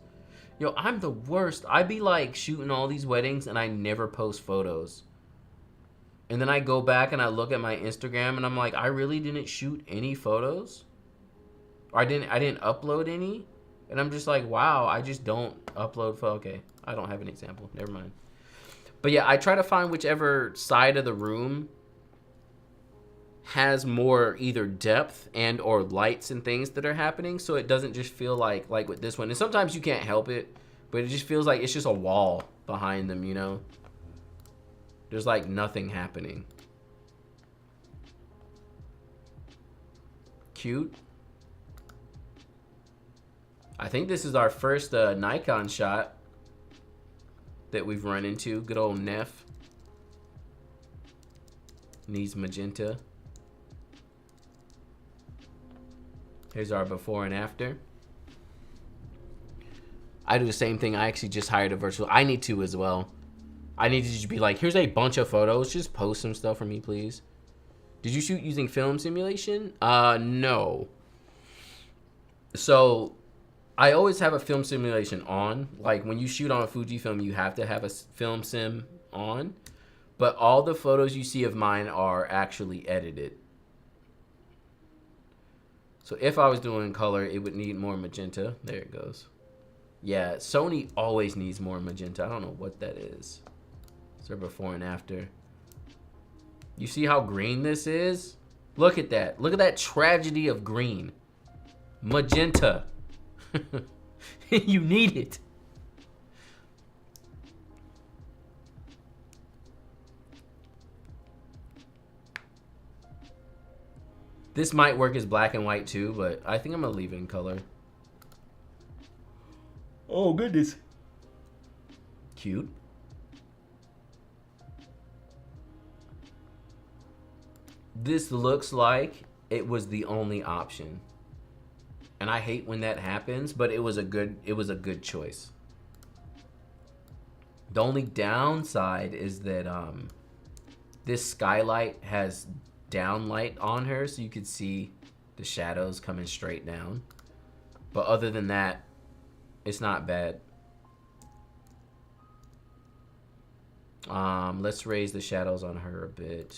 Yo, I'm the worst. I be like shooting all these weddings and I never post photos. And then I go back and I look at my Instagram and I'm like, I really didn't shoot any photos? Or I didn't upload any? And I'm just like, wow, I just don't upload okay, I don't have an example. Never mind. But yeah, I try to find whichever side of the room has more either depth and or lights and things that are happening, so it doesn't just feel like with this one. And sometimes you can't help it, but it just feels like it's just a wall behind them, you know? There's like nothing happening. Cute. I think this is our first Nikon shot that we've run into. Good old Neff. Needs magenta. Here's our before and after. I do the same thing. I actually just hired a virtual. I need to as well. I need to just be like, here's a bunch of photos. Just post some stuff for me, please. Did you shoot using film simulation? No. So I always have a film simulation on. Like when you shoot on a Fujifilm, you have to have a film sim on. But all the photos you see of mine are actually edited. So if I was doing color, it would need more magenta. There it goes. Yeah, Sony always needs more magenta. I don't know what that is. Is there before and after? You see how green this is? Look at that. Look at that tragedy of green. Magenta. You need it. This might work as black and white too, but I think I'm gonna leave it in color. Oh goodness. Cute. This looks like it was the only option. And I hate when that happens, but it was a good choice. The only downside is that this skylight has downlight on her, so you could see the shadows coming straight down. But other than that, it's not bad. Let's raise the shadows on her a bit.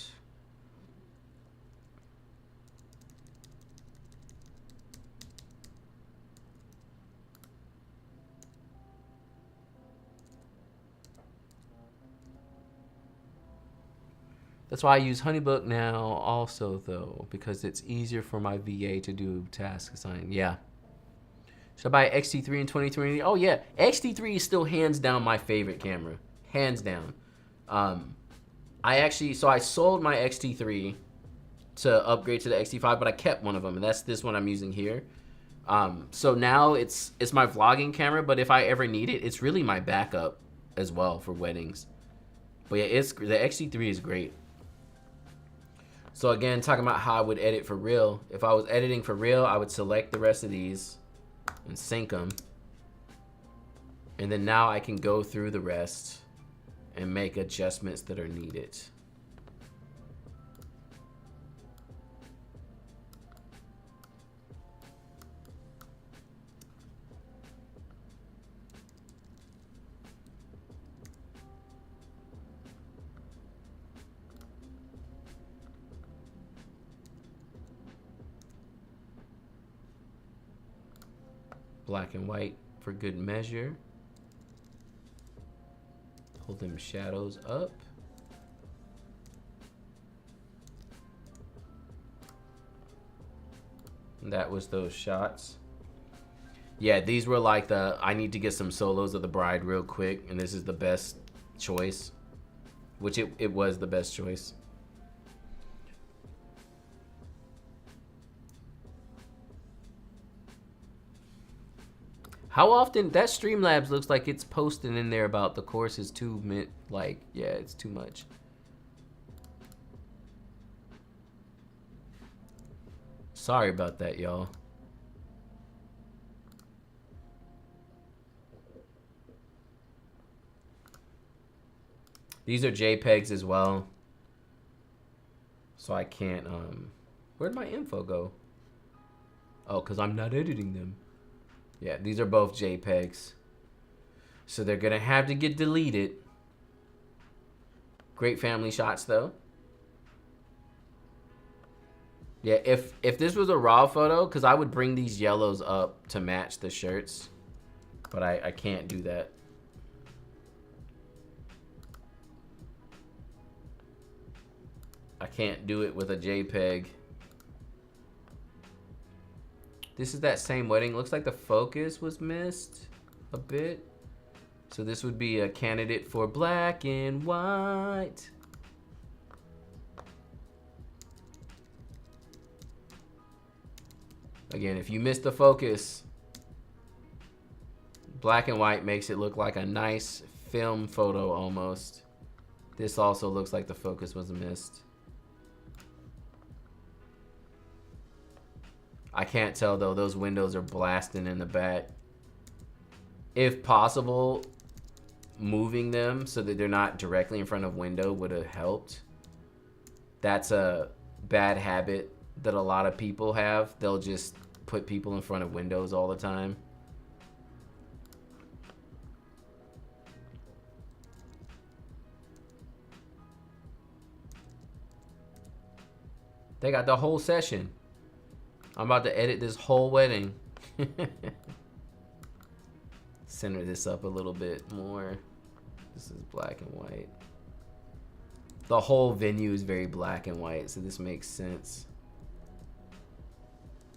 That's why I use Honeybook now also, though, because it's easier for my VA to do task assign. Yeah. Should I buy X-T3 in 2020? Oh, yeah. X-T3 is still hands down my favorite camera. Hands down. So I sold my X-T3 to upgrade to the X-T5, but I kept one of them, and that's this one I'm using here. So now it's my vlogging camera, but if I ever need it, it's really my backup as well for weddings. But yeah, the X-T3 is great. So again, talking about how I would edit for real. If I was editing for real, I would select the rest of these and sync them. And then now I can go through the rest and make adjustments that are needed. Black and white for good measure. Pull them shadows up. And that was those shots. Yeah, these were like I need to get some solos of the bride real quick, and this is the best choice. Which it was the best choice. How often that Streamlabs looks like it's posting in there about the course is too like, yeah, it's too much. Sorry about that, y'all. These are JPEGs as well. So I can't where'd my info go? Oh, because I'm not editing them. Yeah, these are both JPEGs. So they're gonna have to get deleted. Great family shots though. Yeah, if this was a raw photo, because I would bring these yellows up to match the shirts. But I can't do that. I can't do it with a JPEG. This is that same wedding. Looks like the focus was missed a bit. So this would be a candidate for black and white. Again, if you missed the focus, black and white makes it look like a nice film photo almost. This also looks like the focus was missed. I can't tell though, those windows are blasting in the back. If possible, moving them so that they're not directly in front of window would have helped. That's a bad habit that a lot of people have. They'll just put people in front of windows all the time. They got the whole session. I'm about to edit this whole wedding. Center this up a little bit more. This is black and white. The whole venue is very black and white, so this makes sense.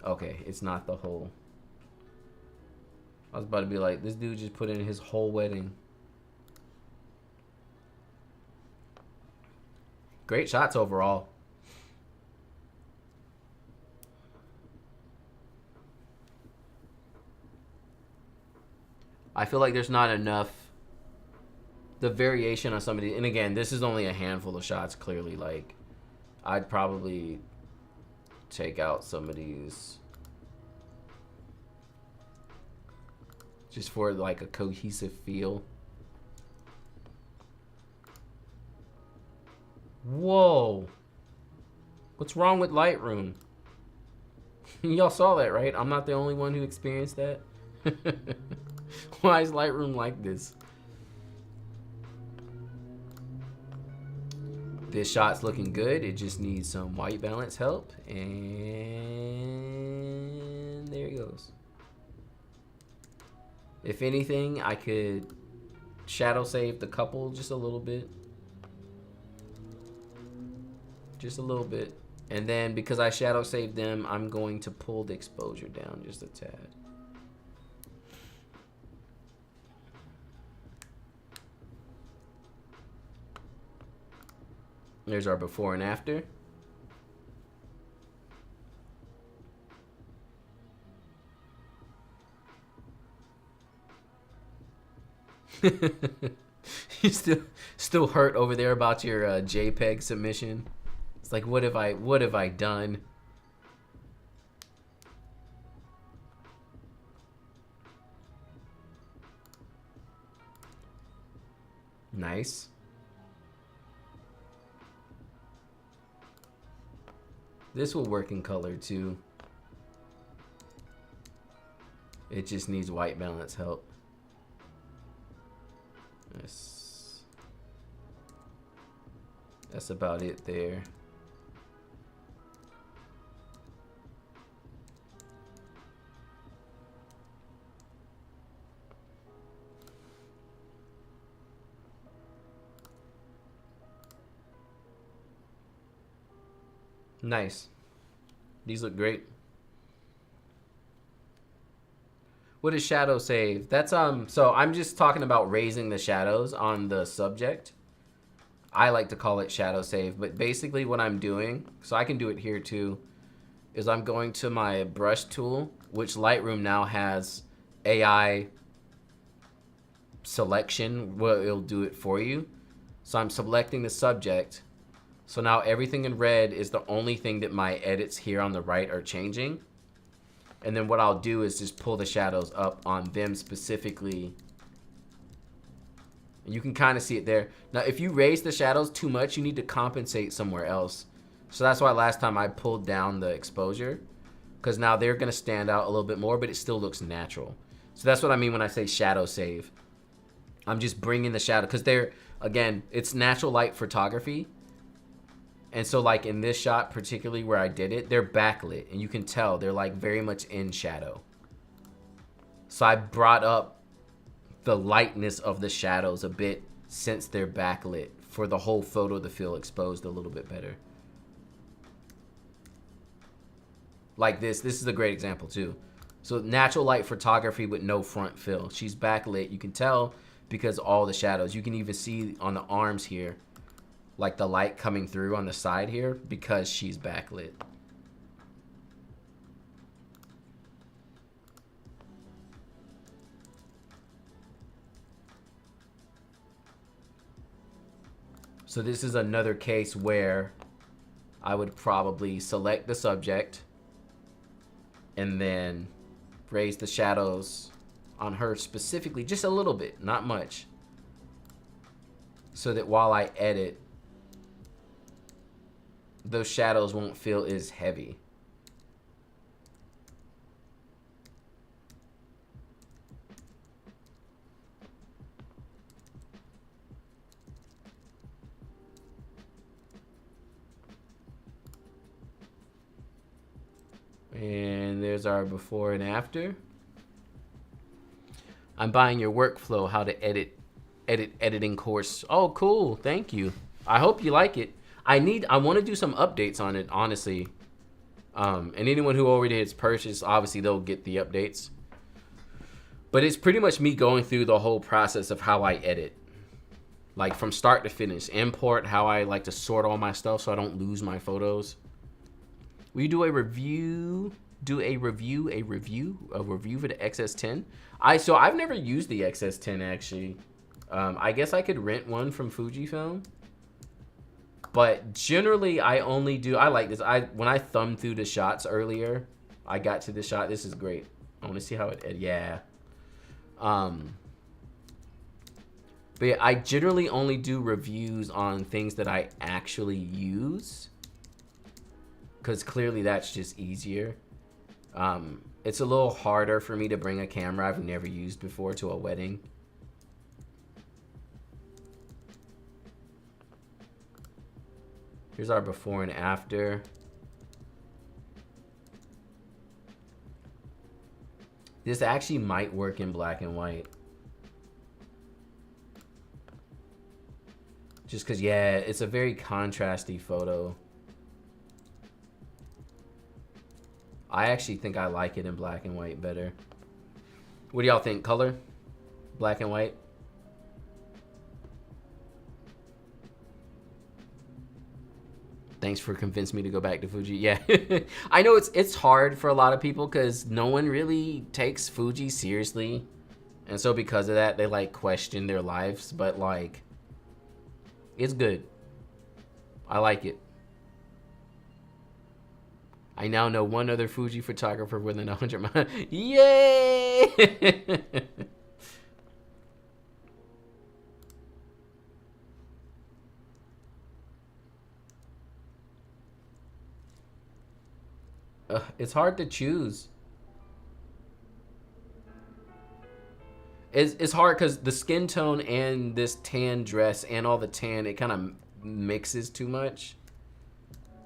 Okay, it's not the whole. I was about to be like, this dude just put in his whole wedding. Great shots overall. I feel like there's not enough. The variation on some of these, and again, this is only a handful of shots, clearly. Like, I'd probably take out some of these just for like a cohesive feel. Whoa. What's wrong with Lightroom? Y'all saw that, right? I'm not the only one who experienced that. Why is Lightroom like this? This shot's looking good. It just needs some white balance help. And there it goes. If anything, I could shadow save the couple just a little bit. just a little bit. And then because I shadow saved them, I'm going to pull the exposure down just a tad. There's our before and after. You still hurt over there about your JPEG submission. It's like, what have I done? Nice. This will work in color too. It just needs white balance help. That's about it there. Nice. These look great. What is shadow save? That's so I'm just talking about raising the shadows on the subject. I like to call it shadow save, but basically what I'm doing, so I can do it here too, is I'm going to my brush tool, which Lightroom now has AI selection, where it'll do it for you. So I'm selecting the subject. So now everything in red is the only thing that my edits here on the right are changing. And then what I'll do is just pull the shadows up on them specifically. And you can kind of see it there. Now, if you raise the shadows too much, you need to compensate somewhere else. So that's why last time I pulled down the exposure, because now they're going to stand out a little bit more, but it still looks natural. So that's what I mean when I say shadow save. I'm just bringing the shadow, because they're, again, it's natural light photography. And so like in this shot, particularly where I did it, they're backlit, and you can tell they're like very much in shadow. So I brought up the lightness of the shadows a bit since they're backlit for the whole photo to feel exposed a little bit better. Like this is a great example too. So natural light photography with no front fill. She's backlit, you can tell because all the shadows. You can even see on the arms here, like the light coming through on the side here because she's backlit. So this is another case where I would probably select the subject and then raise the shadows on her specifically, just a little bit, not much, so that while I edit, those shadows won't feel as heavy. And there's our before and after. I'm buying your workflow, how to editing course. Oh, cool. Thank you. I hope you like it. I want to do some updates on it, honestly. And anyone who already has purchased, obviously they'll get the updates. But it's pretty much me going through the whole process of how I edit. Like from start to finish. Import, how I like to sort all my stuff so I don't lose my photos. Will you do a review? A review for the XS10? So I've never used the XS10 actually. I guess I could rent one from Fujifilm. But generally I like this. When I thumbed through the shots earlier, I got to this shot. This is great. I want to see how it, yeah. But yeah, I generally only do reviews on things that I actually use, because clearly that's just easier. It's a little harder for me to bring a camera I've never used before to a wedding. Here's our before and after. This actually might work in black and white. Just because, yeah, it's a very contrasty photo. I actually think I like it in black and white better. What do y'all think? Color? Black and white? Thanks for convincing me to go back to Fuji. Yeah, I know it's hard for a lot of people because no one really takes Fuji seriously. And so because of that, they like question their lives. But like, it's good. I like it. I now know one other Fuji photographer within 100 miles. Yay! It's hard to choose. It's hard because the skin tone and this tan dress and all the tan, it kind of mixes too much.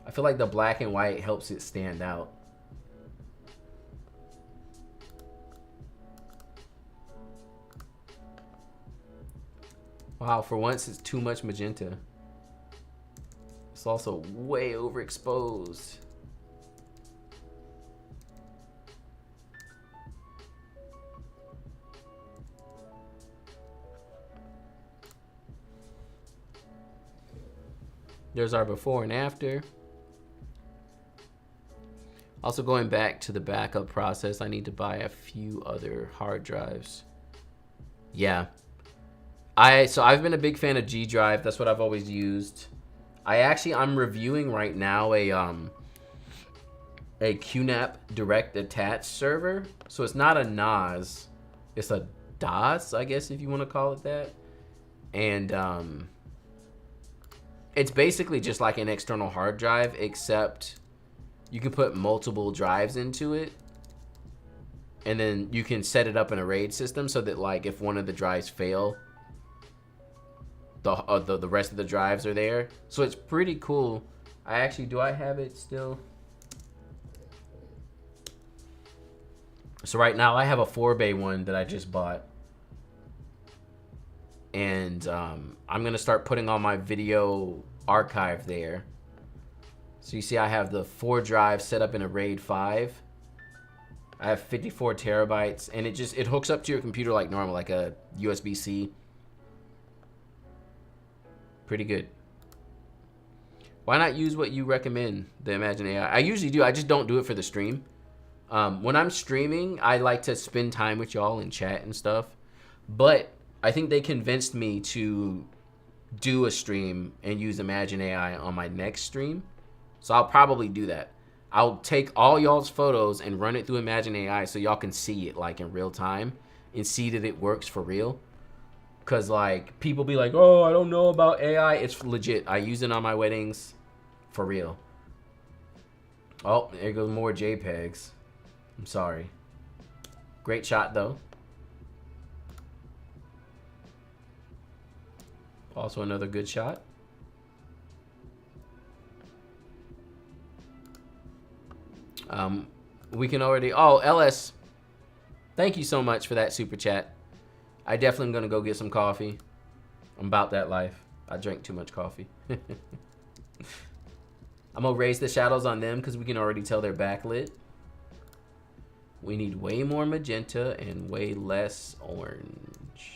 I feel like the black and white helps it stand out. Wow, for once it's too much magenta. It's also way overexposed. There's our before and after. Also going back to the backup process, I need to buy a few other hard drives. Yeah. So I've been a big fan of G Drive. That's what I've always used. I'm reviewing right now a QNAP direct attach server. So it's not a NAS, it's a DOS, I guess if you want to call it that. And it's basically just like an external hard drive, except you can put multiple drives into it. And then you can set it up in a RAID system so that like if one of the drives fail, the rest of the drives are there. So it's pretty cool. Do I have it still? So right now I have a 4-bay one that I just bought. And I'm gonna start putting all my video archive there. So you see I have the 4 drives set up in a RAID 5. I have 54 terabytes, and it hooks up to your computer like normal, like a USB-C. Pretty good. Why not use what you recommend, the Imagine AI? I usually do, I just don't do it for the stream. When I'm streaming, I like to spend time with y'all and chat and stuff. But I think they convinced me to do a stream and use Imagine AI on my next stream. So I'll probably do that. I'll take all y'all's photos and run it through Imagine AI so y'all can see it like in real time and see that it works for real. Cause like people be like, oh, I don't know about AI. It's legit. I use it on my weddings for real. Oh, there goes more JPEGs. I'm sorry. Great shot though. Also another good shot. We can already, oh, LS, thank you so much for that super chat. I definitely am gonna go get some coffee. I'm about that life. I drank too much coffee. I'm gonna raise the shadows on them because we can already tell they're backlit. We need way more magenta and way less orange.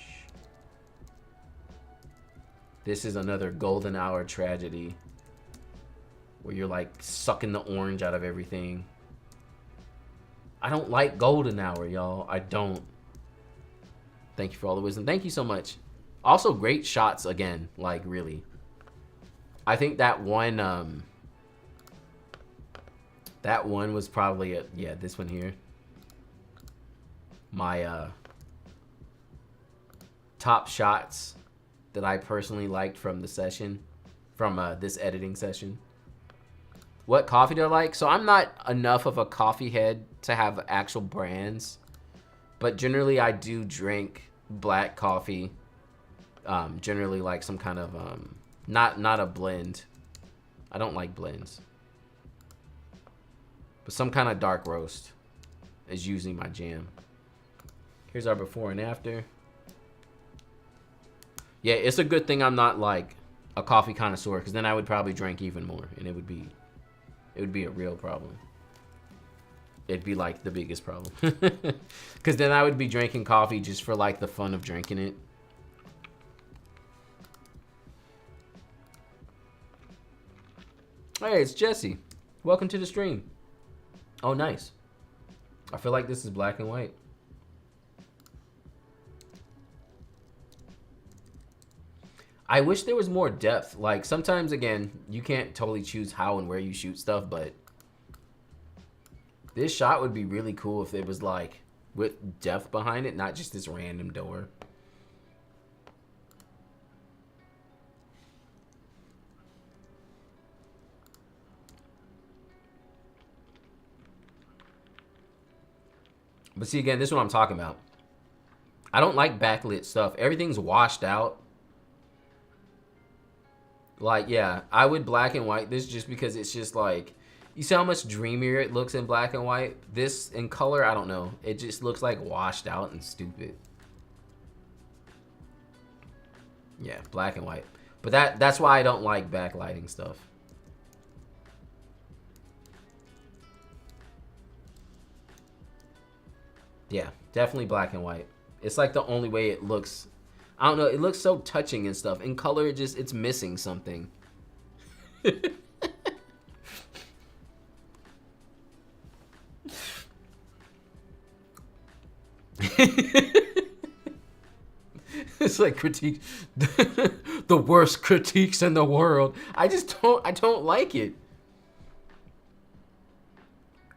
This is another golden hour tragedy where you're like sucking the orange out of everything. I don't like golden hour, y'all. I don't. Thank you for all the wisdom. Thank you so much. Also, great shots again. Like, really. I think that one was probably yeah, this one here. My top shots that I personally liked from the session, from this editing session. What coffee do I like? So I'm not enough of a coffee head to have actual brands, but generally I do drink black coffee. Generally like some kind of not a blend. I don't like blends, but some kind of dark roast is usually my jam. Here's our before and after. Yeah, it's a good thing I'm not like a coffee connoisseur, because then I would probably drink even more, and it would be a real problem. it'd be like the biggest problem. Because then I would be drinking coffee just for like the fun of drinking it. Hey, it's Jesse. Welcome to the stream. Oh, nice. I feel like this is black and white. I wish there was more depth. Like, sometimes, again, you can't totally choose how and where you shoot stuff, but this shot would be really cool if it was, like, with depth behind it, not just this random door. But see, again, this is what I'm talking about. I don't like backlit stuff. Everything's washed out. Like, yeah, I would black and white this just because it's just like, you see how much dreamier it looks in black and white? This in color, I don't know. It just looks like washed out and stupid. Yeah, black and white. But that's why I don't like backlighting stuff. Yeah, definitely black and white. It's like the only way it looks. I don't know, it looks so touching and stuff. In color, it's missing something. It's like critique, the worst critiques in the world. I don't like it.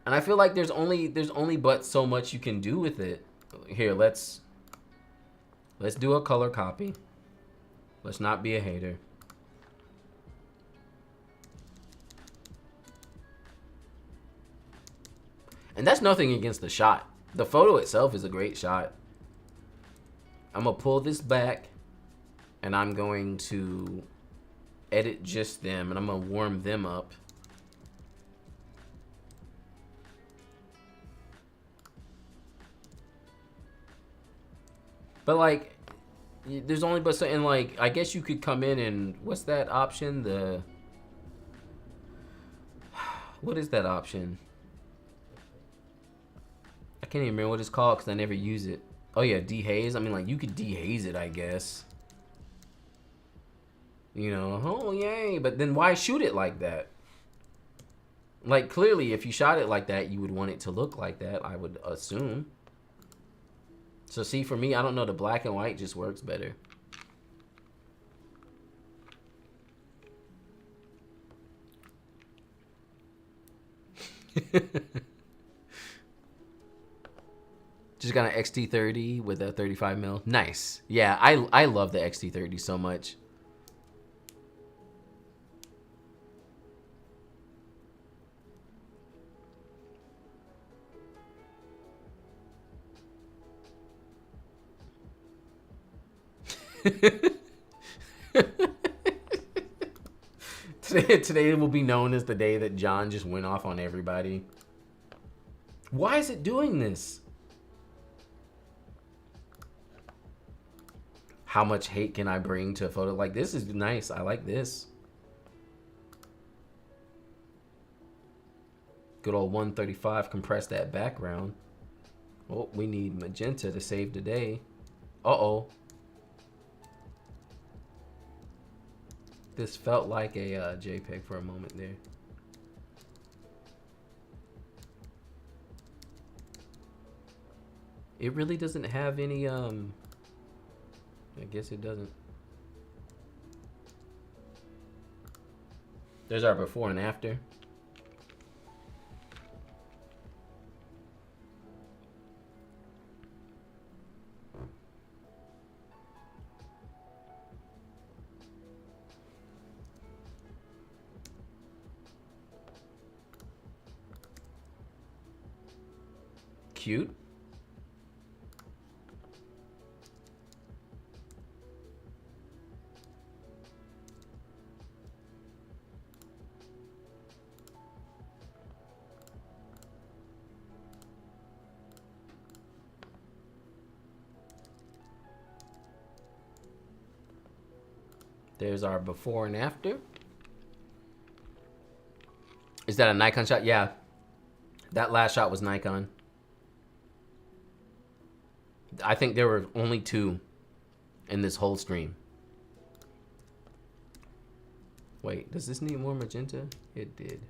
And I feel like there's only but so much you can do with it. Here, let's do a color copy. Let's not be a hater. And that's nothing against the shot. The photo itself is a great shot. I'm gonna pull this back and I'm going to edit just them and I'm gonna warm them up. But like, there's only but so, and like, I guess you could come in and, what's that option? What is that option? I can't even remember what it's called because I never use it. Oh yeah, dehaze. I mean, like, you could dehaze it, I guess. You know, oh yay, but then why shoot it like that? Like, clearly, if you shot it like that, you would want it to look like that, I would assume. So see, for me, I don't know, the black and white just works better. Just got an XT30 with a 35mm. Nice. Yeah, I love the XT30 so much. Today will be known as the day that John just went off on everybody. Why is it doing this? How much hate can I bring to a photo? Like, this is nice. I like this. Good old 135, compress that background. Oh, we need magenta to save the day. Uh-oh. This felt like a JPEG for a moment there. It really doesn't have any, I guess it doesn't. There's our before and after. Cute. There's our before and after. Is that a Nikon shot? Yeah. That last shot was Nikon. I think there were only 2 in this whole stream. Wait, does this need more magenta? It did.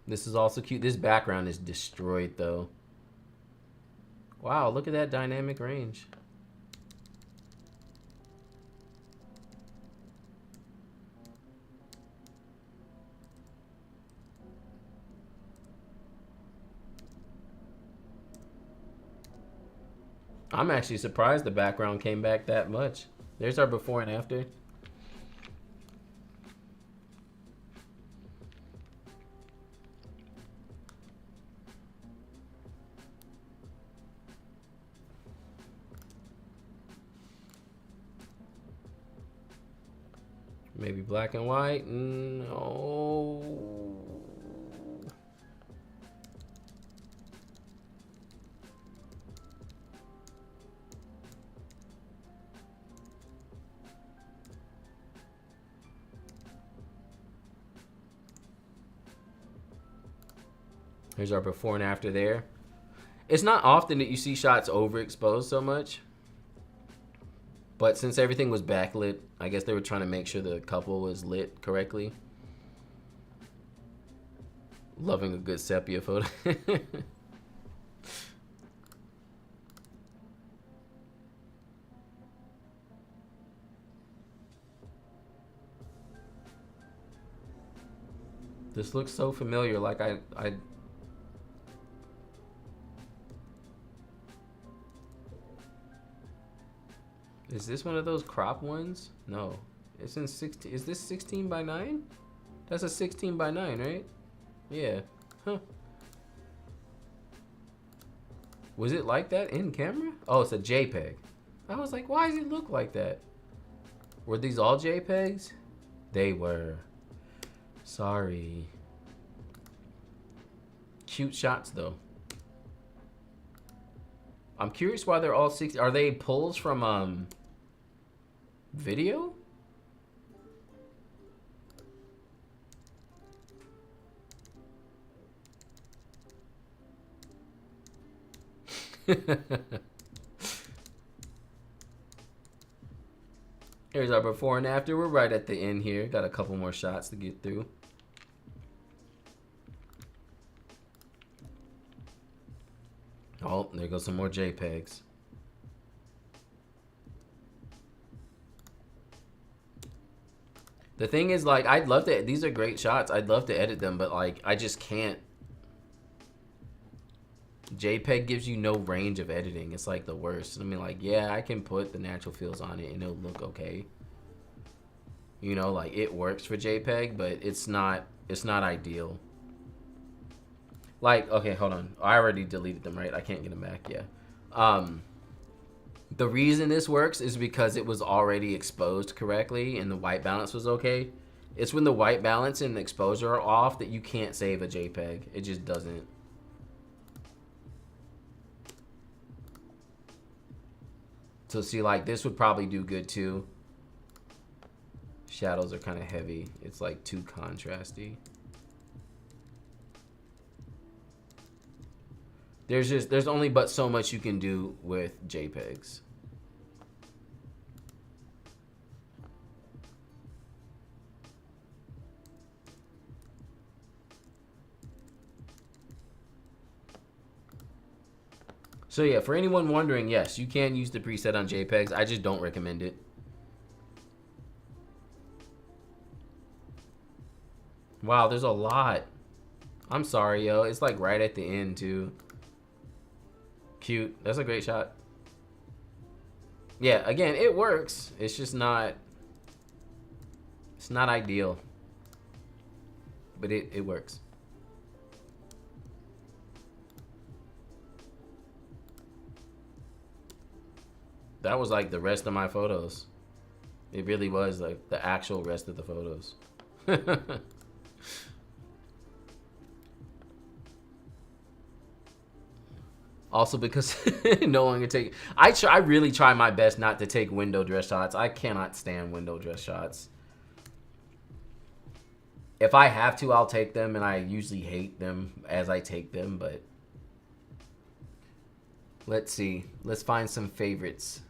This is also cute. This background is destroyed though. Wow, look at that dynamic range. I'm actually surprised the background came back that much. There's our before and after. Maybe black and white. No. Here's our before and after there. It's not often that you see shots overexposed so much. But since everything was backlit, I guess they were trying to make sure the couple was lit correctly. Loving a good sepia photo. This looks so familiar, like I Is this one of those crop ones? No. It's in 16. Is this 16 by 9? That's a 16 by 9, right? Yeah. Huh. Was it like that in camera? Oh, it's a JPEG. I was like, why does it look like that? Were these all JPEGs? They were. Sorry. Cute shots, though. I'm curious why they're all 60. Are they pulls from video? Here's our before and after. We're right at the end here. Got a couple more shots to get through. Oh, there goes some more JPEGs. The thing is, like, I'd love to, these are great shots. I'd love to edit them, but, like, I just can't. JPEG gives you no range of editing. It's, like, the worst. I mean, like, yeah, I can put the natural feels on it and it'll look okay. You know, like, it works for JPEG, but it's not ideal. Like, okay, hold on. I already deleted them, right? I can't get them back, yeah. The reason this works is because it was already exposed correctly and the white balance was okay. It's when the white balance and the exposure are off that you can't save a JPEG. It just doesn't. So see, like, this would probably do good too. Shadows are kind of heavy. It's like too contrasty. There's only but so much you can do with JPEGs. So yeah, for anyone wondering, yes, you can use the preset on JPEGs. I just don't recommend it. Wow, there's a lot. I'm sorry, yo. It's like right at the end too. Cute. That's a great shot. Yeah, again, it works. It's just not, it's not ideal. But it works. That was like the rest of my photos. It really was like the actual rest of the photos. Also because no one can take. I really try my best not to take window dress shots. I cannot stand window dress shots. If I have to, I'll take them, and I usually hate them as I take them, but let's see. Let's find some favorites.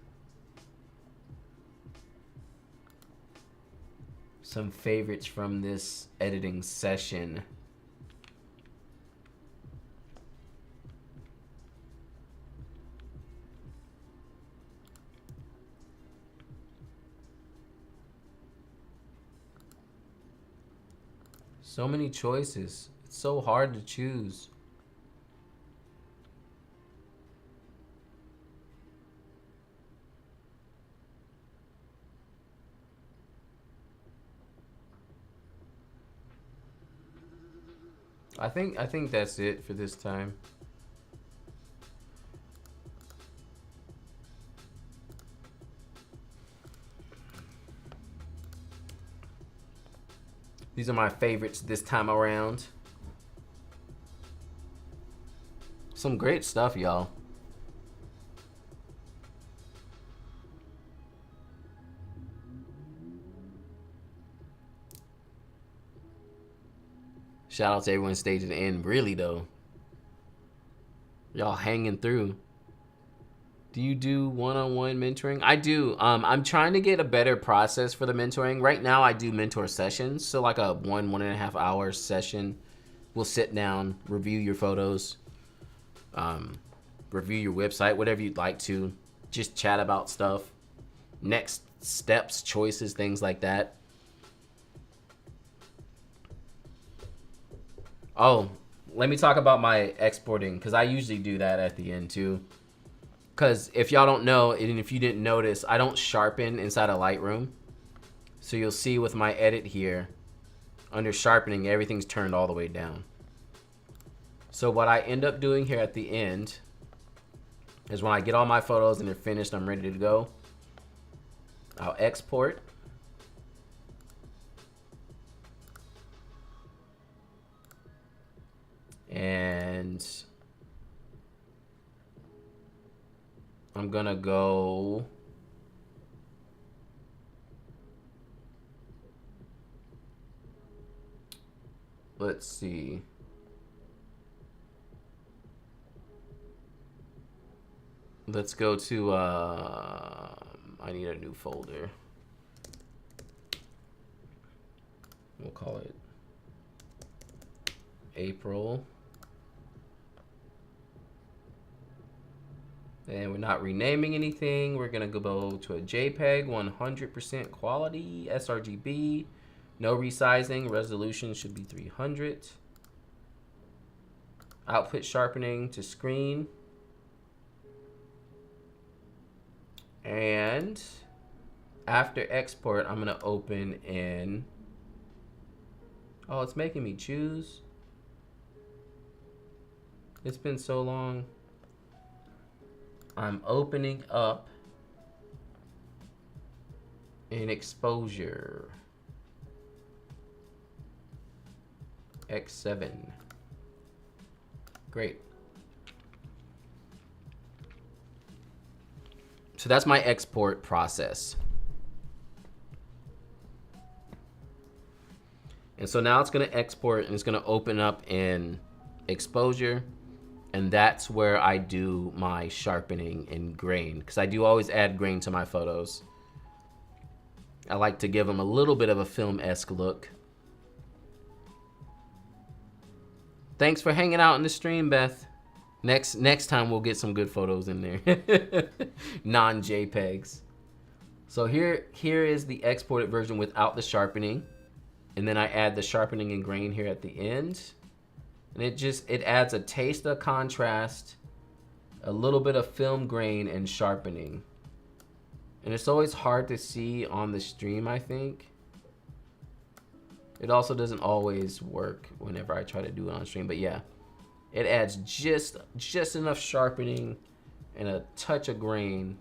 Some favorites from this editing session. So many choices. It's so hard to choose. I think that's it for this time. These are my favorites this time around. Some great stuff, y'all. Shout out to everyone stayed to the end. Really, though. Y'all hanging through. Do you do one-on-one mentoring? I do. I'm trying to get a better process for the mentoring. Right now, I do mentor sessions. So like a 1.5 hour session. We'll sit down, review your photos, review your website, whatever you'd like to. Just chat about stuff. Next steps, choices, things like that. Oh, let me talk about my exporting, because I usually do that at the end too. Because if y'all don't know, and if you didn't notice, I don't sharpen inside of Lightroom. So you'll see with my edit here, under sharpening, everything's turned all the way down. So what I end up doing here at the end is when I get all my photos and they're finished, I'm ready to go, I'll export. And I'm gonna go let's see. Let's go to I need a new folder. We'll call it April. And we're not renaming anything. We're gonna go to a JPEG, 100% quality, sRGB, no resizing, resolution should be 300. Output sharpening to screen. And after export, I'm gonna open in, oh, it's making me choose. It's been so long. I'm opening up in exposure. X7. Great. So that's my export process. And so now it's gonna export and it's gonna open up in exposure. And that's where I do my sharpening and grain, because I do always add grain to my photos. I like to give them a little bit of a film-esque look. Thanks for hanging out in the stream, Beth. Next time we'll get some good photos in there. Non-JPEGs. So here is the exported version without the sharpening. And then I add the sharpening and grain here at the end. And it adds a taste of contrast, a little bit of film grain and sharpening. And it's always hard to see on the stream, I think. It also doesn't always work whenever I try to do it on stream, but yeah. It adds just enough sharpening and a touch of grain.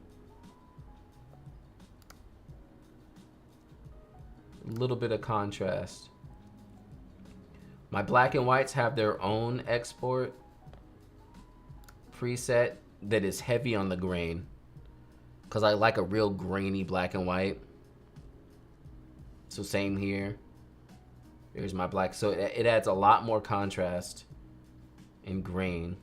A little bit of contrast. My black and whites have their own export preset that is heavy on the grain, because I like a real grainy black and white. So same here. Here's my black. So it adds a lot more contrast and grain.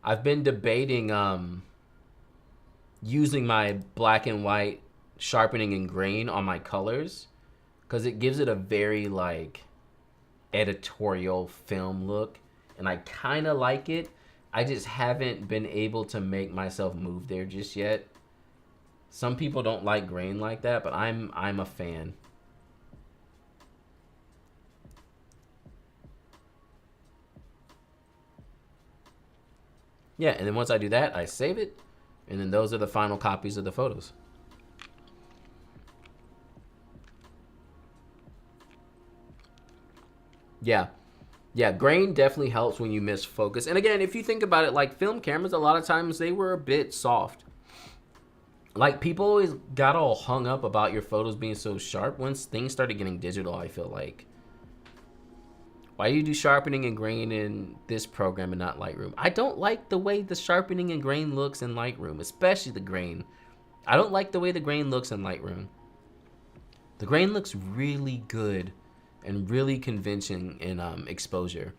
I've been debating using my black and white sharpening and grain on my colors, because it gives it a very like editorial film look, and I kind of like it. I just haven't been able to make myself move there just yet. Some people don't like grain like that, but I'm a fan. Yeah, and then once I do that, I save it, and then those are the final copies of the photos. Yeah. Yeah, grain definitely helps when you miss focus. And again, if you think about it, like film cameras, a lot of times they were a bit soft. Like people always got all hung up about your photos being so sharp. Once things started getting digital, I feel like, why do you do sharpening and grain in this program and not Lightroom? I don't like the way the sharpening and grain looks in Lightroom, especially the grain. I don't like the way the grain looks in Lightroom. The grain looks really good and really convincing in exposure.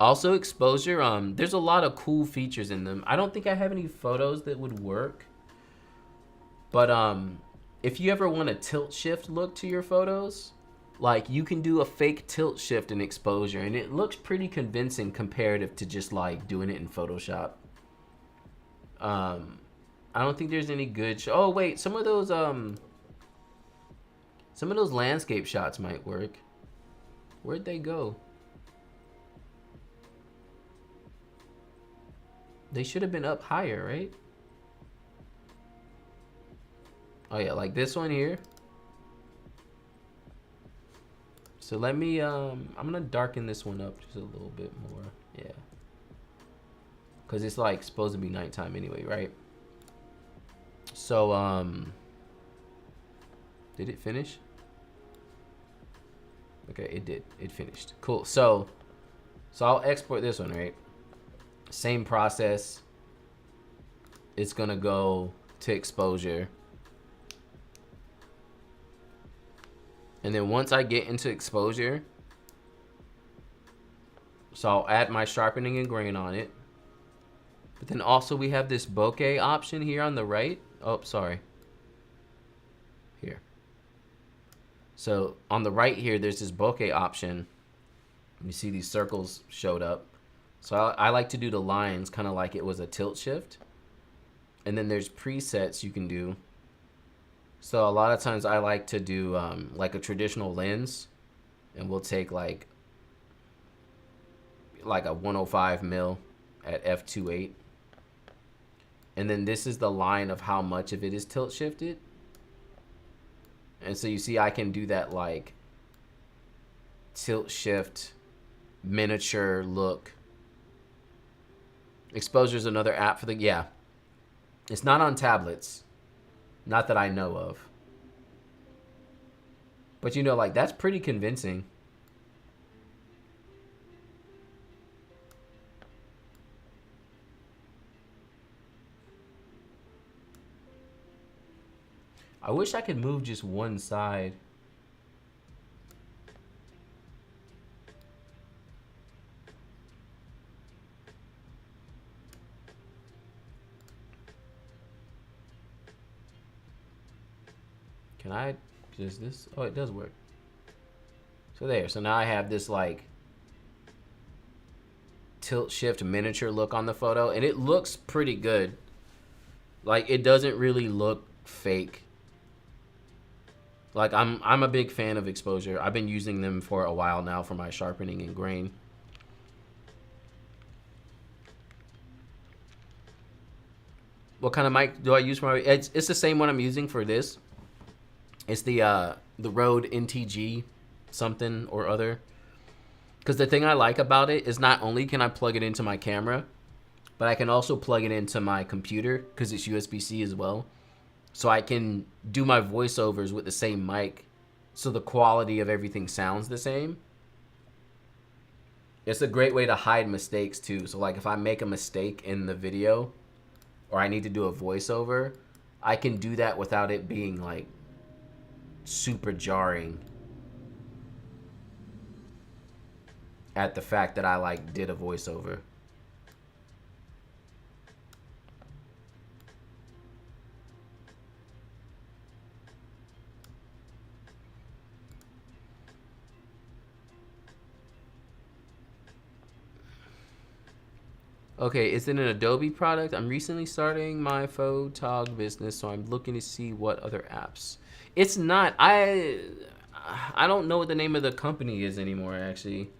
Also exposure, there's a lot of cool features in them. I don't think I have any photos that would work, but if you ever want a tilt shift look to your photos, like you can do a fake tilt shift in exposure, and it looks pretty convincing comparative to just like doing it in Photoshop. I don't think there's any good. Oh wait, some of those landscape shots might work. Where'd they go? They should have been up higher, right? Oh yeah, like this one here. So let me, I'm gonna darken this one up just a little bit more. Yeah. Cause it's like supposed to be nighttime anyway, right? So, did it finish? Okay, it did. It finished. Cool. So I'll export this one, right? Same process. It's gonna go to exposure. And then once I get into exposure, so I'll add my sharpening and grain on it. But then also we have this bokeh option here on the right. Oh, sorry. Here. So on the right here, there's this bokeh option. You see these circles showed up. So I like to do the lines kind of like it was a tilt shift. And then there's presets you can do. So a lot of times I like to do like a traditional lens, and we'll take like a 105 mil at f2.8. And then this is the line of how much of it is tilt shifted. And so you see I can do that like tilt shift miniature look. Exposure is another app for the, yeah. It's not on tablets. Not that I know of. But you know, like that's pretty convincing. I wish I could move just one side. Can I just this? Oh, it does work. So there. So now I have this like tilt shift miniature look on the photo, and it looks pretty good. Like it doesn't really look fake. Like I'm a big fan of exposure. I've been using them for a while now for my sharpening and grain. What kind of mic do I use for my? It's the same one I'm using for this. It's the Rode NTG something or other. Because the thing I like about it is not only can I plug it into my camera, but I can also plug it into my computer because it's USB-C as well. So I can do my voiceovers with the same mic, so the quality of everything sounds the same. It's a great way to hide mistakes too. So like if I make a mistake in the video or I need to do a voiceover, I can do that without it being like super jarring at the fact that I like did a voiceover. Okay, is it an Adobe product? I'm recently starting my photog business, so I'm looking to see what other apps. It's not. I don't know what the name of the company is anymore, actually.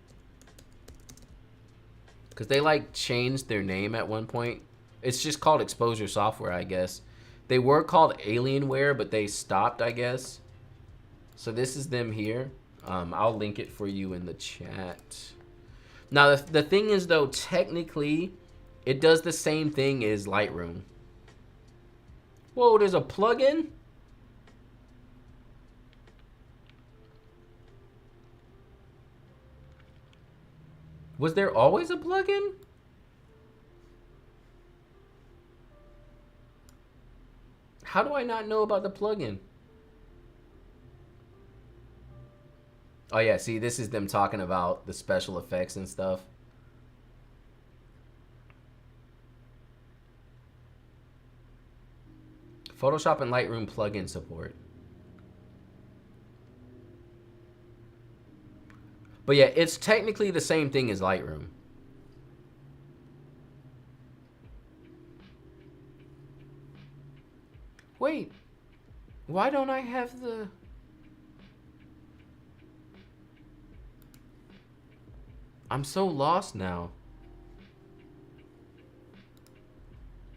Because they like changed their name at one point. It's just called Exposure Software, I guess. They were called Alienware, but they stopped, I guess. So this is them here. I'll link it for you in the chat. Now, the thing is, though, technically, it does the same thing as Lightroom. Whoa, there's a plugin? Was there always a plugin? How do I not know about the plugin? Oh yeah, see, this is them talking about the special effects and stuff. Photoshop and Lightroom plugin support. But yeah, it's technically the same thing as Lightroom. Wait, why don't I have the... I'm so lost now.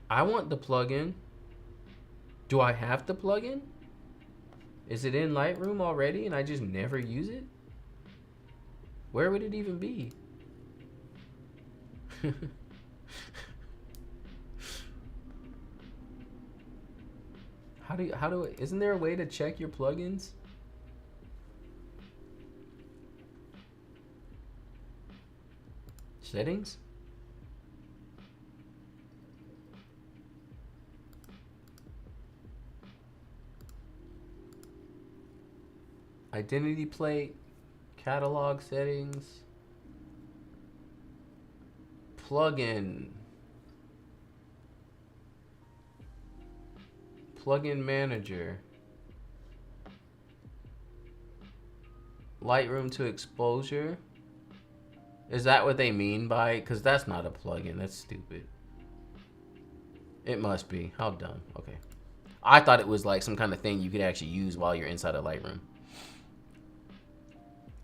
I want the plugin. Do I have the plugin? Is it in Lightroom already and I just never use it? Where would it even be? Isn't there a way to check your plugins? Settings? Identity plate, catalog settings, plugin manager, Lightroom to exposure. Is that what they mean by? Because that's not a plugin. That's stupid. It must be. How dumb. Okay. I thought it was like some kind of thing you could actually use while you're inside of Lightroom.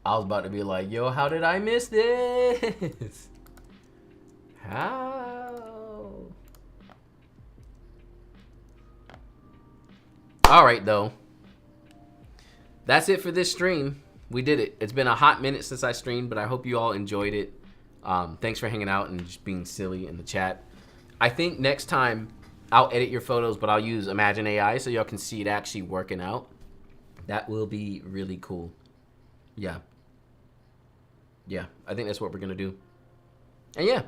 I was about to be like, yo, how did I miss this? How? All right, though. That's it for this stream. We did it. It's been a hot minute since I streamed, but I hope you all enjoyed it. Thanks for hanging out and just being silly in the chat. I think next time I'll edit your photos, but I'll use Imagine AI so y'all can see it actually working out. That will be really cool. Yeah. Yeah, I think that's what we're going to do. And yeah,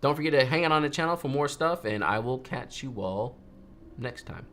don't forget to hang out on the channel for more stuff, and I will catch you all next time.